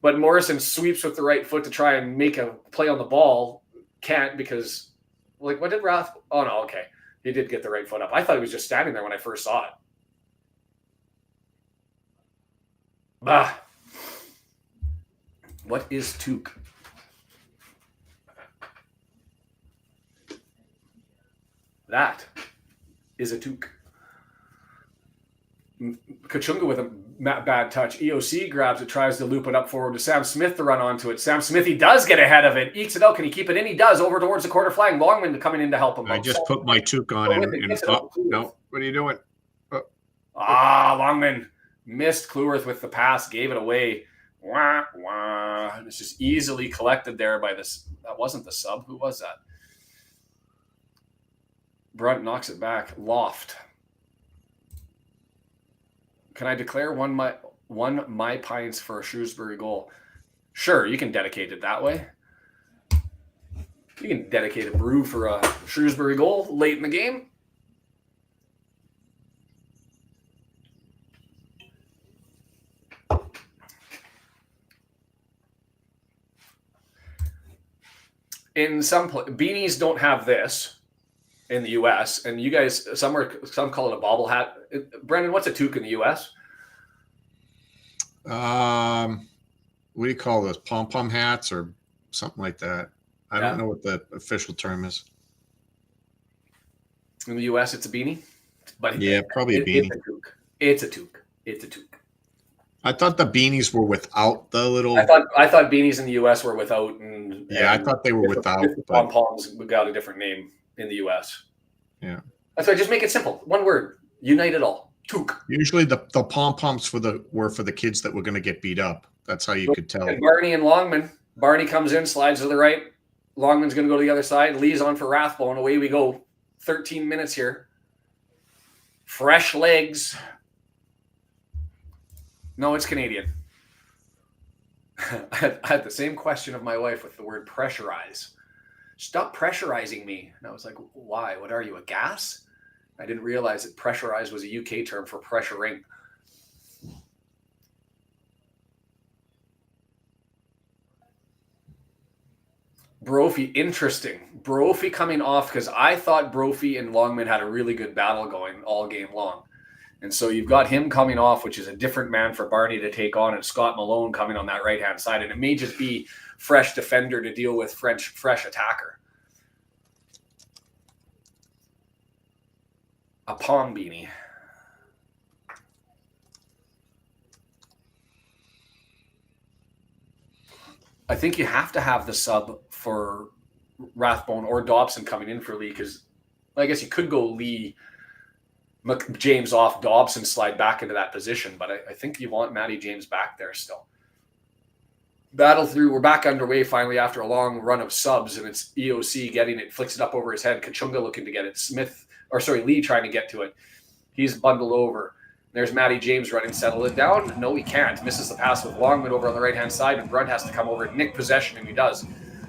But Morrison sweeps with the right foot to try and make a play on the ball. Can't because, like, what did Rathbone? Oh, no, okay. He did get the right foot up. I thought he was just standing there when I first saw it. Bah. What is Took? That is a Took. Kachunga with a bad touch. EOC grabs it, tries to loop it up forward to Sam Smith to run onto it. Sam Smith, he does get ahead of it. Ekes it out. Can he keep it in? He does. Over towards the quarter flag. Longman coming in to help him. I just put my toque on and oh, no. What are you doing? Longman missed Cleworth with the pass, gave it away. Wah, wah. And it's just easily collected there by this. That wasn't the sub. Who was that? Brunt knocks it back. Loft. Can I declare one my pints for a Shrewsbury goal? Sure, you can dedicate it that way. You can dedicate a brew for a Shrewsbury goal late in the game. In some beanies don't have this in the U.S. and you guys some call it a bobble hat. Brendan, what's a toque in the U.S.? What do you call those? Pom-pom hats or something like that? I don't know what the official term is. In the U.S., it's a beanie. But yeah, probably a beanie. It's a toque. It's a toque. I thought the beanies were without the little. I thought beanies in the U.S. were without. I thought they were without. Pom poms got a different name in the U.S. Yeah, that's why. Just make it simple. One word. Unite it all. Toque. Usually the pom poms were for the kids that were going to get beat up. That's how you could tell. And Barney and Longman. Barney comes in, slides to the right. Longman's going to go to the other side. Lee's on for Rathbone. Away we go. 13 minutes here. Fresh legs. No, it's Canadian. I had the same question of my wife with the word pressurize. Stop pressurizing me. And I was like, why? What are you, a gas? I didn't realize that pressurize was a UK term for pressuring. Brophy, interesting. Brophy coming off because I thought Brophy and Longman had a really good battle going all game long. And so you've got him coming off, which is a different man for Barney to take on, and Scott Malone coming on that right-hand side. And it may just be fresh defender to deal with fresh attacker. A palm beanie. I think you have to have the sub for Rathbone or Dobson coming in for Lee, because I guess you could go Lee, James off, Dobson slide back into that position, but I think you want Matty James back there still. Battle through. We're back underway finally after a long run of subs, and it's EOC getting it, flicks it up over his head. Kachunga looking to get it. Lee trying to get to it. He's bundled over. There's Matty James running, settle it down. No, he can't. Misses the pass with Longman over on the right-hand side, and Brunt has to come over and nick possession, and he does.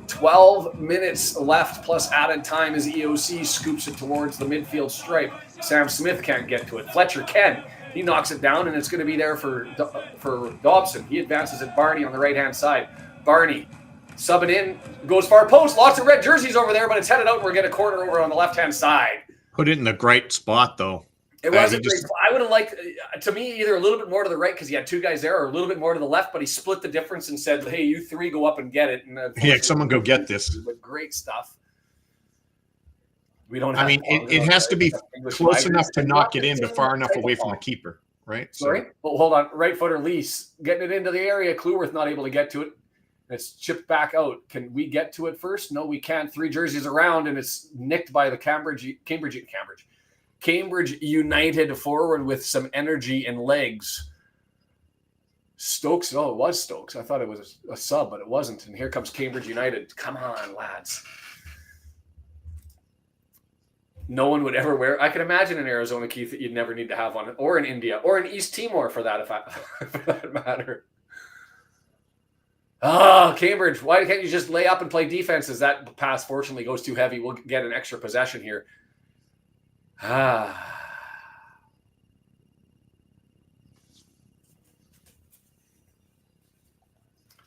12 minutes left plus added time as EOC scoops it towards the midfield stripe. Sam Smith can't get to it. Fletcher can. He knocks it down, and it's going to be there for Dobson. He advances at Barney on the right-hand side. Barney subbing in, goes far post. Lots of red jerseys over there, but it's headed out, and we're getting a corner over on the left-hand side. Put it in a great spot, though. It wasn't great. I would have liked, to me, either a little bit more to the right because he had two guys there, or a little bit more to the left, but he split the difference and said, hey, you three go up and get it. And someone go get this. Great stuff. We don't have it has to be close enough to knock it in, but far enough away from the keeper, right? Sorry? Well, hold on. Right footer Lease getting it into the area. Cleworth not able to get to it. It's chipped back out. Can we get to it first? No, we can't. 3 jerseys around, and it's nicked by the Cambridge United forward with some energy and legs. Stokes. Oh, it was Stokes. I thought it was a sub, but it wasn't. And here comes Cambridge United. Come on, lads. No one would ever wear. I can imagine in Arizona, Keith, that you'd never need to have one, or in India, or in East Timor for that, for that matter. Cambridge, why can't you just lay up and play defense? As that pass fortunately goes too heavy. We'll get an extra possession here. I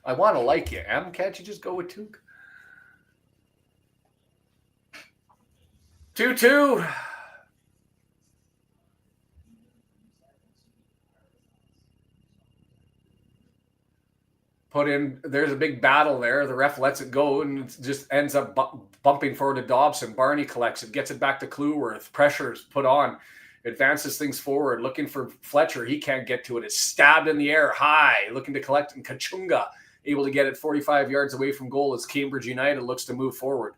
want to like you, Em. Can't you just go with Took? 2-2. Put in, there's a big battle there. The ref lets it go, and it just ends up bumping forward to Dobson. Barney collects it, gets it back to Cleworth. Pressure's put on. advances things forward, looking for Fletcher. He can't get to it. It's stabbed in the air high, looking to collect, and Kachunga able to get it 45 yards away from goal as Cambridge United looks to move forward.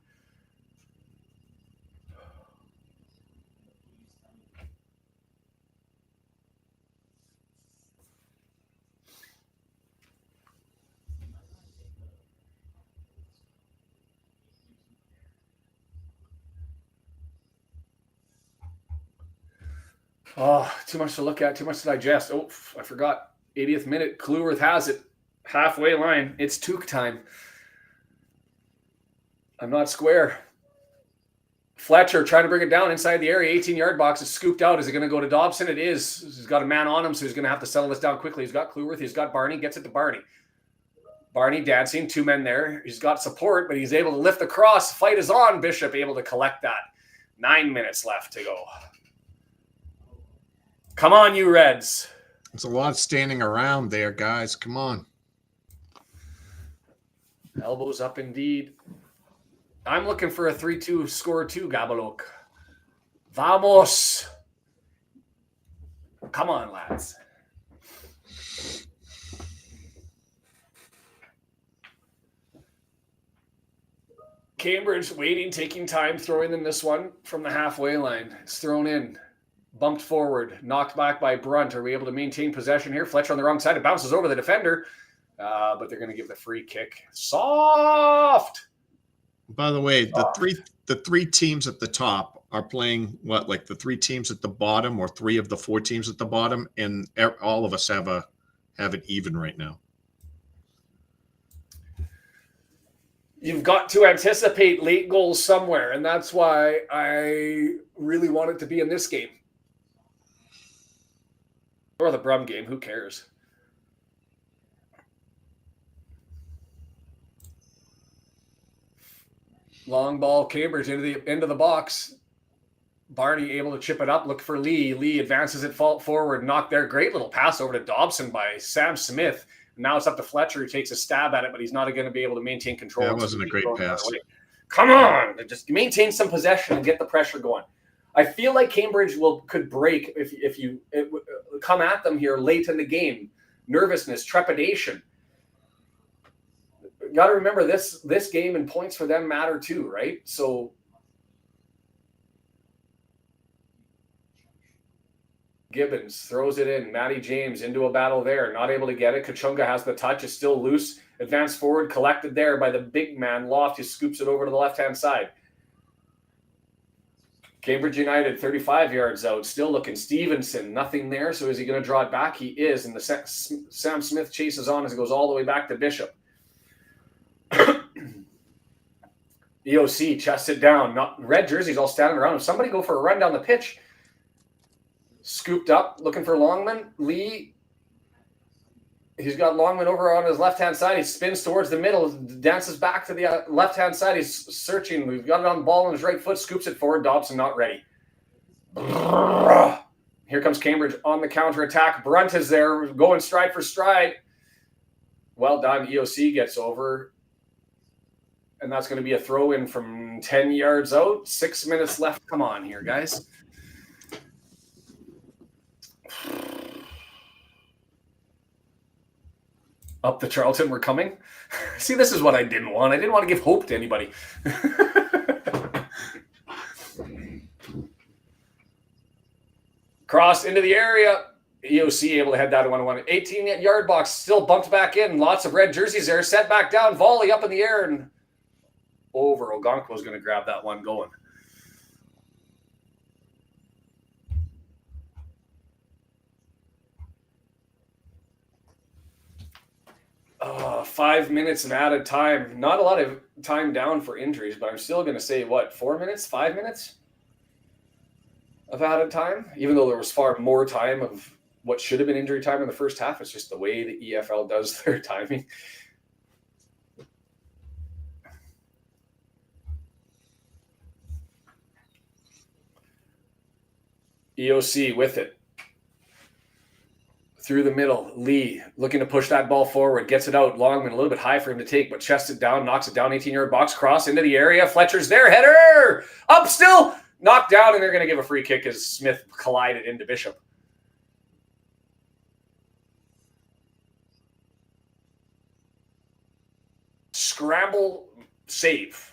Oh, too much to look at, too much to digest. Oh, I forgot. 80th minute. Kluwerth has it. Halfway line. It's Took time. I'm not square. Fletcher trying to bring it down inside the area. 18-yard box is scooped out. Is it going to go to Dobson? It is. He's got a man on him, so he's going to have to settle this down quickly. He's got Kluwerth. He's got Barney. Gets it to Barney. Barney dancing. 2 men there. He's got support, but he's able to lift the cross. Fight is on. Bishop able to collect that. 9 minutes left to go. Come on, you Reds. There's a lot standing around there, guys. Come on. Elbows up indeed. I'm looking for a 3-2 score 2, Gabalok. Vamos. Come on, lads. Cambridge waiting, taking time, throwing in this one from the halfway line. It's thrown in. Bumped forward, knocked back by Brunt. Are we able to maintain possession here? Fletcher on the wrong side. It bounces over the defender, but they're going to give the free kick. Soft. By the way, the three teams at the top are playing what, like the 3 teams at the bottom, or 3 of the 4 teams at the bottom, and all of us have it even right now. You've got to anticipate late goals somewhere, and that's why I really want it to be in this game. Or the Brum game, who cares? Long ball, Cambridge into the end of the box. Barney able to chip it up, look for Lee. Lee advances it forward, knocked there. Great little pass over to Dobson by Sam Smith. Now it's up to Fletcher, who takes a stab at it, but he's not going to be able to maintain control. That wasn't a great pass. Come on, just maintain some possession and get the pressure going. I feel like Cambridge could break if you come at them here late in the game. Nervousness, trepidation. Got to remember this game and points for them matter too, right? So Gibbons throws it in. Matty James into a battle there. Not able to get it. Kachunga has the touch. Is still loose. Advanced forward. Collected there by the big man, Loft, who scoops it over to the left-hand side. Cambridge United, 35 yards out. Still looking. Stevenson, nothing there. So is he going to draw it back? He is. And the Sam Smith chases on as it goes all the way back to Bishop. EOC chests it down. Not red jerseys all standing around him. Somebody go for a run down the pitch. Scooped up, looking for Longman. Lee, he's got Longman over on his left-hand side. He spins towards the middle, dances back to the left-hand side. He's searching. We've got it on the ball on his right foot, scoops it forward. Dobson not ready. Here comes Cambridge on the counter-attack. Brunt is there, going stride for stride. Well done. EOC gets over. And that's going to be a throw-in from 10 yards out. 6 minutes left. Come on here, guys. Up the Charlton, we're coming. See, this is what I didn't want. I didn't want to give hope to anybody. Cross into the area. EOC able to head that 1-1. 18-yard box, still bumped back in. Lots of red jerseys there. Set back down. Volley up in the air and over. Ogonquo's going to grab that one going. 5 minutes of added time. Not a lot of time down for injuries, but I'm still going to say, 4 minutes, 5 minutes of added time? Even though there was far more time of what should have been injury time in the first half. It's just the way the EFL does their timing. EOC with it. Through the middle, Lee looking to push that ball forward, gets it out. Longman a little bit high for him to take, but chests it down, knocks it down, 18-yard box, cross into the area. Fletcher's there, header! Up still! Knocked down, and they're going to give a free kick as Smith collided into Bishop. Scramble save.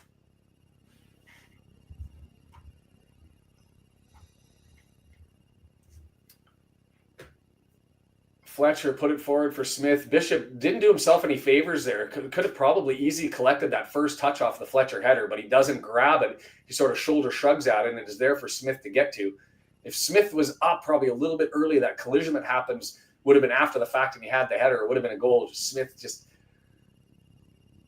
Fletcher put it forward for Smith. Bishop didn't do himself any favors there. Could have probably easily collected that first touch off the Fletcher header, but he doesn't grab it. He sort of shoulder shrugs at it, and it is there for Smith to get to. If Smith was up probably a little bit early, that collision that happens would have been after the fact and he had the header. It would have been a goal. Smith just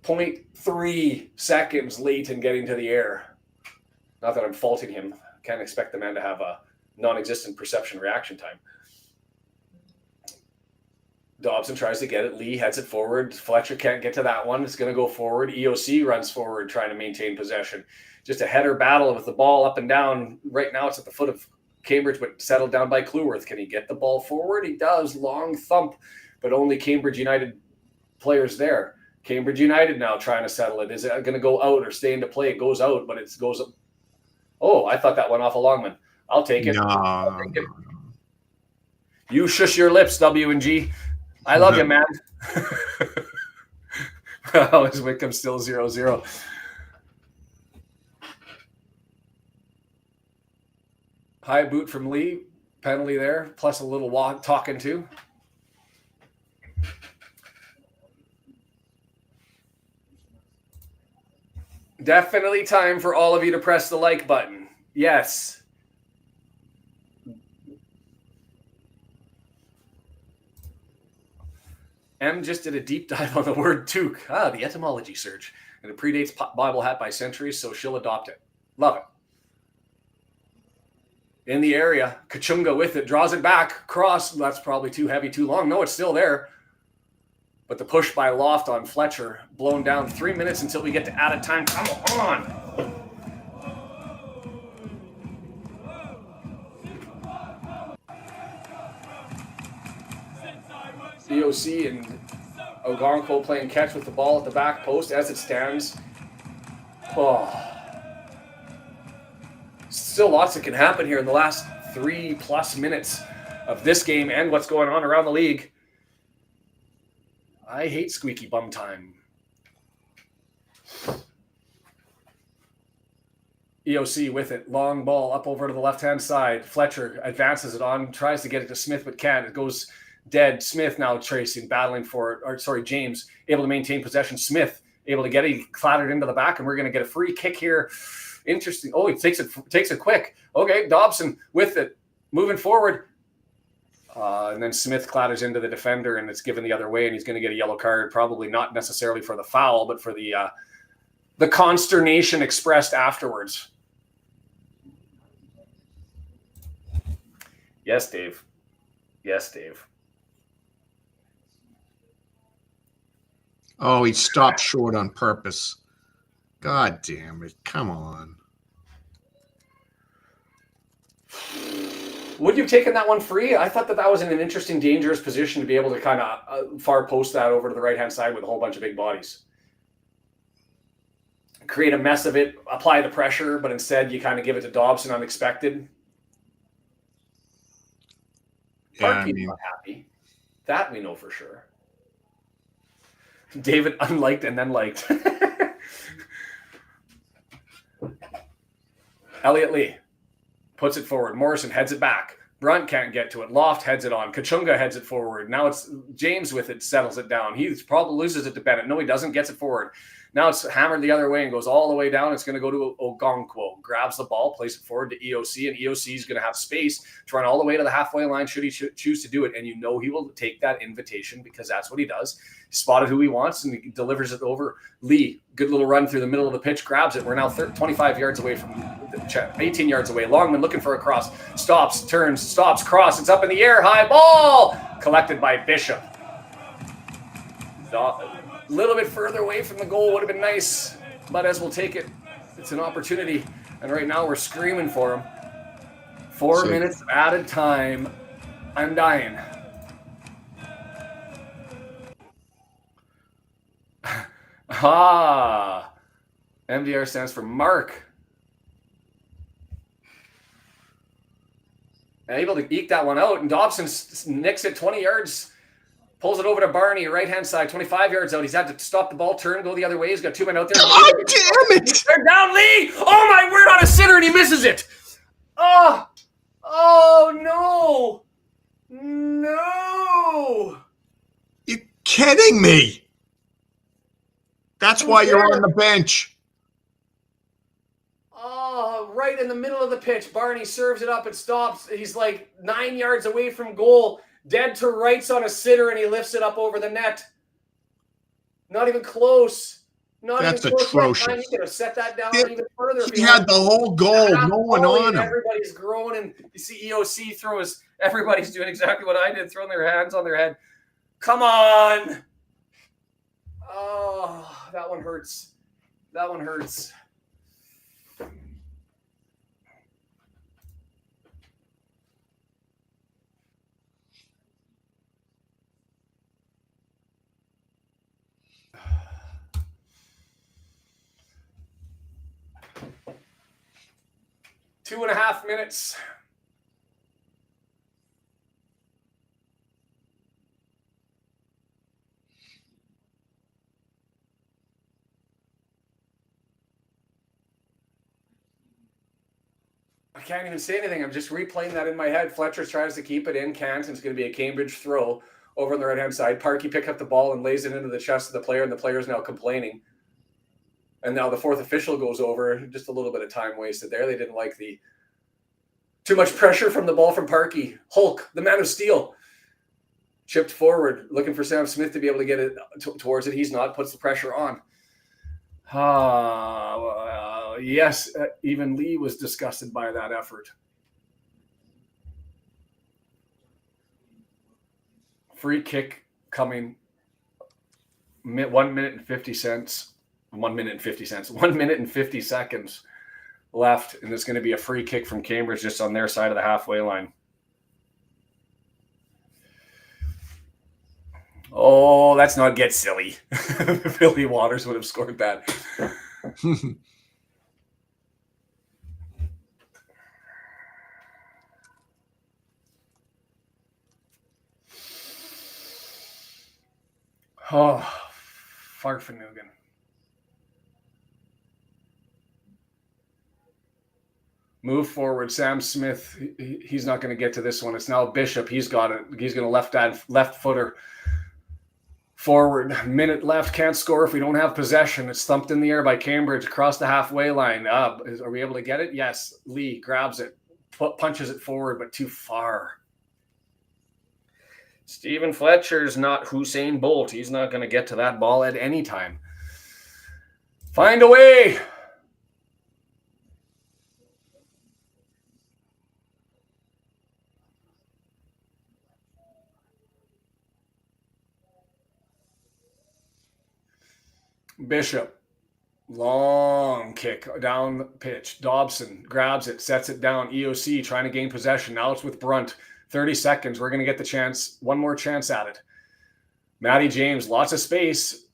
0.3 seconds late in getting to the air. Not that I'm faulting him. Can't expect the man to have a non-existent perception reaction time. Dobson tries to get it. Lee heads it forward. Fletcher can't get to that one. It's going to go forward. EOC runs forward trying to maintain possession. Just a header battle with the ball up and down. Right now it's at the foot of Cambridge, but settled down by Cleworth. Can he get the ball forward? He does. Long thump, but only Cambridge United players there. Cambridge United now trying to settle it. Is it going to go out or stay into play? It goes out, but it goes up. Oh, I thought that went off a Longman. I'll take it. I'll take it. You shush your lips, W&G. I love you, man. Well, is Wickham still 0-0? High boot from Lee. Penalty there, plus a little talking too. Definitely time for all of you to press the like button. Yes. M just did a deep dive on the word toque. The etymology search. And it predates Bible Hat by centuries, so she'll adopt it. Love it. In the area, Kachunga with it, draws it back, cross. That's probably too heavy, too long. No, it's still there. But the push by Loft on Fletcher, blown down. 3 minutes until we get to added time. Come on. EOC and Ogonko playing catch with the ball at the back post as it stands. Oh. Still lots that can happen here in the last 3+ minutes of this game and what's going on around the league. I hate squeaky bum time. EOC with it. Long ball up over to the left-hand side. Fletcher advances it on, tries to get it to Smith, but can't. It goes dead. Smith now tracing, battling for it. Or sorry, James able to maintain possession. Smith able to get it. He clattered into the back, and we're going to get a free kick here. Interesting. Oh, he takes it quick. Okay, Dobson with it. Moving forward. And then Smith clatters into the defender, and it's given the other way, and he's going to get a yellow card, probably not necessarily for the foul, but for the consternation expressed afterwards. Yes, Dave. Yes, Dave. Oh, he stopped short on purpose. God damn it. Come on. Would you have taken that one free? I thought that was in an interesting, dangerous position to be able to kind of far post that over to the right-hand side with a whole bunch of big bodies. Create a mess of it, apply the pressure, but instead you kind of give it to Dobson unexpected. Yeah, People not happy. That we know for sure. David unliked and then liked. Elliot Lee puts it forward. Morrison heads it back. Brunt can't get to it. Loft heads it on. Kachunga heads it forward. Now it's James with it, settles it down. He probably loses it to Bennett. No, he doesn't. Gets it forward. Now it's hammered the other way and goes all the way down. It's going to go to Ogonkwo. Grabs the ball, plays it forward to EOC, and EOC is going to have space to run all the way to the halfway line should he choose to do it. And you know he will take that invitation because that's what he does. He spotted who he wants, and he delivers it over. Lee, good little run through the middle of the pitch, grabs it. We're now 25 yards away from the 18 yards away. Longman looking for a cross. Stops, turns, stops, cross. It's up in the air. High ball. Collected by Bishop. A little bit further away from the goal would have been nice, but as we'll take it, it's an opportunity. And right now we're screaming for him. 4 minutes of added time. I'm dying. MDR stands for Mark. and able to eke that one out. And Dobson nicks it 20 yards, pulls it over to Barney, right-hand side, 25 yards out. He's had to stop the ball, turn, go the other way. He's got 2 men out there. God damn it! They're down, Lee! Oh, my word, on a sitter, and he misses it. Oh, no. No. You're kidding me. That's why you're on the bench. Oh, right in the middle of the pitch. Barney serves it up and stops. He's like 9 yards away from goal. Dead to rights on a sitter, and he lifts it up over the net. Not even close. That's atrocious. He could have set that down even further. He had the whole goal. No one on him. Everybody's groaning. You see EOC throws. Everybody's doing exactly what I did, throwing their hands on their head. Come on. Oh, that one hurts. That one hurts. Two and a half minutes. I can't even say anything. I'm just replaying that in my head. Fletcher tries to keep it in. Can't. It's going to be a Cambridge throw over on the right-hand side. Parkey picks up the ball and lays it into the chest of the player, and the player's now complaining. And now the fourth official goes over. Just a little bit of time wasted there. They didn't like the too much pressure from the ball from Parkey. Hulk, the man of steel, chipped forward, looking for Sam Smith to be able to get it towards it. He's not. Puts the pressure on. Yes, even Lee was disgusted by that effort. Free kick coming. 1 minute and 50 cents. 1 minute and 50 cents. 1 minute and 50 seconds left, and it's going to be a free kick from Cambridge just on their side of the halfway line. Oh, let's not get silly. Billy Waters would have scored that. Oh, Farfanugan. Move forward. Sam Smith, he's not going to get to this one. It's now Bishop. He's got it. He's going to left footer forward. Minute left. Can't score if we don't have possession. It's thumped in the air by Cambridge across the halfway line. Are we able to get it? Yes. Lee grabs it, punches it forward, but too far. Stephen Fletcher's not Usain Bolt. He's not going to get to that ball at any time. Find a way. Bishop, long kick down pitch. Dobson grabs it, sets it down. EOC trying to gain possession. Now it's with Brunt. 30 seconds. We're going to get the chance. One more chance at it. Matty James, lots of space.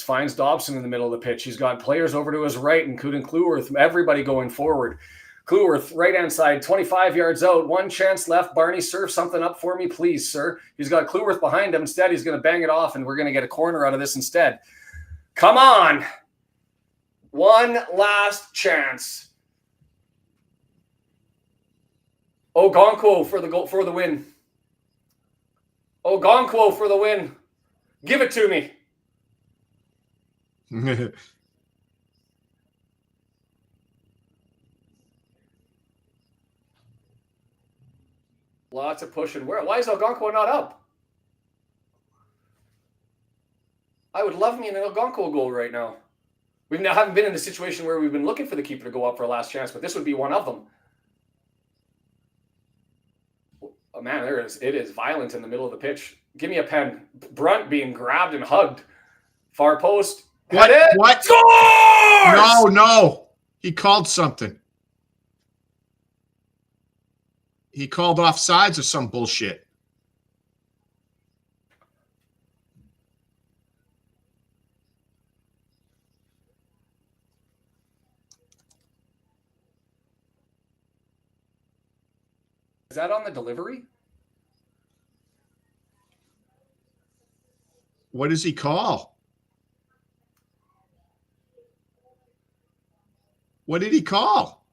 Finds Dobson in the middle of the pitch. He's got players over to his right, including Cleworth. Everybody going forward. Cleworth, right-hand side, 25 yards out. One chance left. Barney, serve something up for me, please, sir. He's got Cleworth behind him. Instead, he's going to bang it off, and we're going to get a corner out of this instead. Come on. One last chance. Ogonkwo for the goal, for the win. Ogonkwo for the win. Give it to me. Lots of pushing. Why is Ogonkwo not up? I would love me an Ogonkwo goal right now. We haven't been in the situation where we've been looking for the keeper to go up for a last chance, but this would be one of them. Oh man, it is violent in the middle of the pitch. Give me a pen. Brunt being grabbed and hugged. Far post. What? Scores! No. He called something. He called offsides or some bullshit. Is that on the delivery? What does he call? What did he call?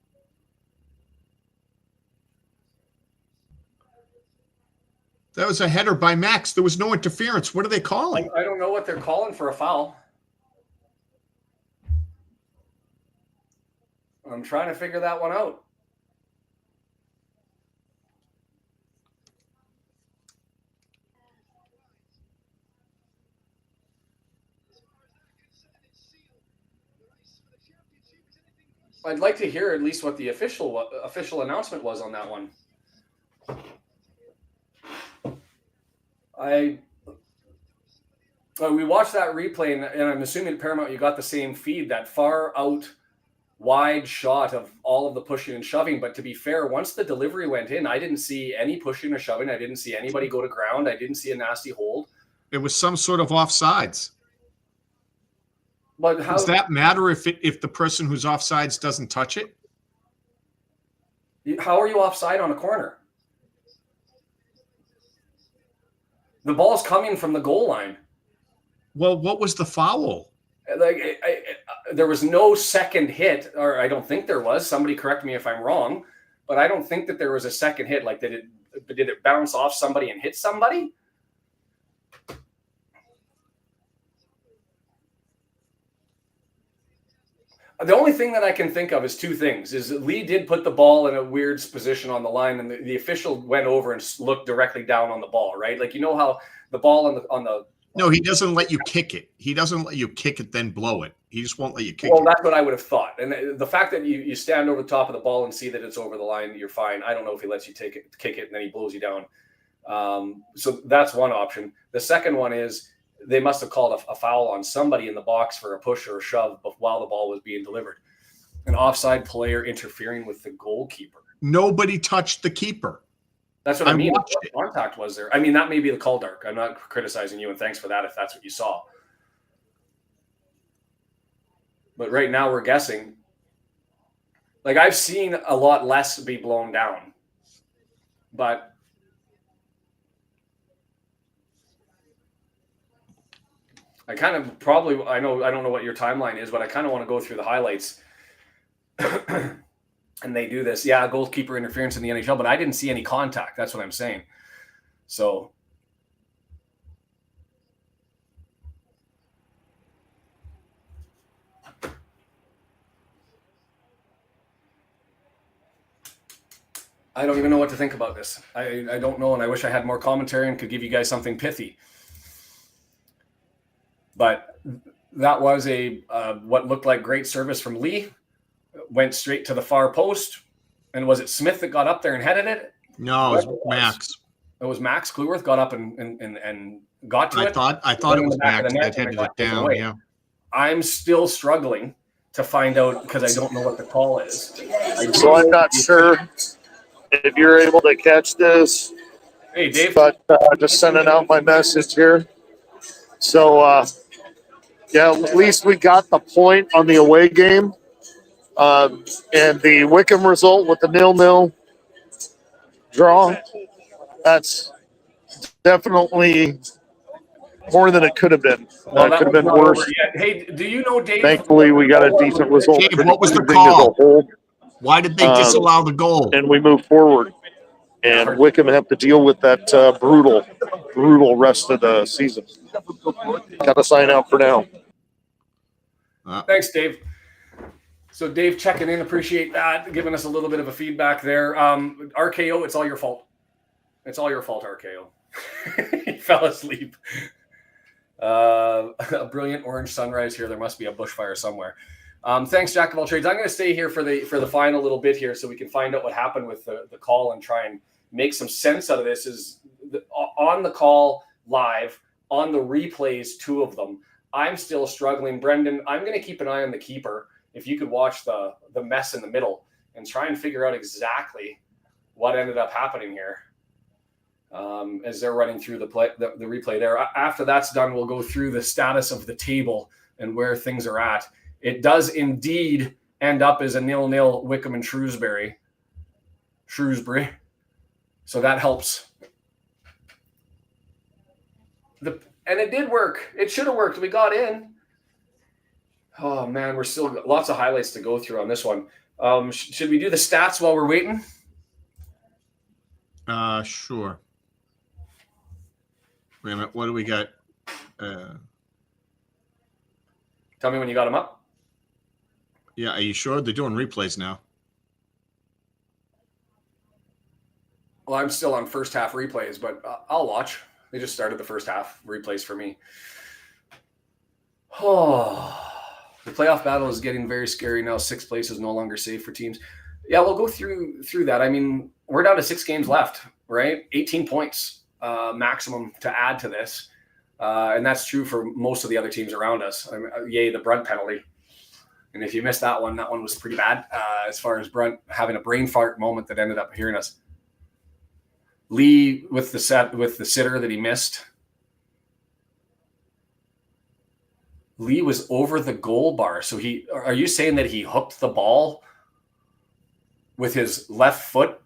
That was a header by Max. There was no interference. What are they calling? I don't know what they're calling for a foul. I'm trying to figure that one out. I'd like to hear at least what the official announcement was on that one. We watched that replay, and I'm assuming at Paramount you got the same feed, that far out wide shot of all of the pushing and shoving. But to be fair, once the delivery went in, I didn't see any pushing or shoving. I didn't see anybody go to ground. I didn't see a nasty hold. It was some sort of offsides. But how does that matter if the person who's offsides doesn't touch it? How are you offside on a corner? The ball's coming from the goal line. Well, what was the foul? Like, there was no second hit, or I don't think there was. Somebody correct me if I'm wrong, but I don't think that there was a second hit. Like, did it bounce off somebody and hit somebody? The only thing that I can think of is two things. Is Lee did put the ball in a weird position on the line, and the official went over and looked directly down on the ball, right? Like, you know how the ball on the No, he doesn't let you kick it. He doesn't let you kick it, then blow it. He just won't let you kick it. Well, that's what I would have thought. And the fact that you stand over the top of the ball and see that it's over the line, you're fine. I don't know if he lets you kick it, and then he blows you down. So that's one option. The second one is they must have called a foul on somebody in the box for a push or a shove while the ball was being delivered. An offside player interfering with the goalkeeper. Nobody touched the keeper. That's what I mean. What contact was there? I mean, that may be the call, Dark. I'm not criticizing you, and thanks for that if that's what you saw. But right now we're guessing. Like, I've seen a lot less be blown down. But I kind of probably, I don't know what your timeline is, but I kind of want to go through the highlights. And they do this. Yeah, goalkeeper interference in the NHL, but I didn't see any contact. That's what I'm saying. So I don't even know what to think about this. I don't know, and I wish I had more commentary and could give you guys something pithy. But that was a what looked like great service from Lee. Went straight to the far post. And was it Smith that got up there and headed it? No, it was Max. It was Max Kluwerth got up and got to it. I thought it was Max that headed it down. Yeah. I'm still struggling to find out because I don't know what the call is. So I'm not sure if you're able to catch this. Hey, Dave. But just sending out my message here. So, yeah, at least we got the point on the away game. And the Wickham result with the 0-0 draw, that's definitely more than it could have been. Well, it could have been worse. Hey, do you know, Dave? Thankfully, we got a decent result. Dave, what was the call? Why did they disallow the goal? And we move forward. And Wickham have to deal with that brutal rest of the season. Got to sign out for now. Thanks, Dave. So Dave checking in, appreciate that, giving us a little bit of a feedback there. RKO, it's all your fault. It's all your fault, RKO. He fell asleep. A brilliant orange sunrise here. There must be a bushfire somewhere. Thanks, Jack of all trades. I'm going to stay here for the final little bit here so we can find out what happened with the call and try and make some sense out of this. Is on the call live, on the replays, two of them. I'm still struggling. Brendan, I'm going to keep an eye on the keeper. If you could watch the mess in the middle and try and figure out exactly what ended up happening here as they're running through the replay there. After that's done, we'll go through the status of the table and where things are at. It does indeed end up as a 0-0 Wickham and Shrewsbury. So that helps. And it did work. It should have worked. We got in. Oh, man, we're still got lots of highlights to go through on this one. Should we do the stats while we're waiting? Sure. Wait a minute. What do we got? Tell me when you got them up. Yeah, are you sure? They're doing replays now. Well, I'm still on first half replays, but I'll watch. They just started the first half replays for me. Oh, the playoff battle is getting very scary now. 6th place is no longer safe for teams. Yeah, we'll go through that. I mean, we're down to 6 games left, right? 18 points maximum to add to this. And that's true for most of the other teams around us. I mean, yay, the Brunt penalty. And if you missed that one was pretty bad as far as Brunt having a brain fart moment that ended up hearing us. Lee with the sitter that he missed. Lee was over the goal bar. So are you saying that he hooked the ball with his left foot?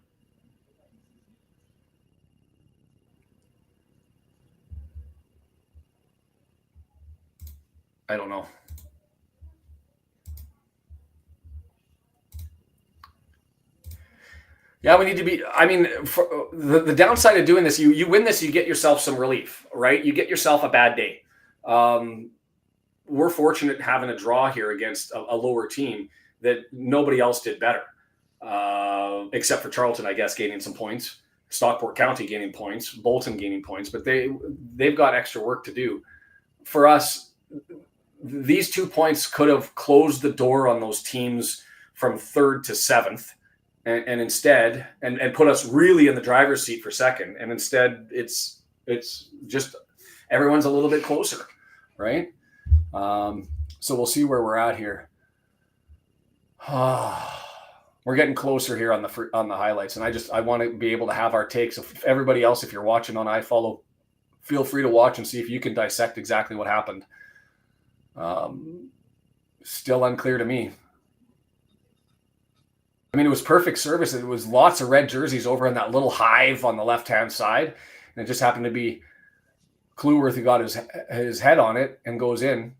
I don't know. Yeah, we need to be. I mean, for the downside of doing this, you win this, you get yourself some relief, right? You get yourself a bad day. We're fortunate having a draw here against a lower team that nobody else did better, except for Charlton, I guess, gaining some points, Stockport County gaining points, Bolton gaining points, but they've got extra work to do. For us, these 2 points could have closed the door on those teams from 3rd to 7th. And instead, and put us really in the driver's seat for 2nd. And instead, it's just everyone's a little bit closer, right? So we'll see where we're at here. We're getting closer here on the highlights, and I want to be able to have our takes. If everybody else, if you're watching on iFollow, feel free to watch and see if you can dissect exactly what happened. Still unclear to me. I mean, it was perfect service. It was lots of red jerseys over in that little hive on the left-hand side. And it just happened to be Kluworth who got his head on it and goes in.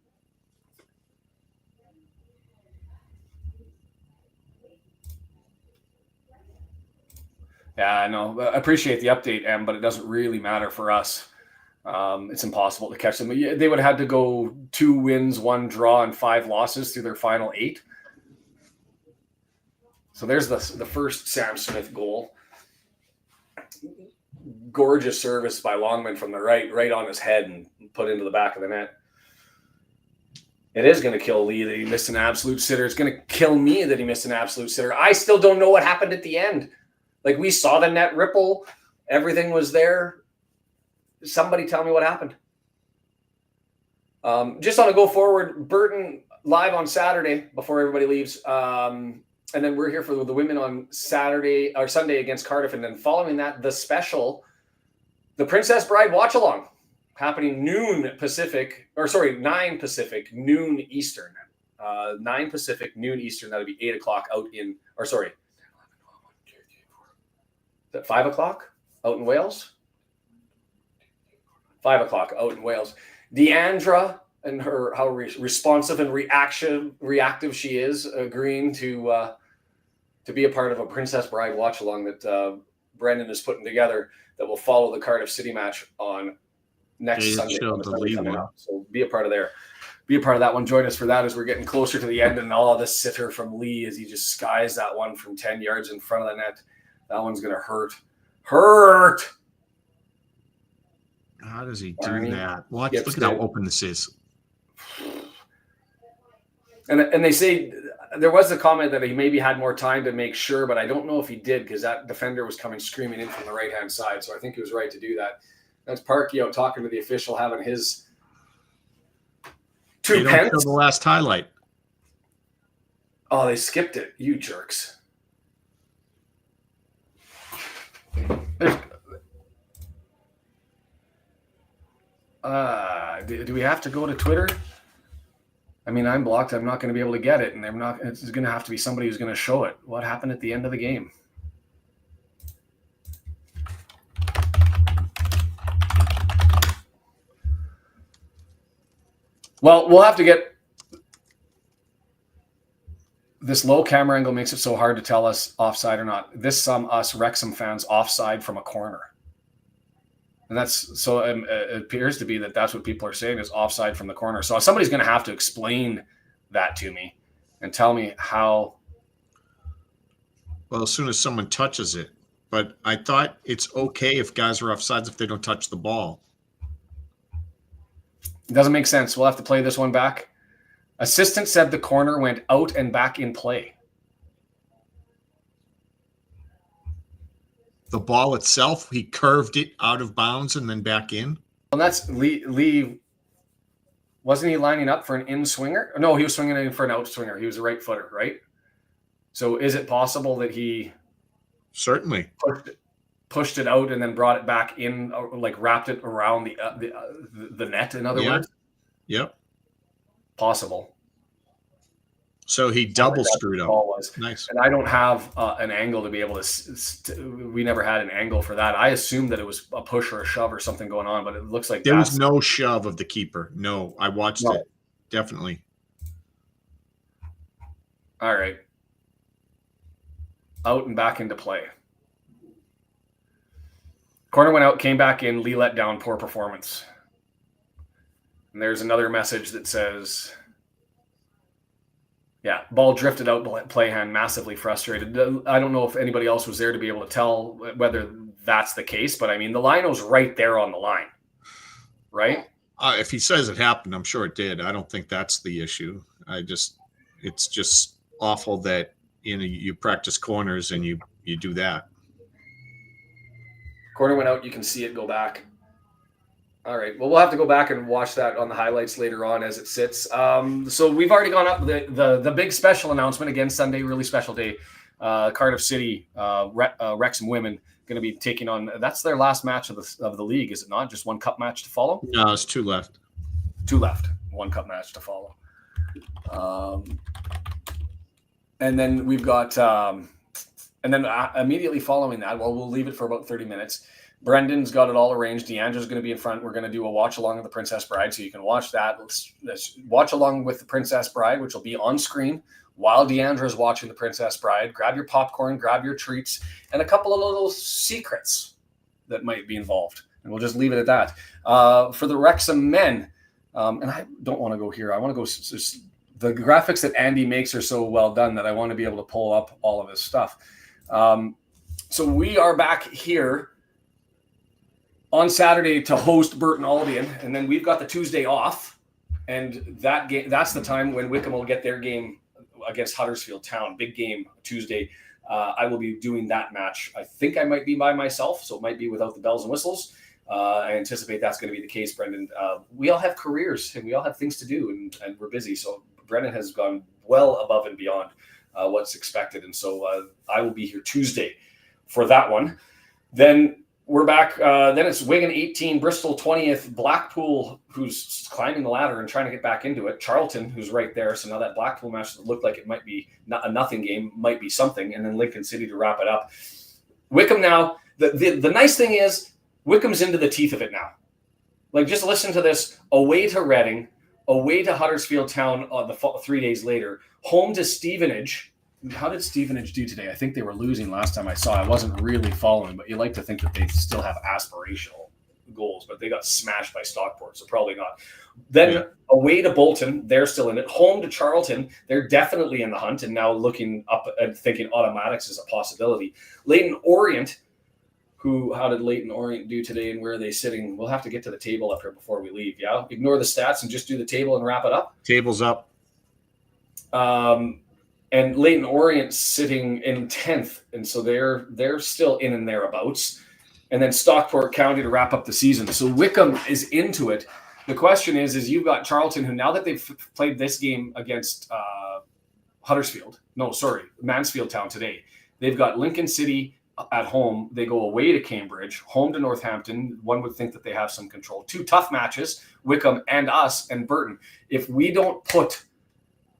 Yeah, I know. I appreciate the update, Em, but it doesn't really matter for us. It's impossible to catch them. They would have had to go 2 wins, 1 draw, and 5 losses through their final 8. So there's the first Sam Smith goal. Gorgeous service by Longman from the right on his head and put into the back of the net. It is going to kill Lee that he missed an absolute sitter. It's going to kill me that he missed an absolute sitter. I still don't know what happened at the end. Like, we saw the net ripple. Everything was there. Somebody tell me what happened. Just on a go forward, Burton live on Saturday before everybody leaves. And then we're here for the women on Saturday or Sunday against Cardiff. And then following that, the special, the Princess Bride Watch Along, happening 9 Pacific, noon Eastern. 9 Pacific, noon Eastern. That'll be 8 o'clock out in, or sorry, is that 5 o'clock out in Wales? 5 o'clock out in Wales. Deandra and how responsive and reactive she is, agreeing to be a part of a Princess Bride watch along that Brendan is putting together that will follow the Cardiff City match on next Sunday. So be a part of there. Be a part of that one. Join us for that as we're getting closer to the end, and all this sitter from Lee as he just skies that one from 10 yards in front of the net. That one's going to hurt. How does he do that? Look at how open this is. And they say there was a comment that he maybe had more time to make sure, but I don't know if he did because that defender was coming screaming in from the right-hand side. So I think he was right to do that. That's Parky out talking to the official, having his 2 pence. Don't show the last highlight. Oh, they skipped it. You jerks. Do we have to go to Twitter? I mean, I'm blocked. I'm not going to be able to get it, and it's going to have to be somebody who's going to show it. What happened at the end of the game? Well, we'll have to get this low camera angle makes it so hard to tell us offside or not. This us Wrexham fans offside from a corner. And that's so it appears to be that's what people are saying is offside from the corner. So somebody's going to have to explain that to me and tell me how. Well, as soon as someone touches it. But I thought it's okay if guys are offsides if they don't touch the ball. It doesn't make sense. We'll have to play this one back. Assistant said the corner went out and back in play. The ball itself, he curved it out of bounds and then back in. Well, that's Lee. Wasn't he lining up for an in swinger? No, he was swinging in for an out swinger. He was a right footer, right? So is it possible that he certainly pushed it out and then brought it back in, like wrapped it around the net? In other words, yep, possible. So he double screwed up. Nice. And I don't have an angle to be able to. We never had an angle for that. I assumed that it was a push or a shove or something going on, but it looks like there was no shove of the keeper. No, I watched it. Definitely. All right. Out and back into play. Corner went out, came back in. Lee let down, poor performance. And there's another message that says, yeah, ball drifted out, play hand, massively frustrated. I don't know if anybody else was there to be able to tell whether that's the case, but I mean, the lino's right there on the line, right? If he says it happened, I'm sure it did. I don't think that's the issue. It's just awful that you practice corners and you do that. Corner went out. You can see it go back. All right. Well, we'll have to go back and watch that on the highlights later on as it sits. So we've already gone up the big special announcement again Sunday, really special day. Cardiff City, Wrexham women going to be taking on. That's their last match of the league, is it not? Just one cup match to follow. No, it's two left. Two left. One cup match to follow. And then we've got, and then immediately following that, well, we'll leave it for about 30 minutes. Brendan's got it all arranged. Deandra's going to be in front. We're going to do a watch along of the Princess Bride, so you can watch that. Let's watch along with the Princess Bride, which will be on screen while Deandra's watching the Princess Bride. Grab your popcorn, grab your treats, and a couple of little secrets that might be involved. And we'll just leave it at that. For the Wrexham men, and I don't want to go here. I want to go. The graphics that Andy makes are so well done that I want to be able to pull up all of his stuff. So we are back here on Saturday to host Burton Albion, and then we've got the Tuesday off, and that game, that's the time when Wickham will get their game against Huddersfield Town. Big game Tuesday. I will be doing that match. I think I might be by myself, so it might be without the bells and whistles. I anticipate that's going to be the case, Brendan. We all have careers, and we all have things to do, and we're busy. So Brendan has gone well above and beyond what's expected, and so I will be here Tuesday for that one. Then we're back. Then it's Wigan 18, Bristol 20th, Blackpool, who's climbing the ladder and trying to get back into it. Charlton, who's right there. So now that Blackpool match that looked like it might be not a nothing game, might be something. And then Lincoln City to wrap it up. Wickham now, the nice thing is Wickham's into the teeth of it now. Like, just listen to this. Away to Reading, away to Huddersfield Town 3 days later, home to Stevenage. How did Stevenage do today? I think they were losing last time I saw. I wasn't really following, but you like to think that they still have aspirational goals, but they got smashed by Stockport, so probably not. Then away to Bolton, they're still in it. Home to Charlton, they're definitely in the hunt and now looking up and thinking automatics is a possibility. Leyton Orient, how did Leyton Orient do today and where are they sitting? We'll have to get to the table up here before we leave, yeah? Ignore the stats and just do the table and wrap it up? Table's up. And Leyton Orient sitting in 10th, and so they're still in and thereabouts. And then Stockport County to wrap up the season. So Wickham is into it. The question is you've got Charlton, who now that they've played this game against Mansfield Town today, they've got Lincoln City at home. They go away to Cambridge, home to Northampton. One would think that they have some control. Two tough matches, Wickham and us and Burton. If we don't put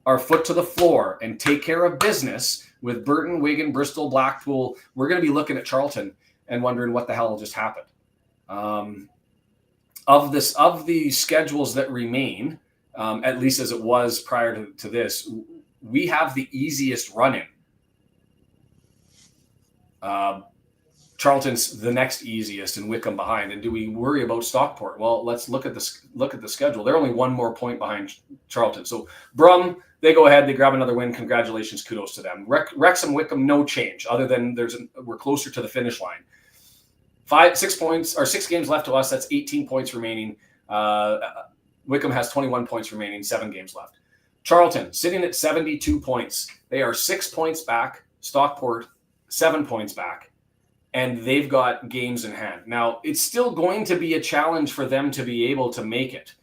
our foot to the floor and take care of business with Burton, Wigan, Bristol, Blackpool, we're going to be looking at Charlton and wondering what the hell just happened. Of the schedules that remain, at least as it was prior to this. We have the easiest run-in. Charlton's the next easiest and Wickham behind. And do we worry about Stockport? Well, let's look at the schedule. They're only one more point behind Charlton. So Brum, they go ahead, they grab another win. Congratulations, kudos to them. Wrexham, Wickham, no change other than we're closer to the finish line. 6 games left to us. That's 18 points remaining. Wickham has 21 points remaining, 7 games left. Charlton sitting at 72 points. They are 6 points back. Stockport 7 points back. And they've got games in hand. Now, it's still going to be a challenge for them to be able to make it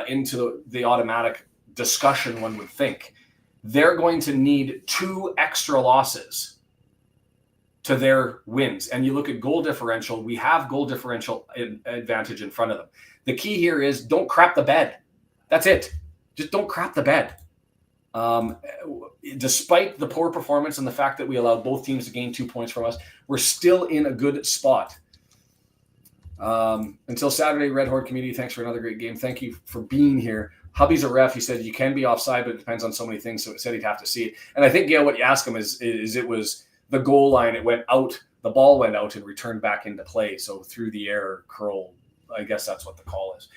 into the automatic discussion, one would think. They're going to need 2 extra losses to their wins. And you look at goal differential, we have goal differential advantage in front of them. The key here is don't crap the bed. That's it. Just don't crap the bed. Despite the poor performance and the fact that we allowed both teams to gain 2 points from us, we're still in a good spot. Until Saturday, Red Horde community, thanks for another great game. Thank you for being here. Hubby's a ref. He said you can be offside, but it depends on so many things. So it said he'd have to see it. And I think, Gail, what you asked him is it was the goal line. It went out. The ball went out and returned back into play. So through the air curl, I guess that's what the call is.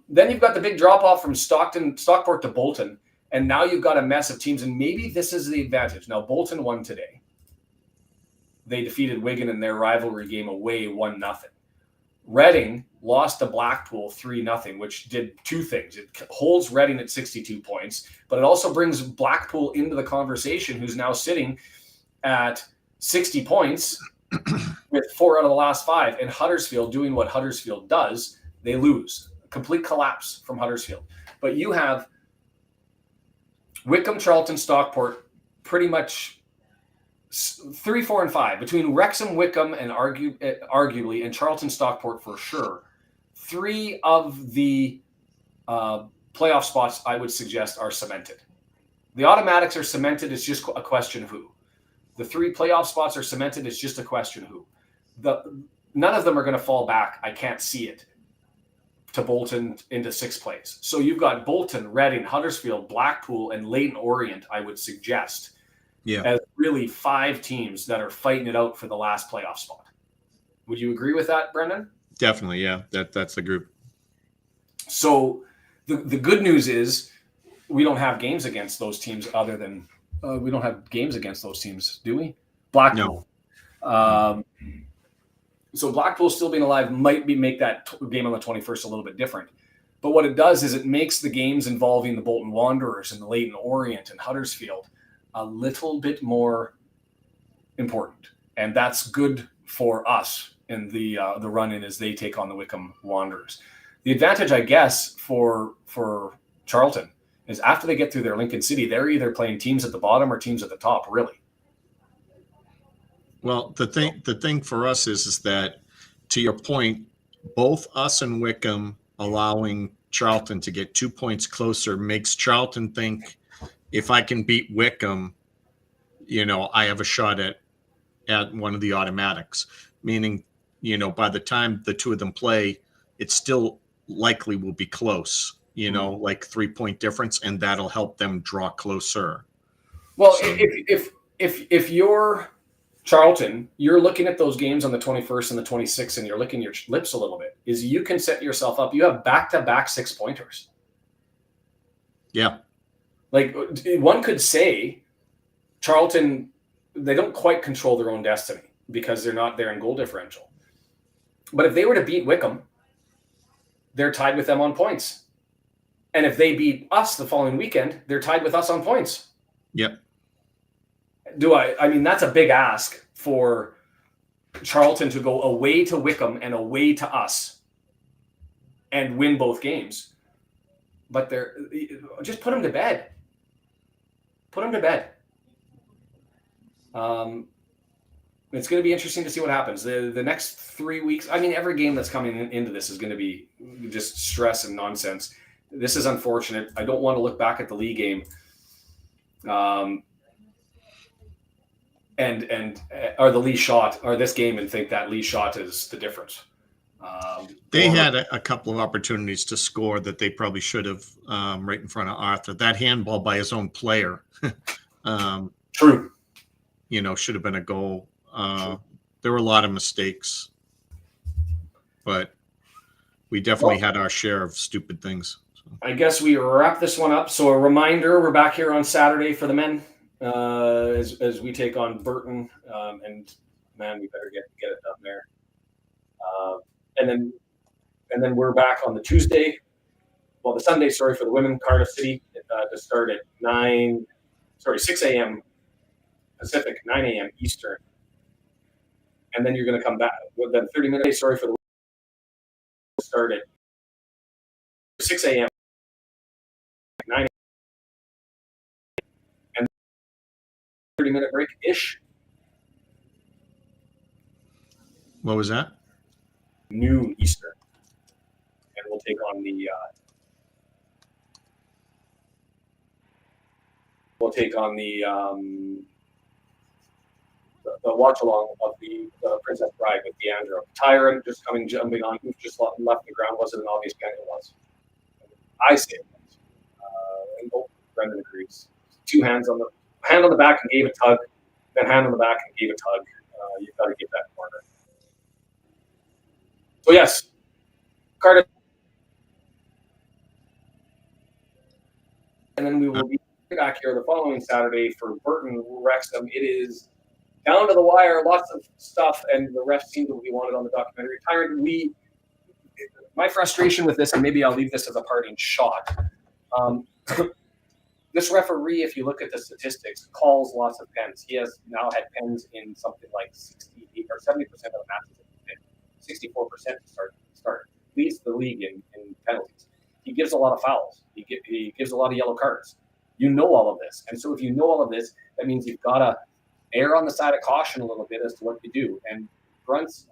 Then you've got the big drop off from Stockport to Bolton. And now you've got a mess of teams, and maybe this is the advantage. Now, Bolton won today. They defeated Wigan in their rivalry game away 1-0. Reading lost to Blackpool 3-0, which did 2 things. It holds Reading at 62 points, but it also brings Blackpool into the conversation, who's now sitting at 60 points with 4 out of the last 5. And Huddersfield doing what Huddersfield does, they lose. Complete collapse from Huddersfield. But you have Wickham, Charlton, Stockport, pretty much 3, 4, and 5. Between Wrexham, Wickham, and arguably, and Charlton, Stockport for sure, 3 of the playoff spots, I would suggest, are cemented. The automatics are cemented. It's just a question of who. The 3 playoff spots are cemented. It's just a question of who. None of them are going to fall back. I can't see it. To Bolton into 6th place. So you've got Bolton, Reading, Huddersfield, Blackpool, and Leyton Orient, I would suggest, as really 5 teams that are fighting it out for the last playoff spot. Would you agree with that, Brendan? Definitely, yeah. That's the group. So the good news is we don't have games against those teams other than we don't have games against those teams, do we? Blackpool. No. So Blackpool still being alive might make that game on the 21st a little bit different. But what it does is it makes the games involving the Bolton Wanderers and the Leyton Orient and Huddersfield a little bit more important. And that's good for us in the run-in as they take on the Wickham Wanderers. The advantage, I guess, for Charlton is after they get through their Lincoln City, they're either playing teams at the bottom or teams at the top, really. Well, the thing for us is that, to your point, both us and Wickham allowing Charlton to get 2 points closer makes Charlton think, if I can beat Wickham, I have a shot at one of the automatics. Meaning, by the time the 2 of them play, it still likely will be close. Like 3-point difference, and that'll help them draw closer. Well, so, if you're Charlton, you're looking at those games on the 21st and the 26th, and you're licking your lips a little bit, is you can set yourself up. You have back-to-back 6-pointers. Yeah. Like, one could say Charlton, they don't quite control their own destiny because they're not there in goal differential. But if they were to beat Wickham, they're tied with them on points. And if they beat us the following weekend, they're tied with us on points. Yep. I mean, that's a big ask for Charlton to go away to Wickham and away to us and win both games. But just put them to bed. Put them to bed. It's going to be interesting to see what happens. The next 3 weeks, I mean, every game that's coming into this is going to be just stress and nonsense. This is unfortunate. I don't want to look back at the league game. Or the Lee shot or this game and think that Lee shot is the difference. They had a couple of opportunities to score that they probably should have right in front of Arthur. That handball by his own player, True. Should have been a goal. There were a lot of mistakes, but we definitely had our share of stupid things. So. I guess we wrap this one up. So a reminder, we're back here on Saturday for the men as we take on Burton. And man, we better get it done there. And then we're back on the Sunday, for the women, Cardiff City, to start at 6 a.m. Pacific, 9 a.m. Eastern. And then you're going to come back with then 30 minutes. For the start at 6 a.m. 9 a.m. and 30-minute break-ish. What was that? Noon Eastern. And we'll take on the watch along of the Princess Bride with Deandra. Tyron just jumping on, who just left the ground. Wasn't an obvious penalty. It was. I say it was. And Brendan agrees. Hand on the back and gave a tug, then hand on the back and gave a tug. You've got to give that corner. So yes, Cardiff. And then we will be back here the following Saturday for Burton Wrexham. It is down to the wire, lots of stuff, and the refs seem to be wanted on the documentary. Tyron, my frustration with this, and maybe I'll leave this as a parting shot. This referee, if you look at the statistics, calls lots of pens. He has now had pens in something like 68 or 70% of the matches. 64% to start. Leads the league in penalties. He gives a lot of fouls. He gives a lot of yellow cards. You know all of this. And so if you know all of this, that means you've got to err on the side of caution a little bit as to what you do. And grunts.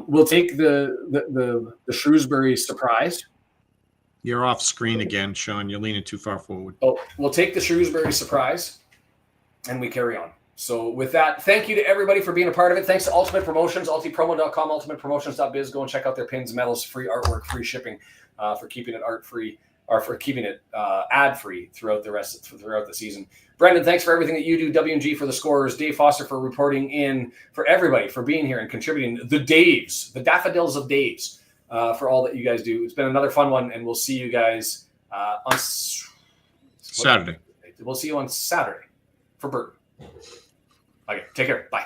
We'll take the Shrewsbury surprise. You're off screen again, Sean. You're leaning too far forward. Oh, we'll take the Shrewsbury surprise, and we carry on. So with that, thank you to everybody for being a part of it. Thanks to Ultimate Promotions, ultipromo.com, ultimatepromotions.biz. Go and check out their pins, medals, free artwork, free shipping, for keeping it art-free, or for keeping it ad-free throughout the season. Brendan, thanks for everything that you do. W&G for the scorers. Dave Foster for reporting in. For everybody for being here and contributing. The Daves, the Daffodils of Daves, for all that you guys do. It's been another fun one, and we'll see you guys on Saturday. We'll see you on Saturday for Burton. Okay, take care. Bye.